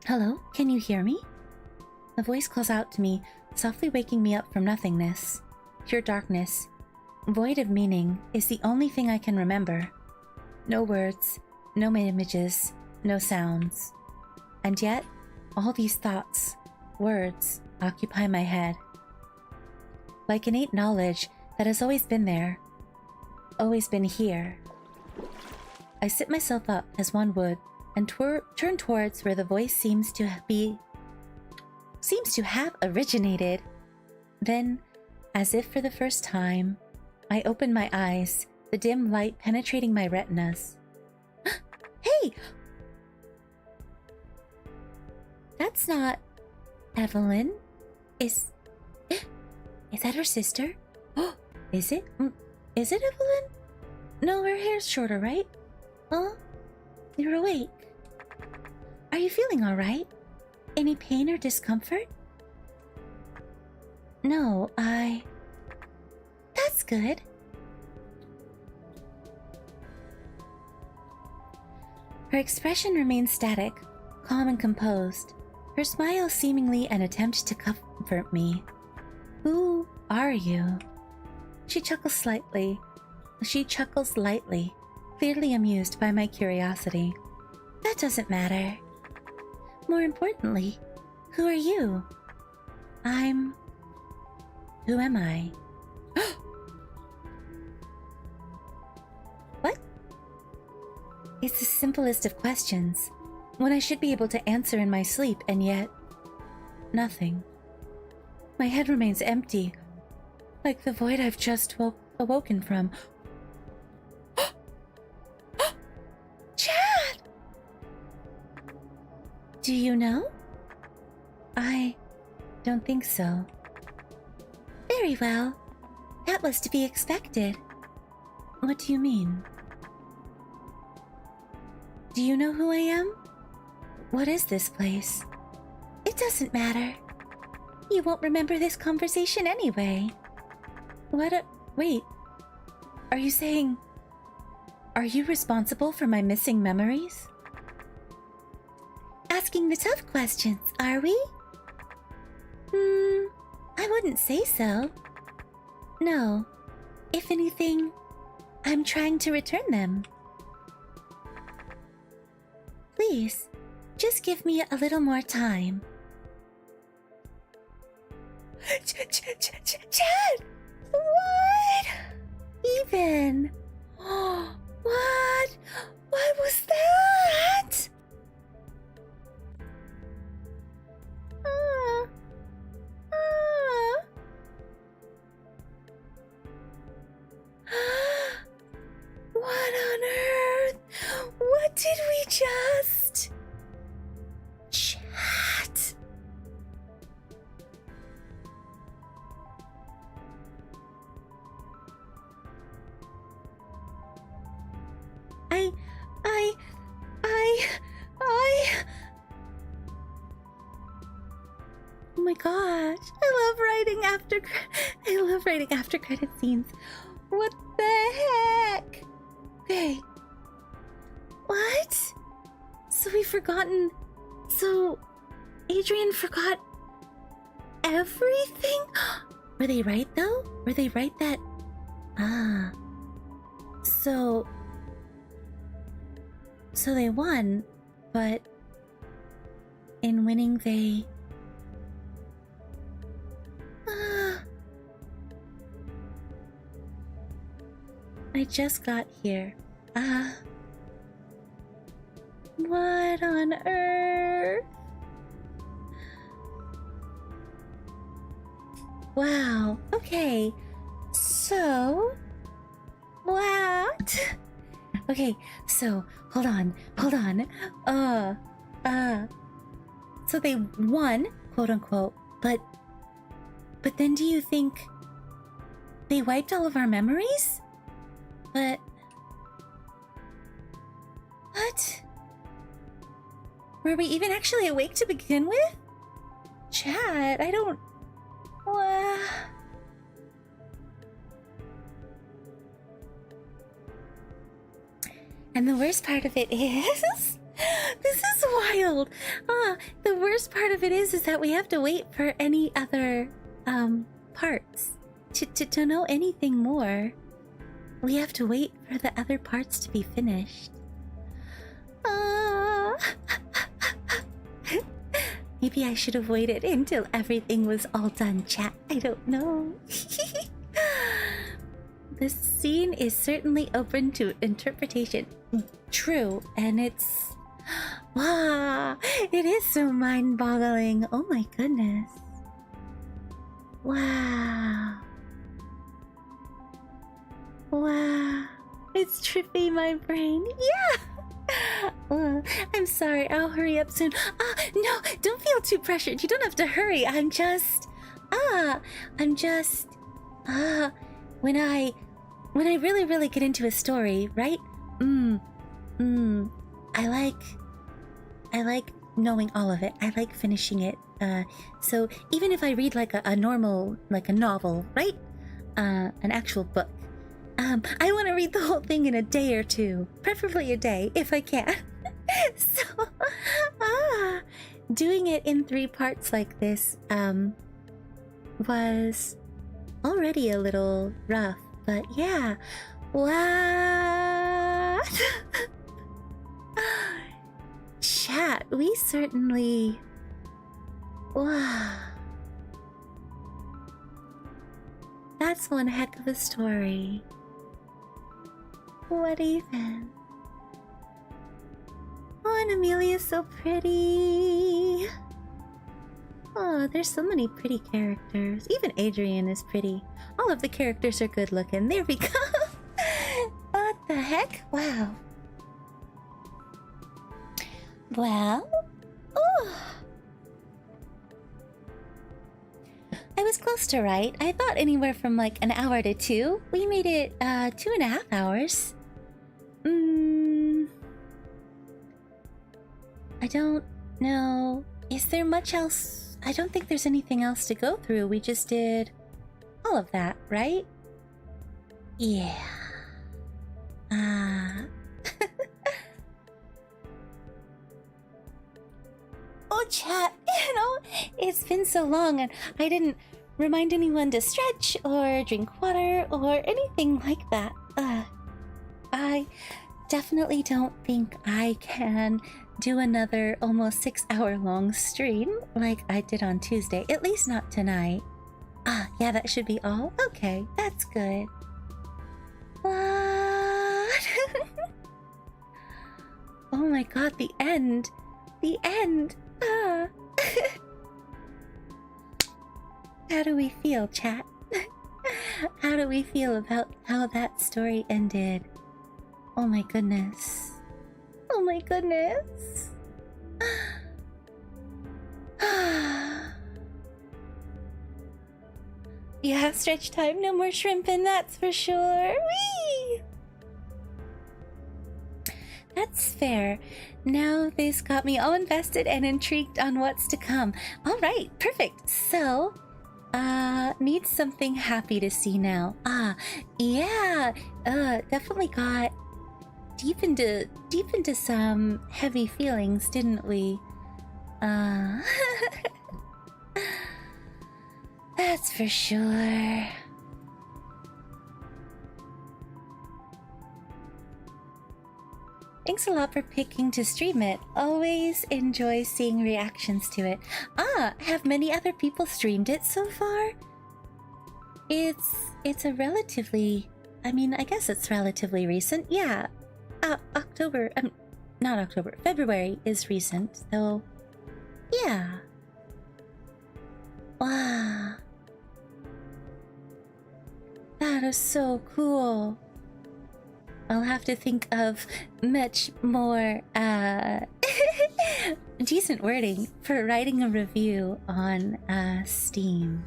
Speaker 1: Hello? Can you hear me? A voice calls out to me, softly waking me up from nothingness. Pure darkness, void of meaning, is the only thing I can remember. No words, no images, no sounds. And yet, all these thoughts, words, occupy my head. Like innate knowledge that has always been there, always been here. I sit myself up as one would and turn towards where the voice seems to have originated. Then, as if for the first time, I open my eyes, the dim light penetrating my retinas. Hey! That's not Evelyn. Is that her sister? Oh, is it? Is it Evelyn? No, her hair's shorter, right? Oh, you're awake. Are you feeling all right? Any pain or discomfort? No, That's good. Her expression remains static, calm and composed. Her smile seemingly an attempt to comfort me. Who are you? She chuckles lightly, clearly amused by my curiosity. That doesn't matter. More importantly, who are you? Who am I? What? It's the simplest of questions, one I should be able to answer in my sleep, and yet Nothing. My head remains empty, like the void I've just awoken from. Chad! Do you know? I don't think so. Very well. That was to be expected. What do you mean? Do you know who I am? What is this place? It doesn't matter. You won't remember this conversation anyway. Wait. Are you saying... Are you responsible for my missing memories? Asking the tough questions, are we? I wouldn't say so. No. If anything, I'm trying to return them. Please, just give me a little more time. Chad! What? Even. What? What was that? What on earth? What did we just... Chat? Oh my gosh, I love writing after credit scenes. What the heck? Okay. What? So Adrian forgot everything? Were they right though? Were they right that... So they won, but in winning they... I just got here. What on earth? Wow. Okay. So... What? Okay, so, hold on. So they won, quote unquote, but then do you think they wiped all of our memories? But... What? Were we even actually awake to begin with? Chat, I don't... And the worst part of it is... This is wild! The worst part of it is that we have to wait for any other, parts. To know anything more, we have to wait for the other parts to be finished. Maybe I should have waited until everything was all done, chat. I don't know. This scene is certainly open to interpretation. True, and it's... Wow, it is so mind-boggling. Oh my goodness. Wow. It's tripping my brain. Yeah! I'm sorry, I'll hurry up soon. No, don't feel too pressured. You don't have to hurry. When I really get into a story, right? I like knowing all of it. I like finishing it. So even if I read like a normal, like a novel, right? An actual book. I want to read the whole thing in a day or two. Preferably a day, if I can. So, doing it in 3 parts like this, was already a little rough. But yeah, what? Chat, we certainly... Wow. That's one heck of a story. What even? Oh, and Amelia's so pretty. Oh, there's so many pretty characters. Even Adrian is pretty. All of the characters are good looking. There we go. What the heck? Wow. Well, oh. I was close to right. I thought anywhere from like an hour to 2. We made it 2.5 hours. I don't know. Is there much else? I don't think there's anything else to go through. We just did all of that, right? Yeah. Oh, chat, it's been so long and I didn't remind anyone to stretch or drink water or anything like that. I definitely don't think I can do another almost 6-hour-long stream like I did on Tuesday. At least not tonight. Yeah, that should be all? Okay, that's good. What? Oh my god, the end. The end. How do we feel, chat? How do we feel about how that story ended? Oh my goodness. Oh my goodness. Yeah, stretch time. No more shrimping, that's for sure. Whee! That's fair. Now this got me all invested and intrigued on what's to come. All right, perfect. So, need something happy to see now. Yeah. Definitely got deep into some heavy feelings, didn't we? That's for sure. Thanks a lot for picking to stream it. Always enjoy seeing reactions to it. Have many other people streamed it so far? It's a relatively... I mean, I guess it's relatively recent. Yeah. October... not October. February is recent, though. Yeah. Wow. That is so cool. I'll have to think of much more decent wording for writing a review on Steam.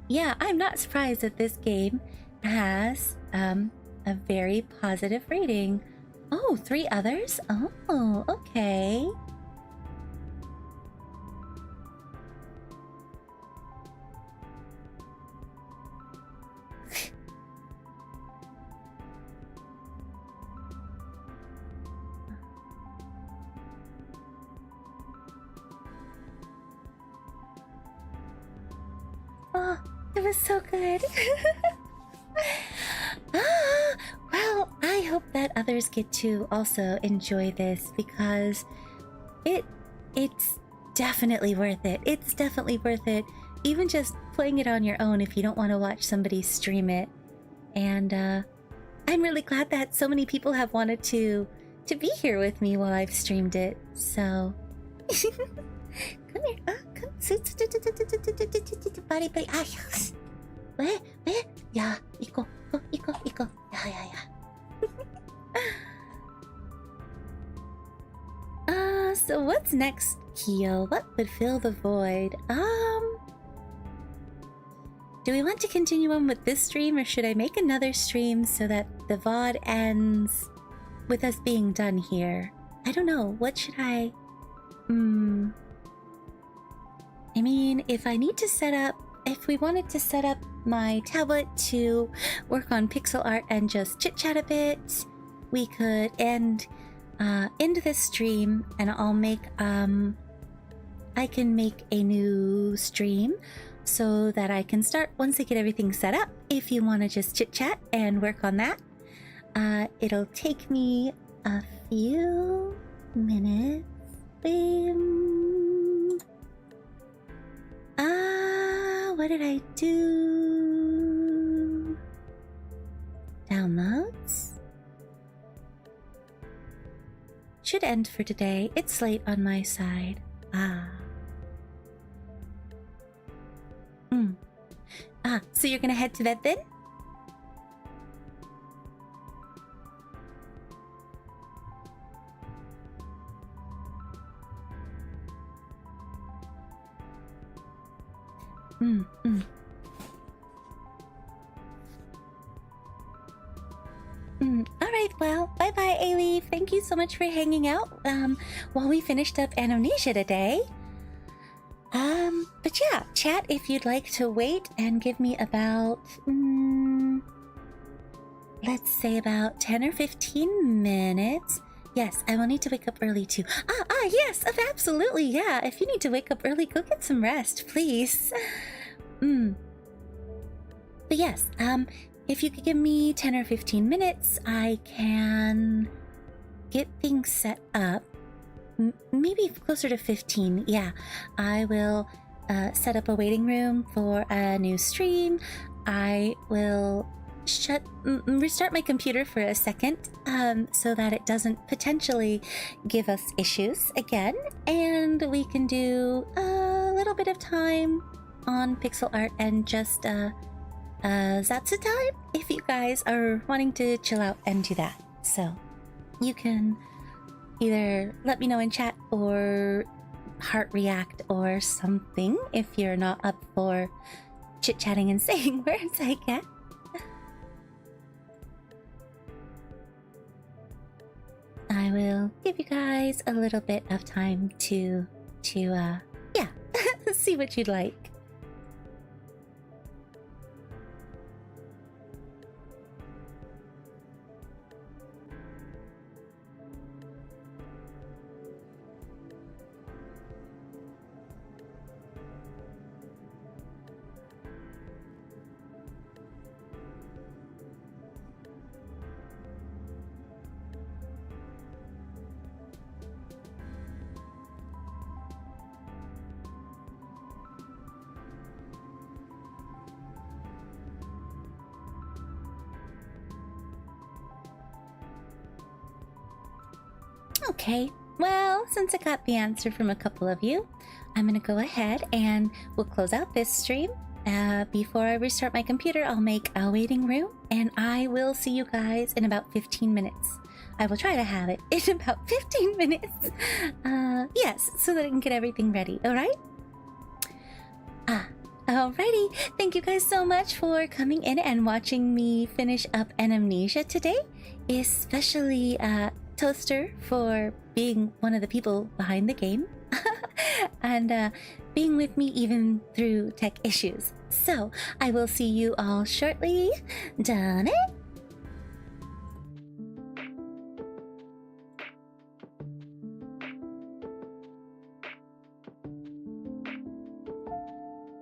Speaker 1: Yeah, I'm not surprised that this game has a very positive rating. Oh, 3 others? Oh, okay. Oh, it was so good. Well, I hope that others get to also enjoy this because it's definitely worth it. It's definitely worth it. Even just playing it on your own if you don't want to watch somebody stream it. And I'm really glad that so many people have wanted to be here with me while I've streamed it. So come here. Come. Buddy. Where? Yeah. Iko. Yeah. So what's next, Kyo? What would fill the void? Do we want to continue on with this stream, or should I make another stream so that the VOD ends with us being done here? I don't know. What should I... I mean, if we wanted to set up my tablet to work on pixel art and just chit-chat a bit, we could end this stream and I'll make... I can make a new stream so that I can start once I get everything set up. If you want to just chit-chat and work on that, it'll take me a few minutes. What did I do? Downloads? Should end for today. It's late on my side. So you're gonna head to bed then? Alright, well, bye-bye, A-Leaf. Thank you so much for hanging out while we finished up Anamnesia today. But yeah, chat if you'd like to wait and give me about, let's say about 10 or 15 minutes. Yes, I will need to wake up early too. Yes, absolutely, yeah. If you need to wake up early, go get some rest, please. But yes, if you could give me 10 or 15 minutes, I can get things set up. Maybe closer to 15, yeah. I will set up a waiting room for a new stream. I will restart my computer for a second so that it doesn't potentially give us issues again. And we can do a little bit of time on pixel art and just Zatsu time if you guys are wanting to chill out and do that. So you can either let me know in chat or heart react or something if you're not up for chit-chatting and saying words, I guess. I will give you guys a little bit of time to yeah, see what you'd like. Okay, well, since I got the answer from a couple of you, I'm gonna go ahead and we'll close out this stream. Before I restart my computer, I'll make a waiting room, and I will see you guys in about 15 minutes. I will try to have it in about 15 minutes. Yes, so that I can get everything ready, alright? Alrighty, thank you guys so much for coming in and watching me finish up Anamnesia today, especially Toaster for being one of the people behind the game and being with me even through tech issues. So I will see you all shortly. Done it?